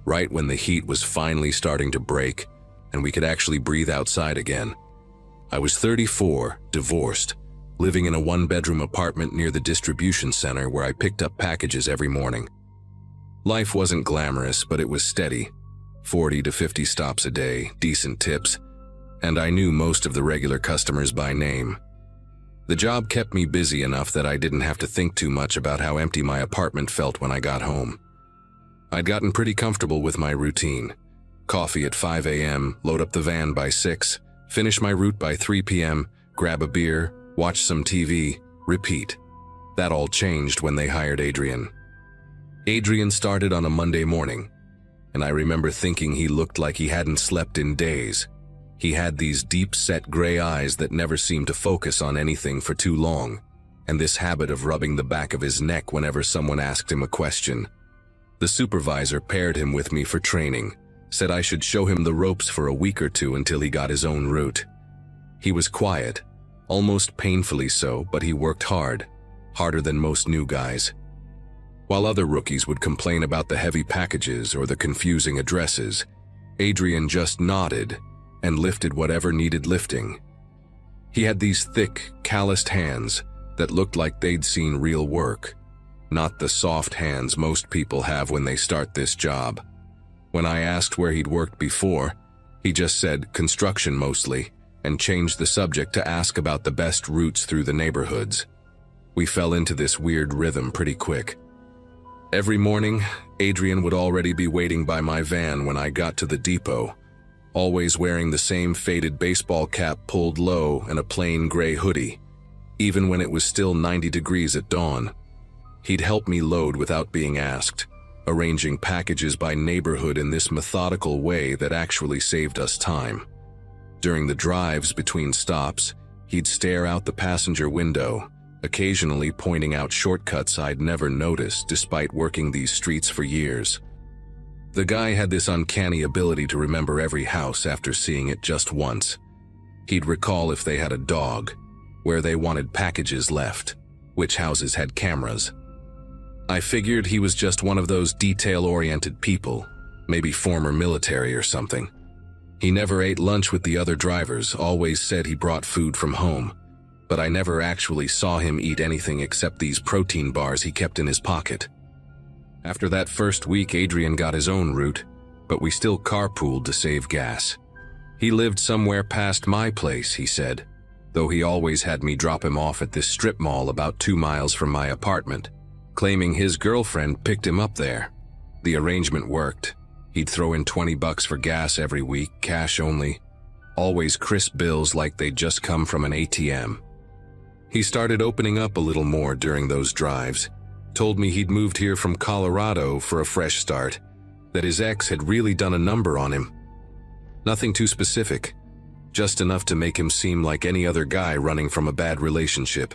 right when the heat was finally starting to break and we could actually breathe outside again. I was 34, divorced, living in a one-bedroom apartment near the distribution center where I picked up packages every morning. Life wasn't glamorous, but it was steady. 40 to 50 stops a day, decent tips, and I knew most of the regular customers by name. The job kept me busy enough that I didn't have to think too much about how empty my apartment felt when I got home. I'd gotten pretty comfortable with my routine. Coffee at 5 a.m., load up the van by 6, finish my route by 3 p.m., grab a beer, watch some TV, repeat. That all changed when they hired Adrian. Adrian started on a Monday morning, and I remember thinking he looked like he hadn't slept in days. He had these deep-set gray eyes that never seemed to focus on anything for too long, and this habit of rubbing the back of his neck whenever someone asked him a question. The supervisor paired him with me for training, said I should show him the ropes for a week or two until he got his own route. He was quiet, almost painfully so, but he worked hard, harder than most new guys. While other rookies would complain about the heavy packages or the confusing addresses, Adrian just nodded and lifted whatever needed lifting. He had these thick, calloused hands that looked like they'd seen real work, not the soft hands most people have when they start this job. When I asked where he'd worked before, he just said construction mostly, and changed the subject to ask about the best routes through the neighborhoods. We fell into this weird rhythm pretty quick. Every morning, Adrian would already be waiting by my van when I got to the depot, always wearing the same faded baseball cap pulled low and a plain gray hoodie, even when it was still 90 degrees at dawn. He'd help me load without being asked, arranging packages by neighborhood in this methodical way that actually saved us time. During the drives between stops, he'd stare out the passenger window, occasionally pointing out shortcuts I'd never noticed despite working these streets for years. The guy had this uncanny ability to remember every house after seeing it just once. He'd recall if they had a dog, where they wanted packages left, which houses had cameras. I figured he was just one of those detail-oriented people, maybe former military or something. He never ate lunch with the other drivers, always said he brought food from home, but I never actually saw him eat anything except these protein bars he kept in his pocket. After that first week, Adrian got his own route, but we still carpooled to save gas. He lived somewhere past my place, he said, though he always had me drop him off at this strip mall about 2 miles from my apartment, claiming his girlfriend picked him up there. The arrangement worked. He'd throw in $20 for gas every week, cash only, always crisp bills like they'd just come from an ATM. He started opening up a little more during those drives. Told me he'd moved here from Colorado for a fresh start, that his ex had really done a number on him. Nothing too specific, just enough to make him seem like any other guy running from a bad relationship.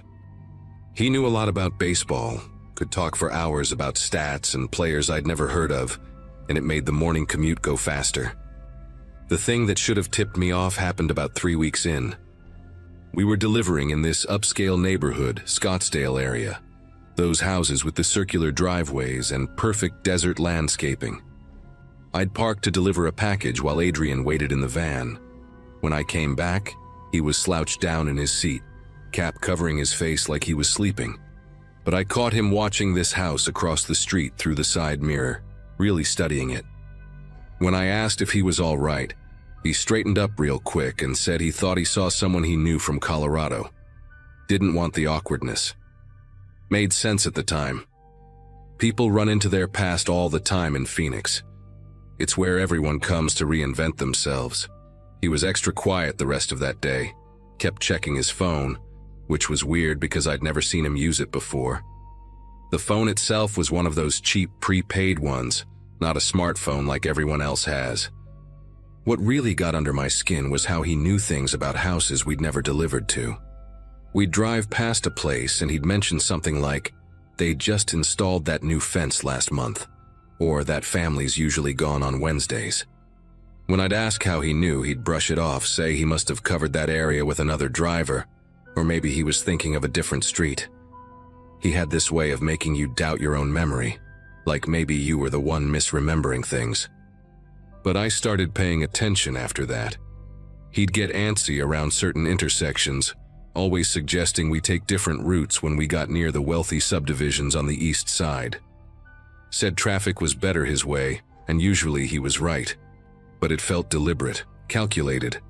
He knew a lot about baseball, could talk for hours about stats and players I'd never heard of, and it made the morning commute go faster. The thing that should have tipped me off happened about 3 weeks in. We were delivering in this upscale neighborhood, Scottsdale area. Those houses with the circular driveways and perfect desert landscaping. I'd parked to deliver a package while Adrian waited in the van. When I came back, he was slouched down in his seat, cap covering his face like he was sleeping. But I caught him watching this house across the street through the side mirror, really studying it. When I asked if he was all right, he straightened up real quick and said he thought he saw someone he knew from Colorado. Didn't want the awkwardness. Made sense at the time. People run into their past all the time in Phoenix. It's where everyone comes to reinvent themselves. He was extra quiet the rest of that day, kept checking his phone, which was weird because I'd never seen him use it before. The phone itself was one of those cheap prepaid ones, not a smartphone like everyone else has. What really got under my skin was how he knew things about houses we'd never delivered to. We'd drive past a place and he'd mention something like, they'd just installed that new fence last month, or that family's usually gone on Wednesdays. When I'd ask how he knew, he'd brush it off, say he must have covered that area with another driver, or maybe he was thinking of a different street. He had this way of making you doubt your own memory, like maybe you were the one misremembering things. But I started paying attention after that. He'd get antsy around certain intersections, always suggesting we take different routes when we got near the wealthy subdivisions on the east side. Said traffic was better his way, and usually he was right. But it felt deliberate, calculated,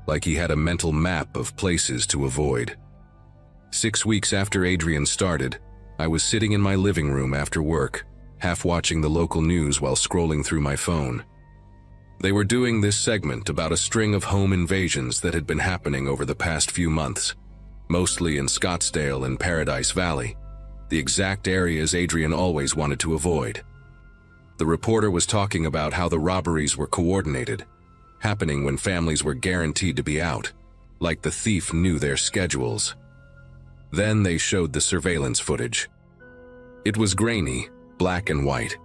like he had a mental map of places to avoid. 6 weeks after Adrian started, I was sitting in my living room after work, half watching the local news while scrolling through my phone. They were doing this segment about a string of home invasions that had been happening over the past few months, mostly in Scottsdale and Paradise Valley, the exact areas Adrian always wanted to avoid. The reporter was talking about how the robberies were coordinated, happening when families were guaranteed to be out, like the thief knew their schedules. Then they showed the surveillance footage. It was grainy, black and white,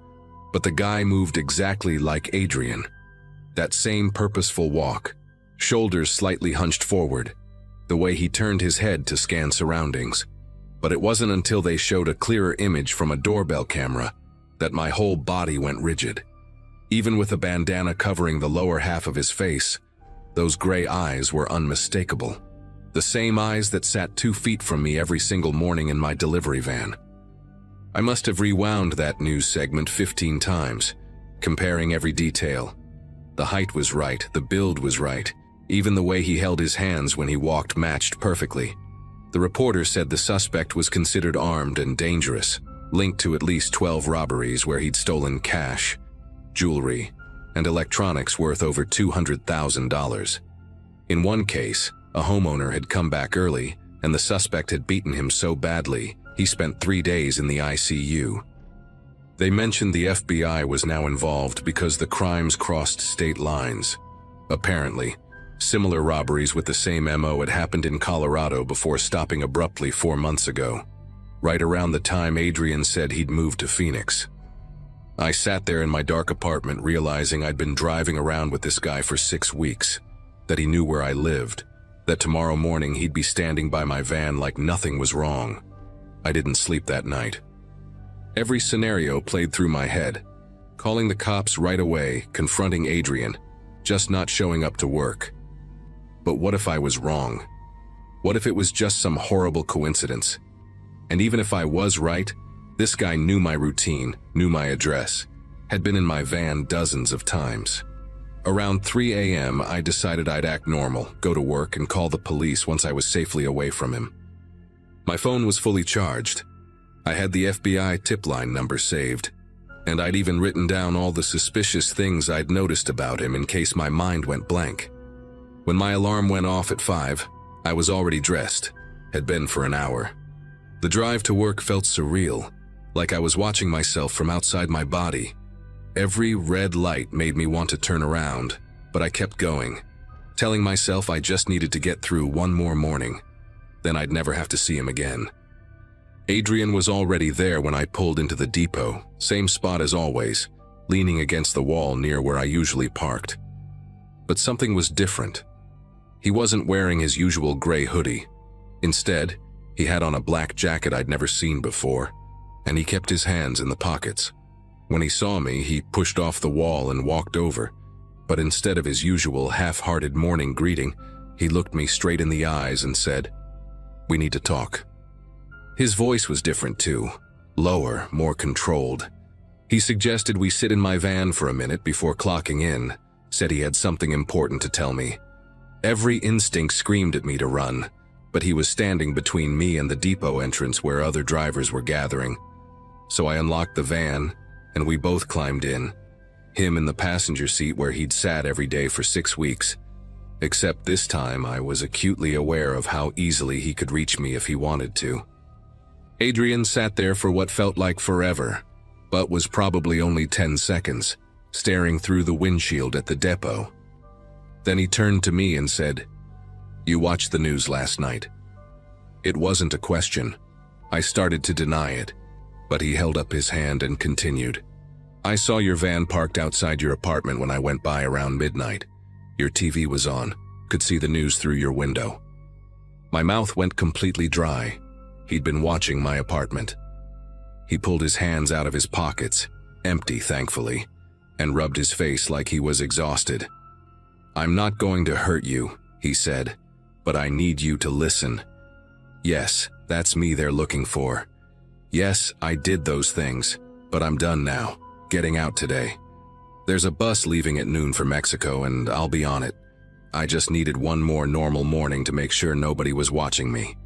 but the guy moved exactly like Adrian. That same purposeful walk, shoulders slightly hunched forward, the way he turned his head to scan surroundings. But it wasn't until they showed a clearer image from a doorbell camera that my whole body went rigid. Even with a bandana covering the lower half of his face, those gray eyes were unmistakable. The same eyes that sat 2 feet from me every single morning in my delivery van. I must have rewound that news segment 15 times, comparing every detail. The height was right, the build was right, even the way he held his hands when he walked matched perfectly. The reporter said the suspect was considered armed and dangerous, linked to at least 12 robberies where he'd stolen cash, jewelry, and electronics worth over $200,000. In one case, a homeowner had come back early, and the suspect had beaten him so badly, he spent 3 days in the ICU. They mentioned the FBI was now involved because the crimes crossed state lines. Apparently, similar robberies with the same MO had happened in Colorado before stopping abruptly 4 months ago, right around the time Adrian said he'd moved to Phoenix. I sat there in my dark apartment realizing I'd been driving around with this guy for 6 weeks, that he knew where I lived, that tomorrow morning he'd be standing by my van like nothing was wrong. I didn't sleep that night. Every scenario played through my head. Calling the cops right away, confronting Adrian, just not showing up to work. But what if I was wrong? What if it was just some horrible coincidence? And even if I was right, this guy knew my routine, knew my address, had been in my van dozens of times. Around 3 a.m., I decided I'd act normal, go to work, and call the police once I was safely away from him. My phone was fully charged. I had the FBI tip line number saved, and I'd even written down all the suspicious things I'd noticed about him in case my mind went blank. When my alarm went off at 5, I was already dressed, had been for an hour. The drive to work felt surreal, like I was watching myself from outside my body. Every red light made me want to turn around, but I kept going, telling myself I just needed to get through one more morning. Then I'd never have to see him again. Adrian was already there when I pulled into the depot, same spot as always, leaning against the wall near where I usually parked. But something was different. He wasn't wearing his usual gray hoodie. Instead, he had on a black jacket I'd never seen before, and he kept his hands in the pockets. When he saw me, he pushed off the wall and walked over, but instead of his usual half-hearted morning greeting, he looked me straight in the eyes and said, "We need to talk." His voice was different too, lower, more controlled. He suggested we sit in my van for a minute before clocking in, said he had something important to tell me. Every instinct screamed at me to run, but he was standing between me and the depot entrance where other drivers were gathering. So I unlocked the van, and we both climbed in. Him in the passenger seat where he'd sat every day for 6 weeks. Except this time I was acutely aware of how easily he could reach me if he wanted to. Adrian sat there for what felt like forever, but was probably only 10 seconds, staring through the windshield at the depot. Then he turned to me and said, "You watched the news last night." It wasn't a question. I started to deny it, but he held up his hand and continued. "I saw your van parked outside your apartment when I went by around midnight. Your TV was on, could see the news through your window." My mouth went completely dry. He'd been watching my apartment. He pulled his hands out of his pockets, empty thankfully, and rubbed his face like he was exhausted. "I'm not going to hurt you," he said, "but I need you to listen. Yes, that's me they're looking for. Yes, I did those things, but I'm done now, getting out today. There's a bus leaving at noon for Mexico and I'll be on it. I just needed one more normal morning to make sure nobody was watching me."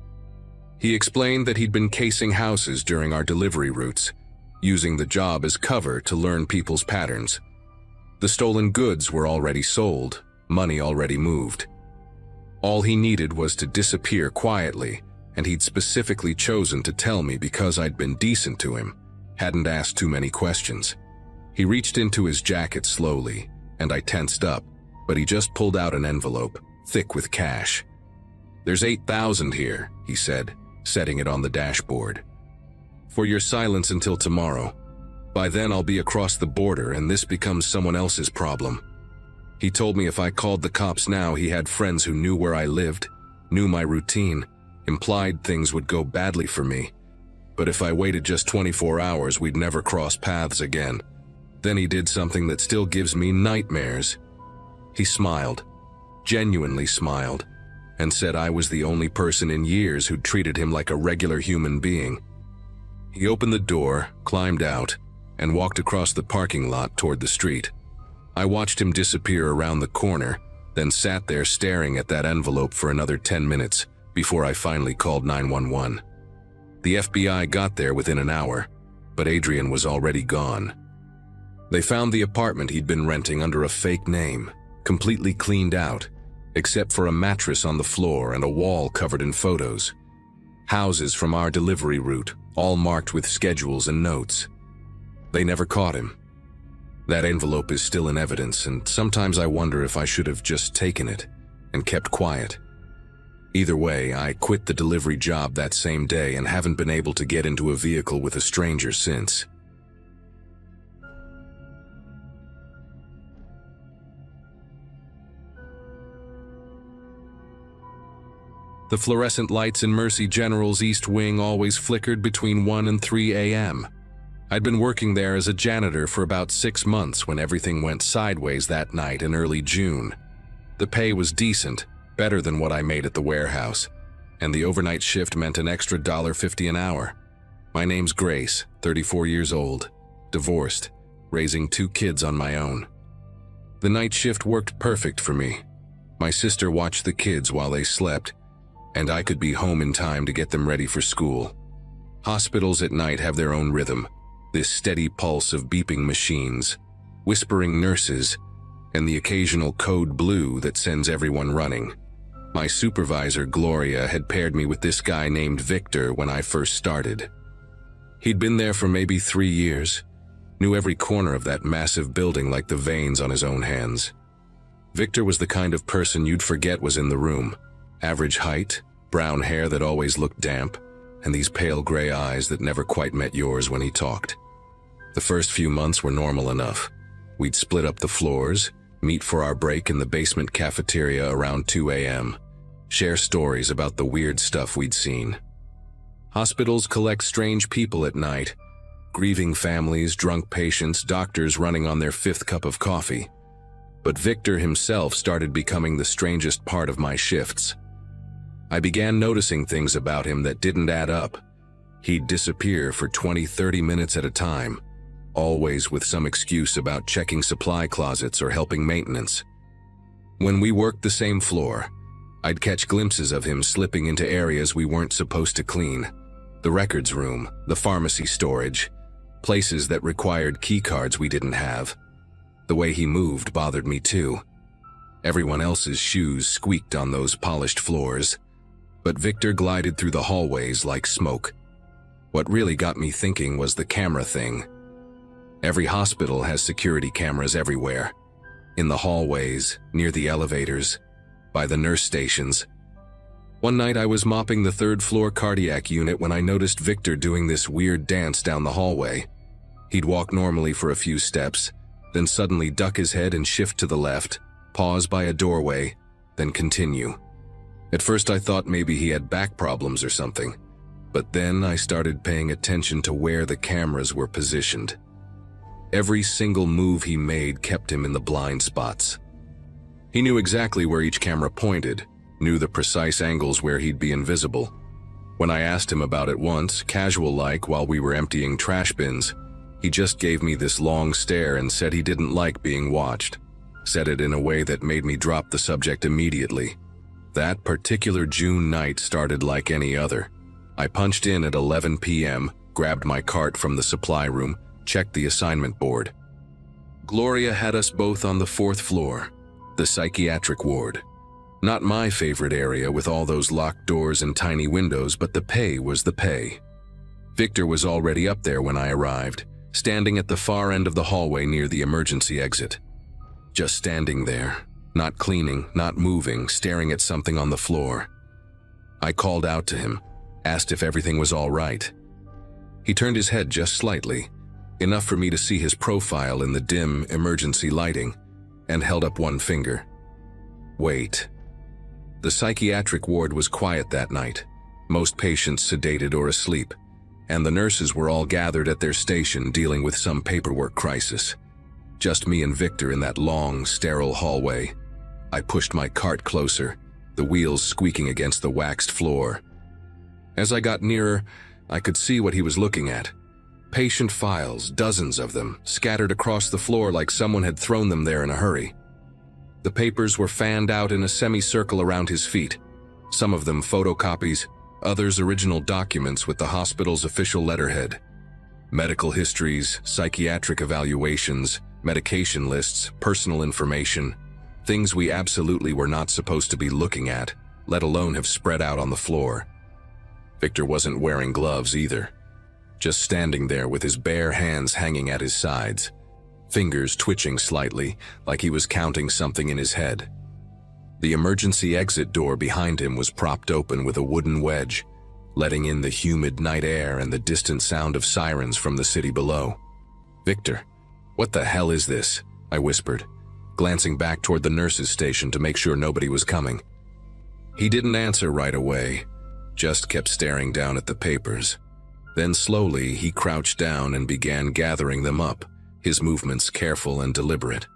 He explained that he'd been casing houses during our delivery routes, using the job as cover to learn people's patterns. The stolen goods were already sold, money already moved. All he needed was to disappear quietly, and he'd specifically chosen to tell me because I'd been decent to him, hadn't asked too many questions. He reached into his jacket slowly, and I tensed up, but he just pulled out an envelope, thick with cash. "There's 8,000 here," he said, setting it on the dashboard. "For your silence until tomorrow. By then I'll be across the border and this becomes someone else's problem." He told me if I called the cops now, he had friends who knew where I lived, knew my routine, implied things would go badly for me. But if I waited just 24 hours, we'd never cross paths again. Then he did something that still gives me nightmares. He smiled, genuinely smiled, and said I was the only person in years who'd treated him like a regular human being. He opened the door, climbed out, and walked across the parking lot toward the street. I watched him disappear around the corner, then sat there staring at that envelope for another 10 minutes before I finally called 911. The FBI got there within an hour, but Adrian was already gone. They found the apartment he'd been renting under a fake name, completely cleaned out, except for a mattress on the floor and a wall covered in photos. Houses from our delivery route, all marked with schedules and notes. They never caught him. That envelope is still in evidence, and sometimes I wonder if I should have just taken it and kept quiet. Either way, I quit the delivery job that same day and haven't been able to get into a vehicle with a stranger since. The fluorescent lights in Mercy General's East Wing always flickered between 1 and 3 a.m. I'd been working there as a janitor for about 6 months when everything went sideways that night in early June. The pay was decent, better than what I made at the warehouse, and the overnight shift meant an extra $1.50 an hour. My name's Grace, 34 years old, divorced, raising 2 kids on my own. The night shift worked perfect for me. My sister watched the kids while they slept, and I could be home in time to get them ready for school. Hospitals at night have their own rhythm, this steady pulse of beeping machines, whispering nurses, and the occasional code blue that sends everyone running. My supervisor, Gloria, had paired me with this guy named Victor when I first started. He'd been there for maybe 3 years, knew every corner of that massive building like the veins on his own hands. Victor was the kind of person you'd forget was in the room. Average height, brown hair that always looked damp, and these pale gray eyes that never quite met yours when he talked. The first few months were normal enough. We'd split up the floors, meet for our break in the basement cafeteria around 2 a.m., share stories about the weird stuff we'd seen. Hospitals collect strange people at night, grieving families, drunk patients, doctors running on their 5th cup of coffee. But Victor himself started becoming the strangest part of my shifts. I began noticing things about him that didn't add up. He'd disappear for 20-30 minutes at a time, always with some excuse about checking supply closets or helping maintenance. When we worked the same floor, I'd catch glimpses of him slipping into areas we weren't supposed to clean. The records room, the pharmacy storage, places that required key cards we didn't have. The way he moved bothered me too. Everyone else's shoes squeaked on those polished floors, but Victor glided through the hallways like smoke. What really got me thinking was the camera thing. Every hospital has security cameras everywhere. In the hallways, near the elevators, by the nurse stations. One night I was mopping the third-floor cardiac unit when I noticed Victor doing this weird dance down the hallway. He'd walk normally for a few steps, then suddenly duck his head and shift to the left, pause by a doorway, then continue. At first I thought maybe he had back problems or something, but then I started paying attention to where the cameras were positioned. Every single move he made kept him in the blind spots. He knew exactly where each camera pointed, knew the precise angles where he'd be invisible. When I asked him about it once, casual-like while we were emptying trash bins, he just gave me this long stare and said he didn't like being watched. Said it in a way that made me drop the subject immediately. That particular June night started like any other. I punched in at 11 p.m., grabbed my cart from the supply room, checked the assignment board. Gloria had us both on the 4th floor, the psychiatric ward. Not my favorite area with all those locked doors and tiny windows, but the pay was the pay. Victor was already up there when I arrived, standing at the far end of the hallway near the emergency exit. Just standing there, not cleaning, not moving, staring at something on the floor. I called out to him, asked if everything was all right. He turned his head just slightly, enough for me to see his profile in the dim emergency lighting, and held up one finger. Wait. The psychiatric ward was quiet that night, most patients sedated or asleep, and the nurses were all gathered at their station dealing with some paperwork crisis. Just me and Victor in that long, sterile hallway. I pushed my cart closer, the wheels squeaking against the waxed floor. As I got nearer, I could see what he was looking at. Patient files, dozens of them, scattered across the floor like someone had thrown them there in a hurry. The papers were fanned out in a semicircle around his feet, some of them photocopies, others original documents with the hospital's official letterhead. Medical histories, psychiatric evaluations, medication lists, personal information, things we absolutely were not supposed to be looking at, let alone have spread out on the floor. Victor wasn't wearing gloves either, just standing there with his bare hands hanging at his sides, fingers twitching slightly like he was counting something in his head. The emergency exit door behind him was propped open with a wooden wedge, letting in the humid night air and the distant sound of sirens from the city below. "Victor, what the hell is this?" I whispered, glancing back toward the nurse's station to make sure nobody was coming. He didn't answer right away, just kept staring down at the papers. Then slowly he crouched down and began gathering them up, his movements careful and deliberate.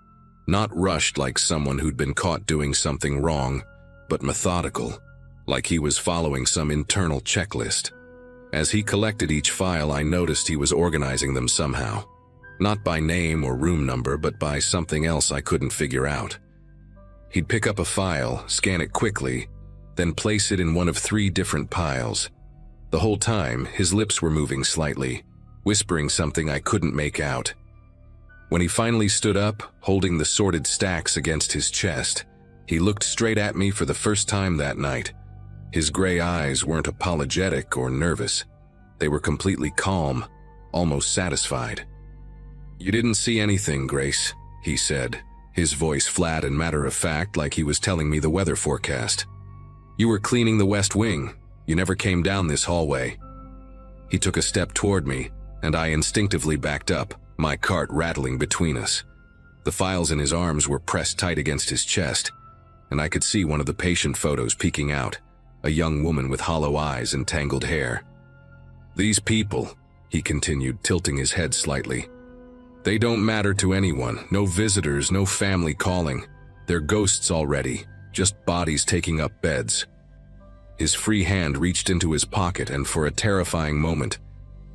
Not rushed like someone who'd been caught doing something wrong, but methodical, like he was following some internal checklist. As he collected each file, I noticed he was organizing them somehow. Not by name or room number, but by something else I couldn't figure out. He'd pick up a file, scan it quickly, then place it in one of 3 different piles. The whole time, his lips were moving slightly, whispering something I couldn't make out. When he finally stood up, holding the sorted stacks against his chest, he looked straight at me for the first time that night. His gray eyes weren't apologetic or nervous. They were completely calm, almost satisfied. "You didn't see anything, Grace," he said, his voice flat and matter-of-fact like he was telling me the weather forecast. "You were cleaning the West Wing. You never came down this hallway." He took a step toward me, and I instinctively backed up, my cart rattling between us. The files in his arms were pressed tight against his chest, and I could see one of the patient photos peeking out, a young woman with hollow eyes and tangled hair. "These people," he continued, tilting his head slightly, "they don't matter to anyone, no visitors, no family calling. They're ghosts already, just bodies taking up beds." His free hand reached into his pocket, and for a terrifying moment,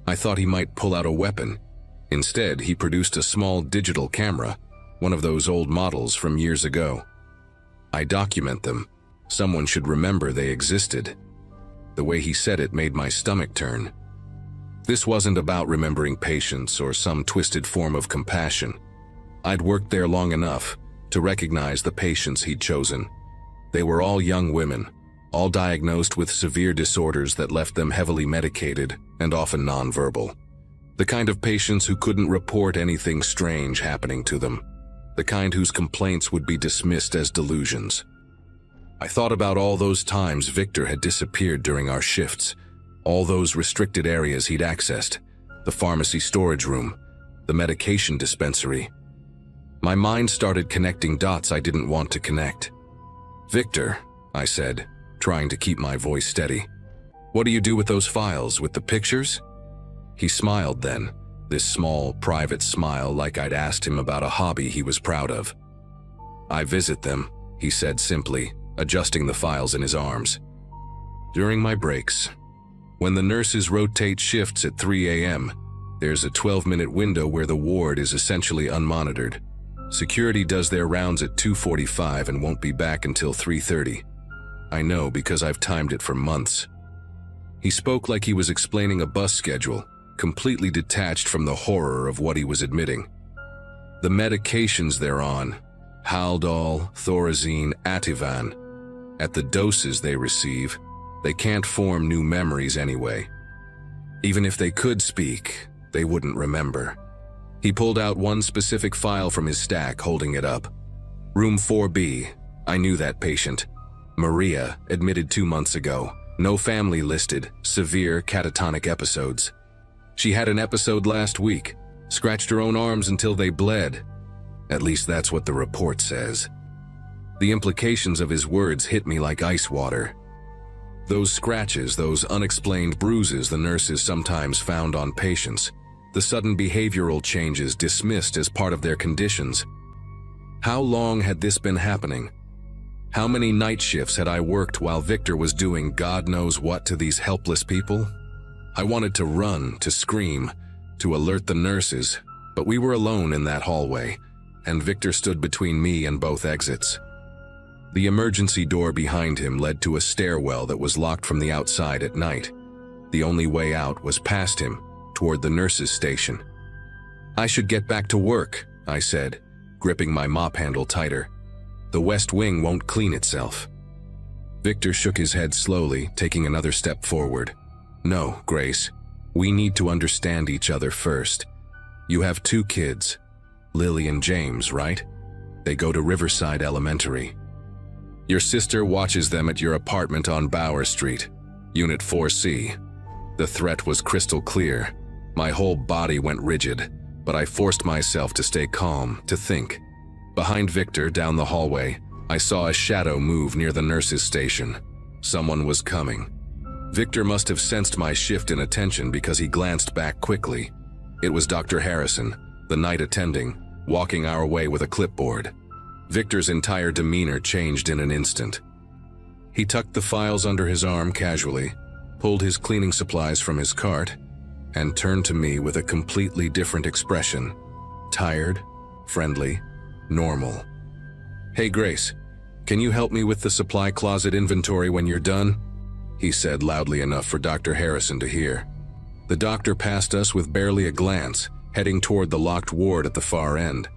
I thought he might pull out a weapon. Instead, he produced a small digital camera, one of those old models from years ago. "I document them. Someone should remember they existed." The way he said it made my stomach turn. This wasn't about remembering patients or some twisted form of compassion. I'd worked there long enough to recognize the patients he'd chosen. They were all young women, all diagnosed with severe disorders that left them heavily medicated and often nonverbal. The kind of patients who couldn't report anything strange happening to them. The kind whose complaints would be dismissed as delusions. I thought about all those times Victor had disappeared during our shifts, all those restricted areas he'd accessed, the pharmacy storage room, the medication dispensary. My mind started connecting dots I didn't want to connect. "Victor," I said, trying to keep my voice steady. "What do you do with those files, with the pictures?" He smiled then, this small, private smile like I'd asked him about a hobby he was proud of. "I visit them," he said simply, adjusting the files in his arms. "During my breaks. When the nurses rotate shifts at 3 a.m., there's a 12-minute window where the ward is essentially unmonitored. Security does their rounds at 2:45 and won't be back until 3:30. I know because I've timed it for months." He spoke like he was explaining a bus schedule, completely detached from the horror of what he was admitting. The medications they're on, Haldol, Thorazine, Ativan, at the doses they receive, they can't form new memories anyway. Even if they could speak, they wouldn't remember. He pulled out one specific file from his stack, holding it up. "Room 4B, I knew that patient. Maria, admitted 2 months ago. No family listed, severe catatonic episodes. She had an episode last week, scratched her own arms until they bled. At least that's what the report says." The implications of his words hit me like ice water. Those scratches, those unexplained bruises the nurses sometimes found on patients, the sudden behavioral changes dismissed as part of their conditions. How long had this been happening? How many night shifts had I worked while Victor was doing God knows what to these helpless people? I wanted to run, to scream, to alert the nurses, but we were alone in that hallway, and Victor stood between me and both exits. The emergency door behind him led to a stairwell that was locked from the outside at night. The only way out was past him, toward the nurses' station. "I should get back to work," I said, gripping my mop handle tighter. "The West Wing won't clean itself." Victor shook his head slowly, taking another step forward. "No, Grace. We need to understand each other first. You have 2 kids, Lily and James, right? They go to Riverside Elementary. Your sister watches them at your apartment on Bower Street, Unit 4C. The threat was crystal clear. My whole body went rigid, but I forced myself to stay calm, to think. Behind Victor, down the hallway, I saw a shadow move near the nurses' station. Someone was coming. Victor must have sensed my shift in attention because he glanced back quickly. It was Dr. Harrison, the night attending, walking our way with a clipboard. Victor's entire demeanor changed in an instant. He tucked the files under his arm casually, pulled his cleaning supplies from his cart, and turned to me with a completely different expression. Tired, friendly, normal. "Hey Grace, can you help me with the supply closet inventory when you're done?" he said loudly enough for Dr. Harrison to hear. The doctor passed us with barely a glance, heading toward the locked ward at the far end.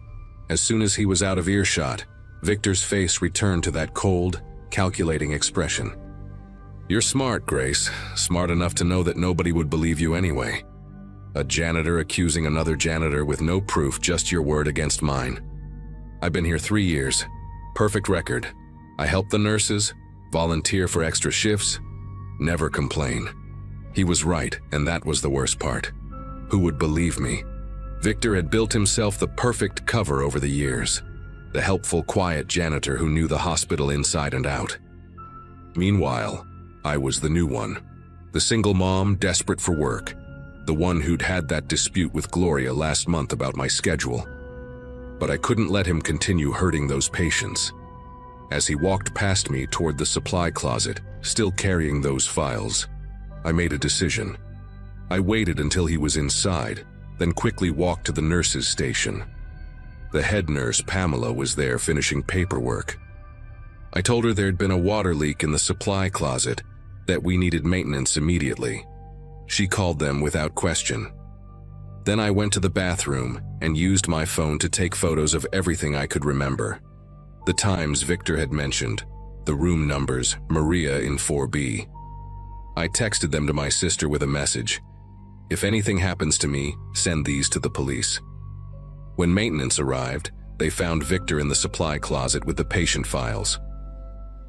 As soon as he was out of earshot, Victor's face returned to that cold, calculating expression. "You're smart, Grace. Smart enough to know that nobody would believe you anyway. A janitor accusing another janitor with no proof, just your word against mine. I've been here 3 years. Perfect record. I help the nurses, volunteer for extra shifts, never complain." He was right, and that was the worst part. Who would believe me? Victor had built himself the perfect cover over the years. The helpful, quiet janitor who knew the hospital inside and out. Meanwhile, I was the new one. The single mom, desperate for work. The one who'd had that dispute with Gloria last month about my schedule. But I couldn't let him continue hurting those patients. As he walked past me toward the supply closet, still carrying those files, I made a decision. I waited until he was inside, then quickly walked to the nurses' station. The head nurse, Pamela, was there finishing paperwork. I told her there'd been a water leak in the supply closet, that we needed maintenance immediately. She called them without question. Then I went to the bathroom and used my phone to take photos of everything I could remember. The times Victor had mentioned, the room numbers, Maria in 4B. I texted them to my sister with a message. If anything happens to me, send these to the police. When maintenance arrived, they found Victor in the supply closet with the patient files.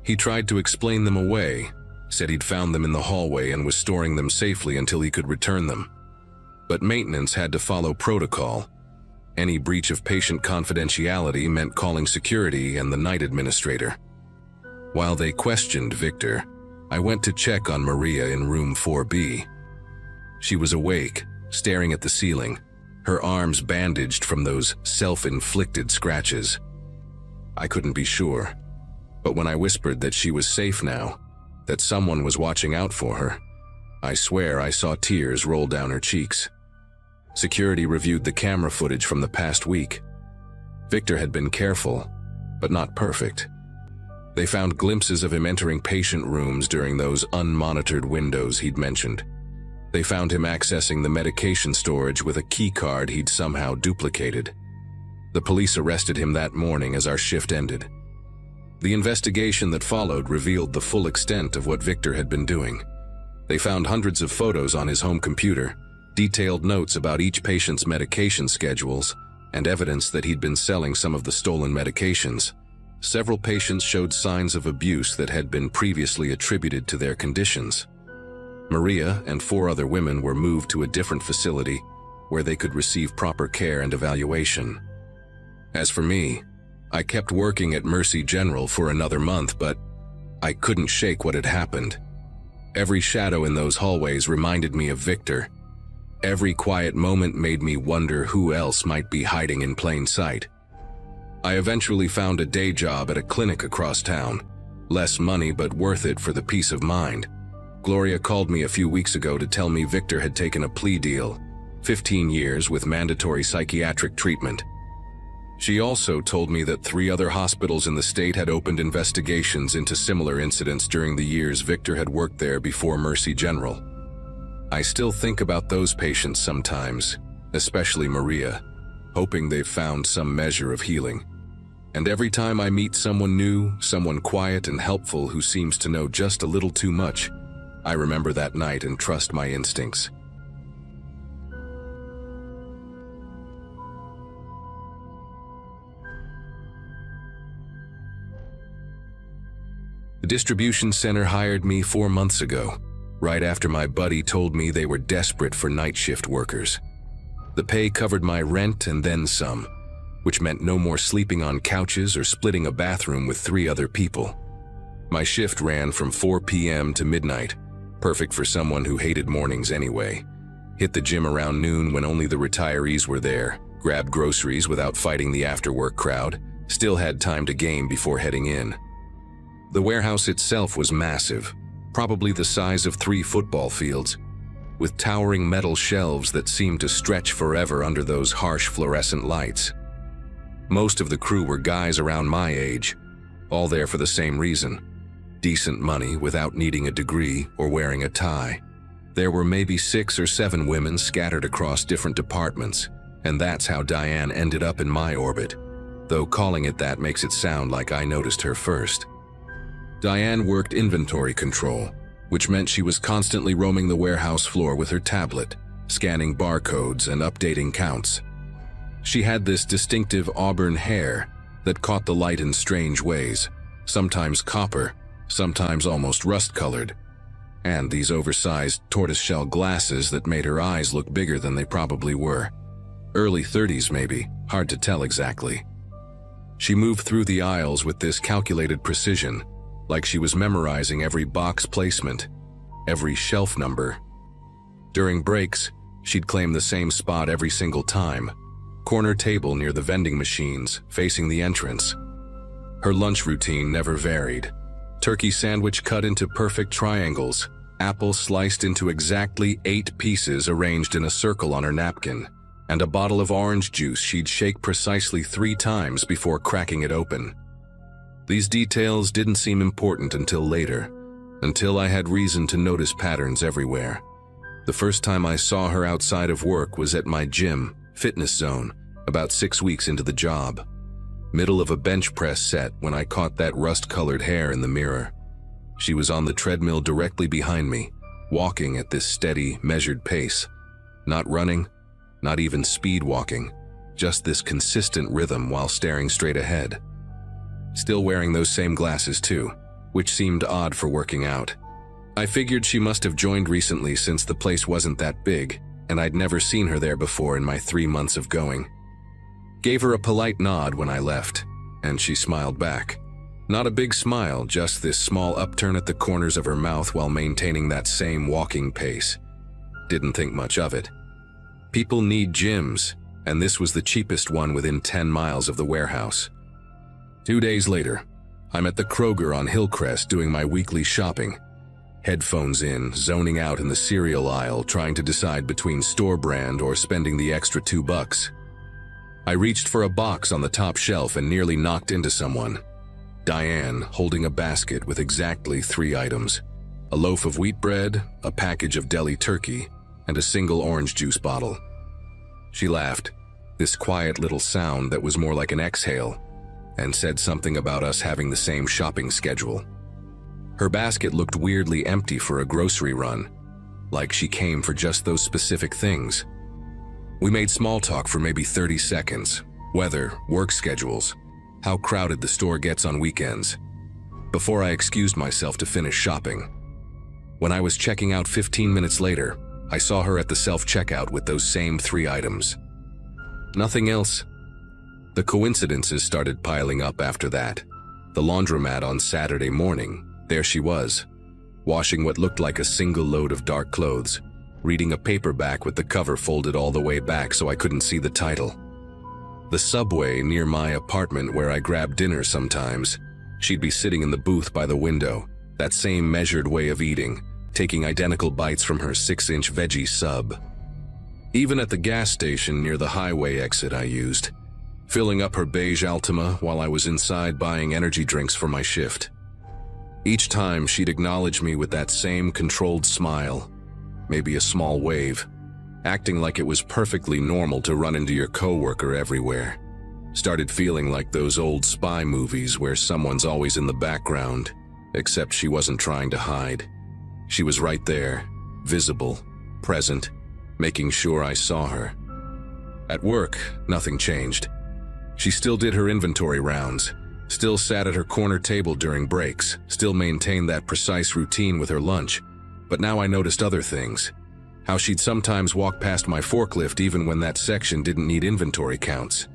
He tried to explain them away, said he'd found them in the hallway and was storing them safely until he could return them. But maintenance had to follow protocol. Any breach of patient confidentiality meant calling security and the night administrator. While they questioned Victor, I went to check on Maria in room 4B. She was awake, staring at the ceiling, her arms bandaged from those self-inflicted scratches. I couldn't be sure, but when I whispered that she was safe now, that someone was watching out for her, I swear I saw tears roll down her cheeks. Security reviewed the camera footage from the past week. Victor had been careful, but not perfect. They found glimpses of him entering patient rooms during those unmonitored windows he'd mentioned. They found him accessing the medication storage with a key card he'd somehow duplicated. The police arrested him that morning as our shift ended. The investigation that followed revealed the full extent of what Victor had been doing. They found hundreds of photos on his home computer, detailed notes about each patient's medication schedules, and evidence that he'd been selling some of the stolen medications. Several patients showed signs of abuse that had been previously attributed to their conditions. Maria and 4 other women were moved to a different facility where they could receive proper care and evaluation. As for me, I kept working at Mercy General for another month, but I couldn't shake what had happened. Every shadow in those hallways reminded me of Victor. Every quiet moment made me wonder who else might be hiding in plain sight. I eventually found a day job at a clinic across town. Less money, but worth it for the peace of mind. Gloria called me a few weeks ago to tell me Victor had taken a plea deal, 15 years with mandatory psychiatric treatment. She also told me that 3 other hospitals in the state had opened investigations into similar incidents during the years Victor had worked there before Mercy General. I still think about those patients sometimes, especially Maria, hoping they've found some measure of healing. And every time I meet someone new, someone quiet and helpful who seems to know just a little too much, I remember that night and trust my instincts. The distribution center hired me 4 months ago, right after my buddy told me they were desperate for night shift workers. The pay covered my rent and then some, which meant no more sleeping on couches or splitting a bathroom with 3 other people. My shift ran from 4 p.m. to midnight, perfect for someone who hated mornings anyway. Hit the gym around noon when only the retirees were there, grabbed groceries without fighting the after-work crowd, still had time to game before heading in. The warehouse itself was massive, probably the size of 3 football fields, with towering metal shelves that seemed to stretch forever under those harsh fluorescent lights. Most of the crew were guys around my age, all there for the same reason: decent money without needing a degree or wearing a tie. There were maybe 6 or 7 women scattered across different departments, and that's how Diane ended up in my orbit, though calling it that makes it sound like I noticed her first. Diane worked inventory control, which meant she was constantly roaming the warehouse floor with her tablet, scanning barcodes and updating counts. She had this distinctive auburn hair that caught the light in strange ways, sometimes copper, sometimes almost rust-colored, and these oversized tortoiseshell glasses that made her eyes look bigger than they probably were. Early 30s maybe, hard to tell exactly. She moved through the aisles with this calculated precision, like she was memorizing every box placement, every shelf number. During breaks, she'd claim the same spot every single time, corner table near the vending machines, facing the entrance. Her lunch routine never varied. Turkey sandwich cut into perfect triangles, apple sliced into exactly 8 pieces arranged in a circle on her napkin, and a bottle of orange juice she'd shake precisely 3 times before cracking it open. These details didn't seem important until later, until I had reason to notice patterns everywhere. The first time I saw her outside of work was at my gym, Fitness Zone, about 6 weeks into the job. Middle of a bench press set when I caught that rust-colored hair in the mirror. She was on the treadmill directly behind me, walking at this steady, measured pace. Not running, not even speed walking, just this consistent rhythm while staring straight ahead. Still wearing those same glasses too, which seemed odd for working out. I figured she must have joined recently since the place wasn't that big, and I'd never seen her there before in my 3 months of going. Gave her a polite nod when I left, and she smiled back. Not a big smile, just this small upturn at the corners of her mouth while maintaining that same walking pace. Didn't think much of it. People need gyms, and this was the cheapest one within 10 miles of the warehouse. 2 days later, I'm at the Kroger on Hillcrest doing my weekly shopping. Headphones in, zoning out in the cereal aisle, trying to decide between store brand or spending the extra $2. I reached for a box on the top shelf and nearly knocked into someone. Diane, holding a basket with exactly 3 items: a loaf of wheat bread, a package of deli turkey, and a single orange juice bottle. She laughed, this quiet little sound that was more like an exhale, and said something about us having the same shopping schedule. Her basket looked weirdly empty for a grocery run, like she came for just those specific things. We made small talk for maybe 30 seconds, weather, work schedules, how crowded the store gets on weekends, before I excused myself to finish shopping. When I was checking out 15 minutes later, I saw her at the self-checkout with those same 3 items. Nothing else. The coincidences started piling up after that. The laundromat on Saturday morning, there she was, washing what looked like a single load of dark clothes, reading a paperback with the cover folded all the way back so I couldn't see the title. The Subway near my apartment where I grab dinner sometimes, she'd be sitting in the booth by the window, that same measured way of eating, taking identical bites from her 6-inch veggie sub. Even at the gas station near the highway exit I used, filling up her beige Altima while I was inside buying energy drinks for my shift. Each time she'd acknowledge me with that same controlled smile, maybe a small wave, acting like it was perfectly normal to run into your coworker everywhere. Started feeling like those old spy movies where someone's always in the background, except she wasn't trying to hide. She was right there, visible, present, making sure I saw her. At work, nothing changed. She still did her inventory rounds, still sat at her corner table during breaks, still maintained that precise routine with her lunch. But now I noticed other things. How she'd sometimes walk past my forklift even when that section didn't need inventory counts.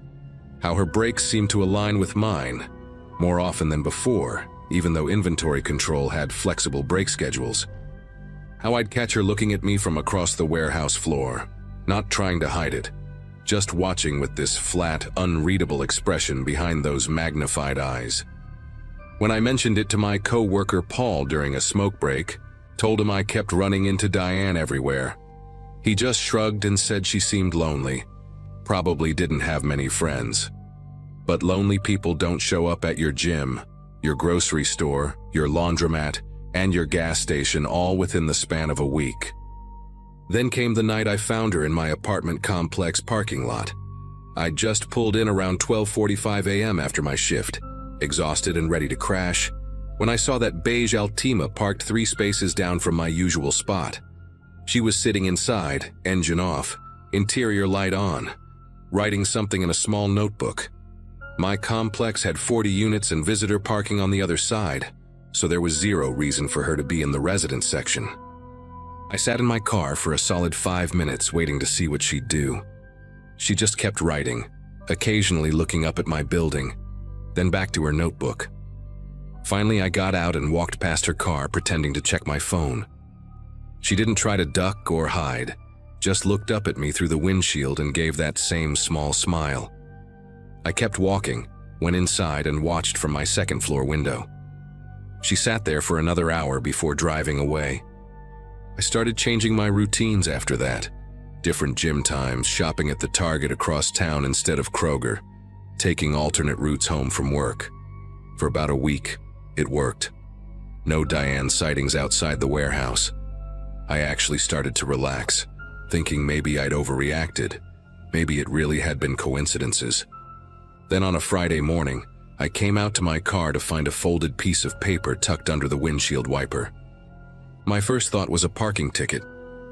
How her brakes seemed to align with mine, more often than before, even though inventory control had flexible brake schedules. How I'd catch her looking at me from across the warehouse floor, not trying to hide it, just watching with this flat, unreadable expression behind those magnified eyes. When I mentioned it to my co-worker Paul during a smoke break, told him I kept running into Diane everywhere, he just shrugged and said she seemed lonely, probably didn't have many friends. But lonely people don't show up at your gym, your grocery store, your laundromat, and your gas station all within the span of a week. Then came the night I found her in my apartment complex parking lot. I'd just pulled in around 12:45 a.m. after my shift, exhausted and ready to crash, when I saw that beige Altima parked 3 spaces down from my usual spot. She was sitting inside, engine off, interior light on, writing something in a small notebook. My complex had 40 units and visitor parking on the other side, so there was zero reason for her to be in the residence section. I sat in my car for a solid 5 minutes waiting to see what she'd do. She just kept writing, occasionally looking up at my building, then back to her notebook. Finally, I got out and walked past her car pretending to check my phone. She didn't try to duck or hide, just looked up at me through the windshield and gave that same small smile. I kept walking, went inside and watched from my second-floor window. She sat there for another hour before driving away. I started changing my routines after that. Different gym times, shopping at the Target across town instead of Kroger, taking alternate routes home from work. For about a week, it worked. No Diane sightings outside the warehouse. I actually started to relax, thinking maybe I'd overreacted. Maybe it really had been coincidences. Then on a Friday morning, I came out to my car to find a folded piece of paper tucked under the windshield wiper. My first thought was a parking ticket,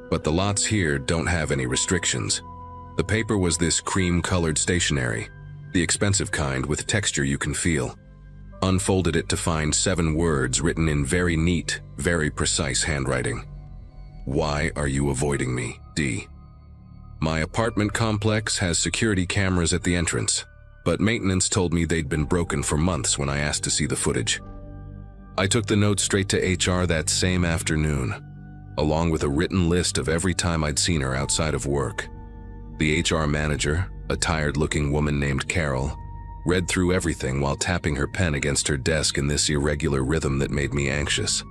but the lots here don't have any restrictions. The paper was this cream-colored stationery, the expensive kind with texture you can feel. Unfolded it to find 7 words written in very neat, very precise handwriting. Why are you avoiding me, D? My apartment complex has security cameras at the entrance, but maintenance told me they'd been broken for months when I asked to see the footage. I took the note straight to HR that same afternoon, along with a written list of every time I'd seen her outside of work. The HR manager, a tired-looking woman named Carol, read through everything while tapping her pen against her desk in this irregular rhythm that made me anxious.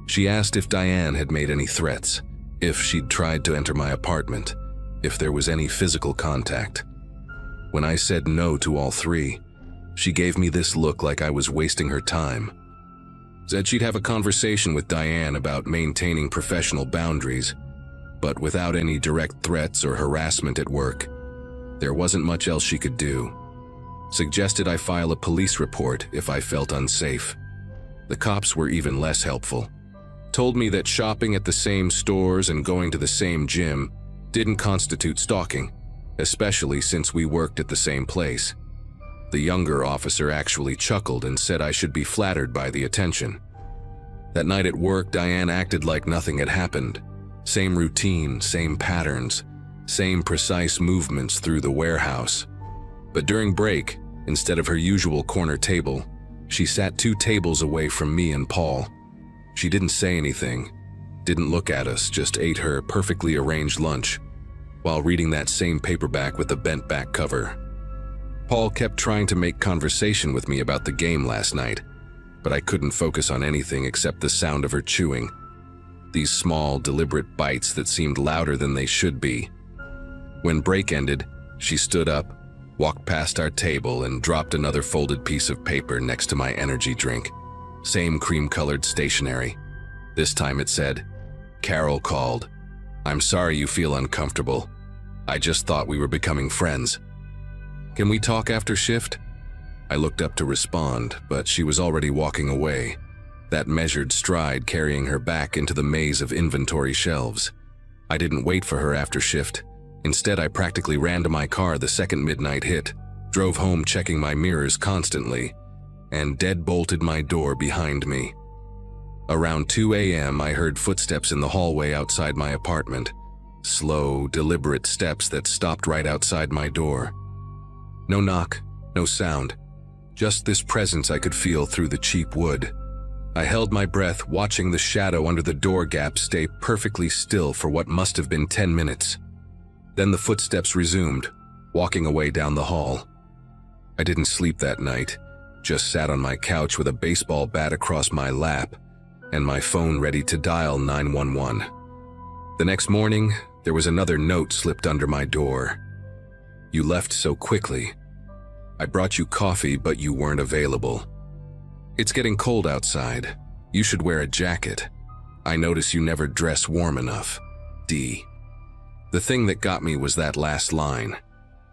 She asked if Diane had made any threats, if she'd tried to enter my apartment, if there was any physical contact. When I said no to all 3, she gave me this look like I was wasting her time. Said she'd have a conversation with Diane about maintaining professional boundaries, but without any direct threats or harassment at work, there wasn't much else she could do. Suggested I file a police report if I felt unsafe. The cops were even less helpful. Told me that shopping at the same stores and going to the same gym didn't constitute stalking, especially since we worked at the same place. The younger officer actually chuckled and said I should be flattered by the attention. That night at work, Diane acted like nothing had happened. Same routine, same patterns, same precise movements through the warehouse. But during break, instead of her usual corner table, she sat 2 tables away from me and Paul. She didn't say anything, didn't look at us, just ate her perfectly arranged lunch, while reading that same paperback with the bent back cover. Paul kept trying to make conversation with me about the game last night, but I couldn't focus on anything except the sound of her chewing. These small, deliberate bites that seemed louder than they should be. When break ended, she stood up, walked past our table, and dropped another folded piece of paper next to my energy drink. Same cream-colored stationery. This time it said, "Carol called. I'm sorry you feel uncomfortable. I just thought we were becoming friends. Can we talk after shift?" I looked up to respond, but she was already walking away, that measured stride carrying her back into the maze of inventory shelves. I didn't wait for her after shift. Instead, I practically ran to my car the second midnight hit, drove home checking my mirrors constantly, and dead-bolted my door behind me. Around 2 a.m., I heard footsteps in the hallway outside my apartment. Slow, deliberate steps that stopped right outside my door. No knock, no sound. Just this presence I could feel through the cheap wood. I held my breath, watching the shadow under the door gap stay perfectly still for what must have been 10 minutes. Then the footsteps resumed, walking away down the hall. I didn't sleep that night, just sat on my couch with a baseball bat across my lap and my phone ready to dial 911. The next morning, there was another note slipped under my door. "You left so quickly. I brought you coffee, but you weren't available. It's getting cold outside. You should wear a jacket. I notice you never dress warm enough. D." The thing that got me was that last line.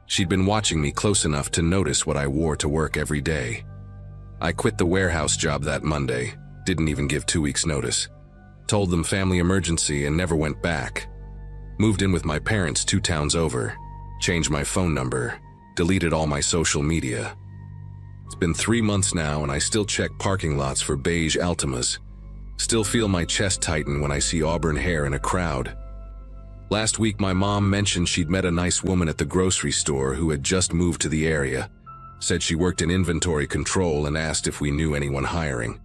She'd been watching me close enough to notice what I wore to work every day. I quit the warehouse job that Monday, didn't even give 2 weeks' notice. Told them family emergency and never went back. Moved in with my parents 2 towns over, changed my phone number, deleted all my social media. It's been 3 months now and I still check parking lots for beige Altimas. Still feel my chest tighten when I see auburn hair in a crowd. Last week my mom mentioned she'd met a nice woman at the grocery store who had just moved to the area. Said she worked in inventory control and asked if we knew anyone hiring.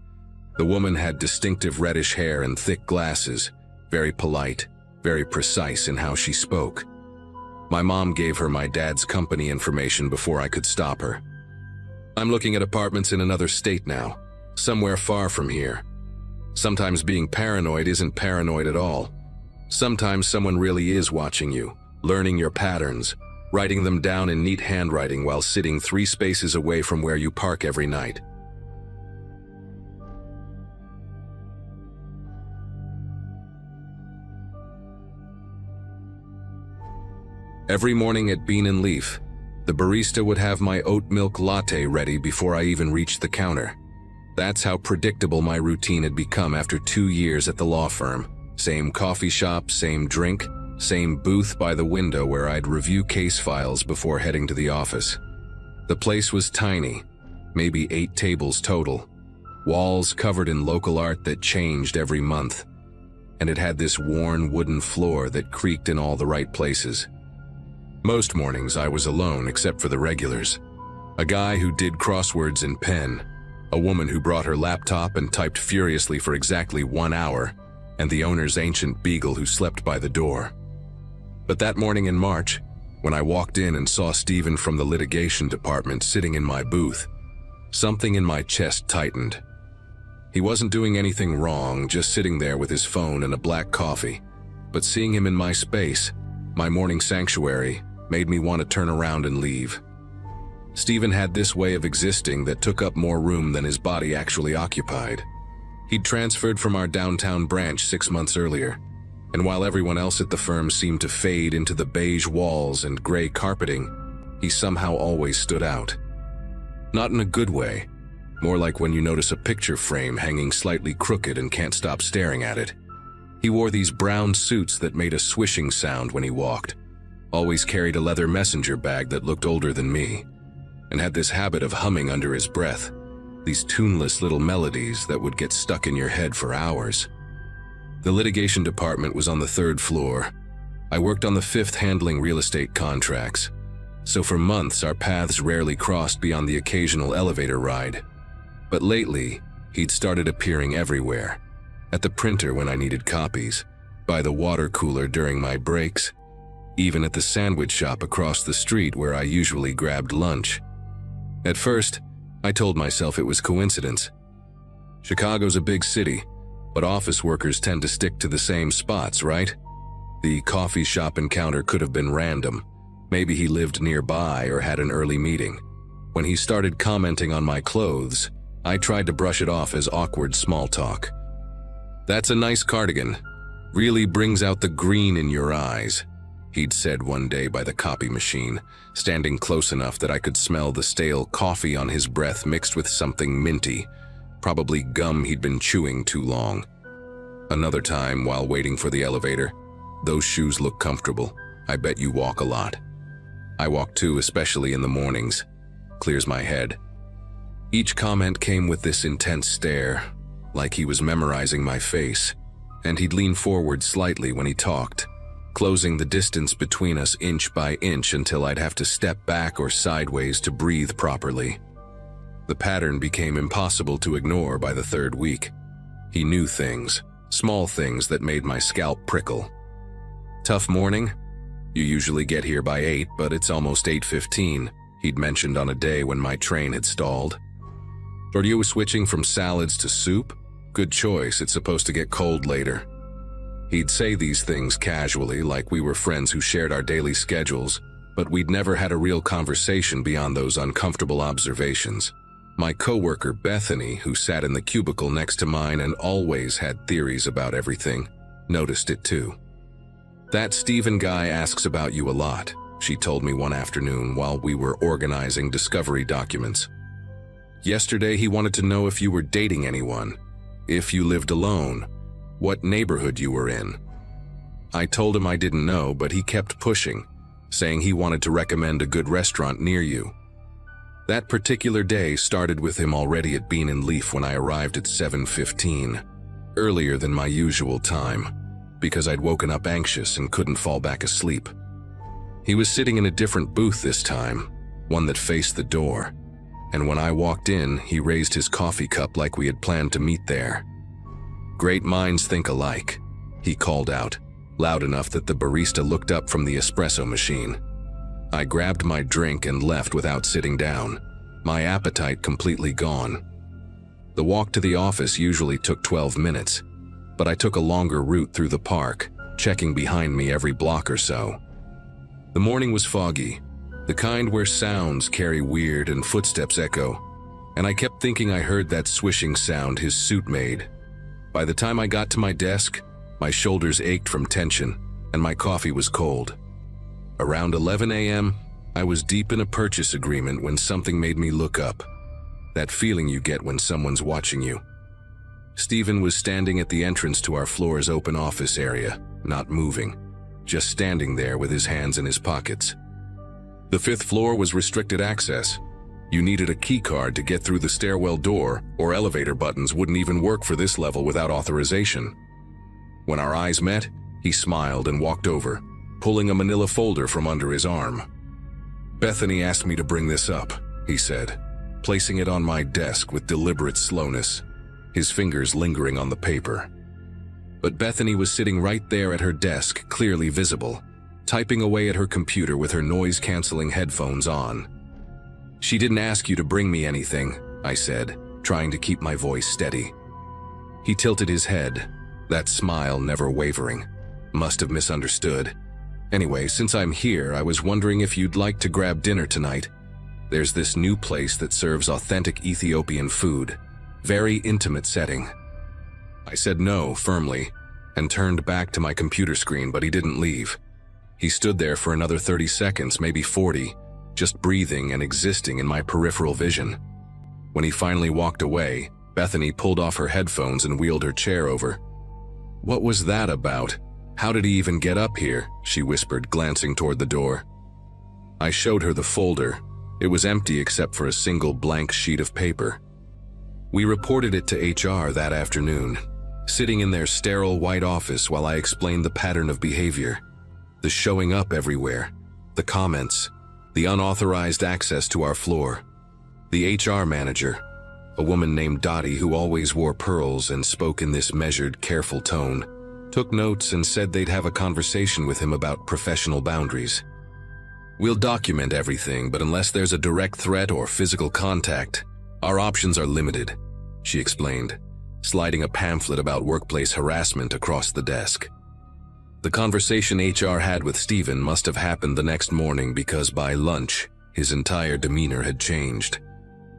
The woman had distinctive reddish hair and thick glasses, very polite, very precise in how she spoke. My mom gave her my dad's company information before I could stop her. I'm looking at apartments in another state now, somewhere far from here. Sometimes being paranoid isn't paranoid at all. Sometimes someone really is watching you, learning your patterns, writing them down in neat handwriting while sitting 3 spaces away from where you park every night. Every morning at Bean and Leaf, the barista would have my oat milk latte ready before I even reached the counter. That's how predictable my routine had become after 2 years at the law firm. Same coffee shop, same drink, same booth by the window where I'd review case files before heading to the office. The place was tiny, maybe 8 tables total, walls covered in local art that changed every month, and it had this worn wooden floor that creaked in all the right places. Most mornings I was alone except for the regulars. A guy who did crosswords in pen, a woman who brought her laptop and typed furiously for exactly 1 hour, and the owner's ancient beagle who slept by the door. But that morning in March, when I walked in and saw Stephen from the litigation department sitting in my booth, something in my chest tightened. He wasn't doing anything wrong, just sitting there with his phone and a black coffee. But seeing him in my space, my morning sanctuary, made me want to turn around and leave. Stephen had this way of existing that took up more room than his body actually occupied. He'd transferred from our downtown branch 6 months earlier, and while everyone else at the firm seemed to fade into the beige walls and gray carpeting, he somehow always stood out. Not in a good way, more like when you notice a picture frame hanging slightly crooked and can't stop staring at it. He wore these brown suits that made a swishing sound when he walked, always carried a leather messenger bag that looked older than me, and had this habit of humming under his breath, these tuneless little melodies that would get stuck in your head for hours. The litigation department was on the 3rd floor. I worked on the 5th handling real estate contracts, so for months our paths rarely crossed beyond the occasional elevator ride. But lately, he'd started appearing everywhere. At the printer when I needed copies, by the water cooler during my breaks, even at the sandwich shop across the street where I usually grabbed lunch. At first, I told myself it was coincidence. Chicago's a big city, but office workers tend to stick to the same spots, right? The coffee shop encounter could have been random. Maybe he lived nearby or had an early meeting. When he started commenting on my clothes, I tried to brush it off as awkward small talk. "That's a nice cardigan. Really brings out the green in your eyes," he'd said one day by the copy machine, standing close enough that I could smell the stale coffee on his breath mixed with something minty, probably gum he'd been chewing too long. Another time, while waiting for the elevator, "Those shoes look comfortable. I bet you walk a lot." I walk too, especially in the mornings. Clears my head. Each comment came with this intense stare, like he was memorizing my face, and he'd lean forward slightly when he talked, closing the distance between us inch by inch until I'd have to step back or sideways to breathe properly. The pattern became impossible to ignore by the 3rd week. He knew things, small things that made my scalp prickle. "Tough morning? You usually get here by 8, but it's almost 8:15, he'd mentioned on a day when my train had stalled. "Are you switching from salads to soup? Good choice, it's supposed to get cold later." He'd say these things casually, like we were friends who shared our daily schedules, but we'd never had a real conversation beyond those uncomfortable observations. My coworker Bethany, who sat in the cubicle next to mine and always had theories about everything, noticed it too. "That Stephen guy asks about you a lot," she told me one afternoon while we were organizing discovery documents. "Yesterday he wanted to know if you were dating anyone, if you lived alone, what neighborhood you were in." I told him I didn't know, but he kept pushing, saying he wanted to recommend a good restaurant near you. That particular day started with him already at Bean and Leaf when I arrived at 7:15, earlier than my usual time, because I'd woken up anxious and couldn't fall back asleep. He was sitting in a different booth this time, one that faced the door, and when I walked in, he raised his coffee cup like we had planned to meet there. "Great minds think alike," he called out, loud enough that the barista looked up from the espresso machine. I grabbed my drink and left without sitting down, my appetite completely gone. The walk to the office usually took 12 minutes, but I took a longer route through the park, checking behind me every block or so. The morning was foggy, the kind where sounds carry weird and footsteps echo, and I kept thinking I heard that swishing sound his suit made. By the time I got to my desk, my shoulders ached from tension, and my coffee was cold. Around 11 a.m., I was deep in a purchase agreement when something made me look up. That feeling you get when someone's watching you. Stephen was standing at the entrance to our floor's open office area, not moving, just standing there with his hands in his pockets. The 5th floor was restricted access. You needed a key card to get through the stairwell door, or elevator buttons wouldn't even work for this level without authorization. When our eyes met, he smiled and walked over, pulling a manila folder from under his arm. "Bethany asked me to bring this up," he said, placing it on my desk with deliberate slowness, his fingers lingering on the paper. But Bethany was sitting right there at her desk, clearly visible, typing away at her computer with her noise-canceling headphones on. "She didn't ask you to bring me anything," I said, trying to keep my voice steady. He tilted his head, that smile never wavering. Must have misunderstood. "Anyway, since I'm here, I was wondering if you'd like to grab dinner tonight. There's this new place that serves authentic Ethiopian food. Very intimate setting." I said no, firmly, and turned back to my computer screen, but he didn't leave. He stood there for another 30 seconds, maybe 40, just breathing and existing in my peripheral vision. When he finally walked away, Bethany pulled off her headphones and wheeled her chair over. "What was that about? How did he even get up here?" she whispered, glancing toward the door. I showed her the folder. It was empty except for a single blank sheet of paper. We reported it to HR that afternoon, sitting in their sterile white office while I explained the pattern of behavior. The showing up everywhere, the comments, the unauthorized access to our floor. The HR manager, a woman named Dottie who always wore pearls and spoke in this measured, careful tone, took notes and said they'd have a conversation with him about professional boundaries. "We'll document everything, but unless there's a direct threat or physical contact, our options are limited," she explained, sliding a pamphlet about workplace harassment across the desk. The conversation HR had with Stephen must have happened the next morning because by lunch, his entire demeanor had changed.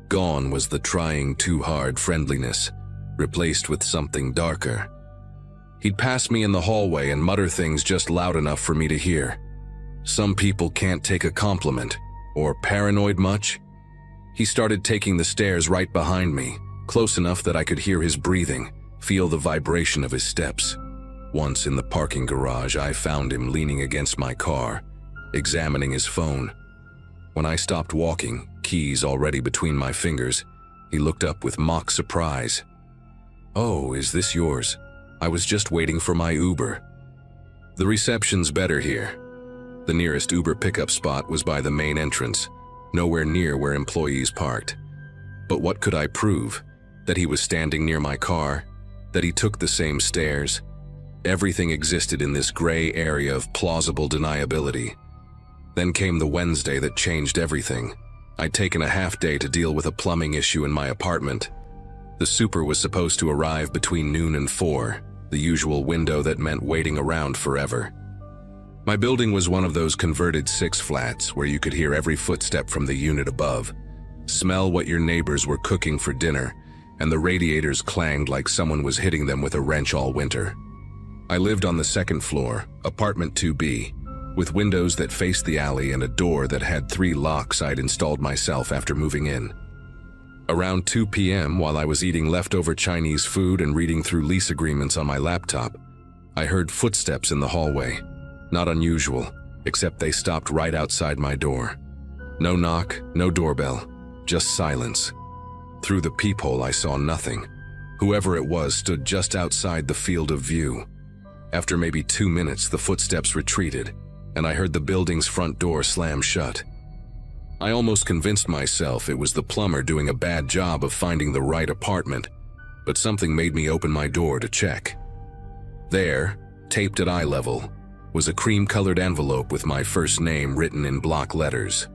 Gone was the trying too hard friendliness, replaced with something darker. He'd pass me in the hallway and mutter things just loud enough for me to hear. "Some people can't take a compliment," or "paranoid much?" He started taking the stairs right behind me, close enough that I could hear his breathing, feel the vibration of his steps. Once in the parking garage, I found him leaning against my car, examining his phone. When I stopped walking, keys already between my fingers, he looked up with mock surprise. "Oh, is this yours? I was just waiting for my Uber." "The reception's better here." The nearest Uber pickup spot was by the main entrance, nowhere near where employees parked. But what could I prove? That he was standing near my car? That he took the same stairs? Everything existed in this gray area of plausible deniability. Then came the Wednesday that changed everything. I'd taken a half day to deal with a plumbing issue in my apartment. The super was supposed to arrive between noon and 4, the usual window that meant waiting around forever. My building was one of those converted 6 flats where you could hear every footstep from the unit above, smell what your neighbors were cooking for dinner, and the radiators clanged like someone was hitting them with a wrench all winter. I lived on the 2nd floor, apartment 2B, with windows that faced the alley and a door that had 3 locks I'd installed myself after moving in. Around 2 p.m., while I was eating leftover Chinese food and reading through lease agreements on my laptop, I heard footsteps in the hallway. Not unusual, except they stopped right outside my door. No knock, no doorbell, just silence. Through the peephole I saw nothing. Whoever it was stood just outside the field of view. After maybe 2 minutes, the footsteps retreated, and I heard the building's front door slam shut. I almost convinced myself it was the plumber doing a bad job of finding the right apartment, but something made me open my door to check. There, taped at eye level, was a cream-colored envelope with my first name written in block letters.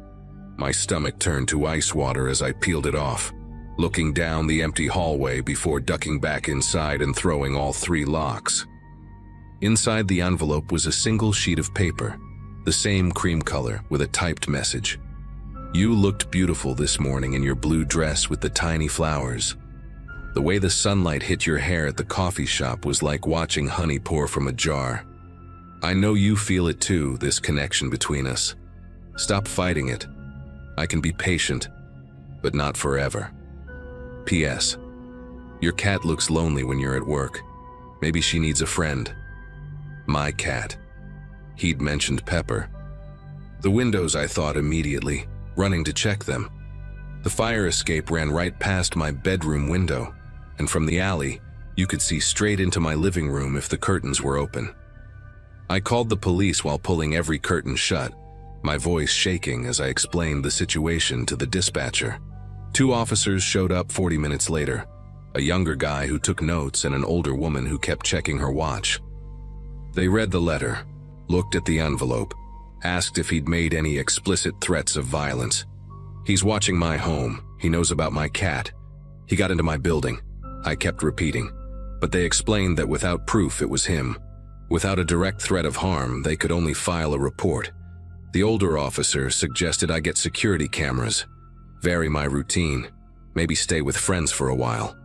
My stomach turned to ice water as I peeled it off, looking down the empty hallway before ducking back inside and throwing all 3 locks. Inside the envelope was a single sheet of paper, the same cream color with a typed message. "You looked beautiful this morning in your blue dress with the tiny flowers. The way the sunlight hit your hair at the coffee shop was like watching honey pour from a jar. I know you feel it too, this connection between us. Stop fighting it. I can be patient, but not forever. P.S. Your cat looks lonely when you're at work. Maybe she needs a friend. My cat. He'd mentioned Pepper. The windows, I thought immediately, running to check them. The fire escape ran right past my bedroom window, and from the alley, you could see straight into my living room if the curtains were open. I called the police while pulling every curtain shut, my voice shaking as I explained the situation to the dispatcher. 2 officers showed up 40 minutes later, a younger guy who took notes and an older woman who kept checking her watch. They read the letter, looked at the envelope, asked if he'd made any explicit threats of violence. He's watching my home, he knows about my cat. He got into my building, I kept repeating, but they explained that without proof it was him. Without a direct threat of harm, they could only file a report. The older officer suggested I get security cameras, vary my routine, maybe stay with friends for a while.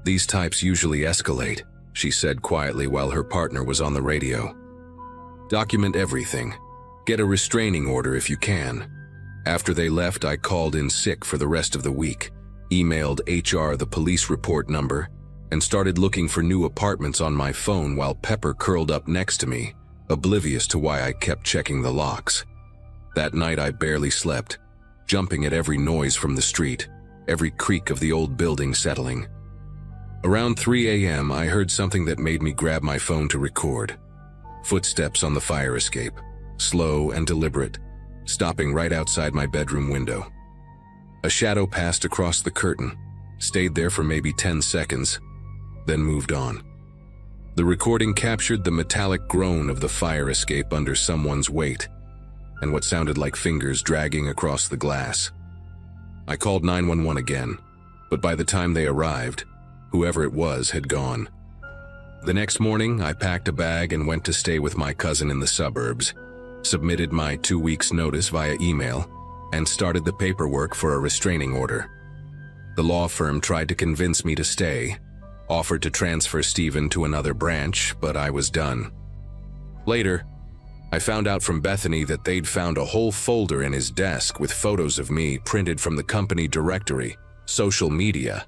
These types usually escalate, she said quietly while her partner was on the radio. Document everything. Get a restraining order if you can. After they left, I called in sick for the rest of the week, emailed HR the police report number, and started looking for new apartments on my phone while Pepper curled up next to me, oblivious to why I kept checking the locks. That night I barely slept, jumping at every noise from the street, every creak of the old building settling. Around 3 a.m. I heard something that made me grab my phone to record. Footsteps on the fire escape, slow and deliberate, stopping right outside my bedroom window. A shadow passed across the curtain, stayed there for maybe 10 seconds, then moved on. The recording captured the metallic groan of the fire escape under someone's weight, and what sounded like fingers dragging across the glass. I called 911 again, but by the time they arrived, whoever it was had gone. The next morning, I packed a bag and went to stay with my cousin in the suburbs, submitted my 2 weeks' notice via email, and started the paperwork for a restraining order. The law firm tried to convince me to stay, offered to transfer Stephen to another branch, but I was done. Later, I found out from Bethany that they'd found a whole folder in his desk with photos of me printed from the company directory, social media,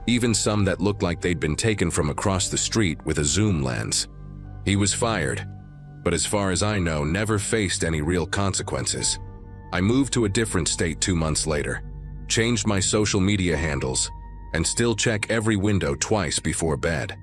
even some that looked like they'd been taken from across the street with a zoom lens. He was fired, but as far as I know, never faced any real consequences. I moved to a different state 2 months later, changed my social media handles, and still check every window twice before bed.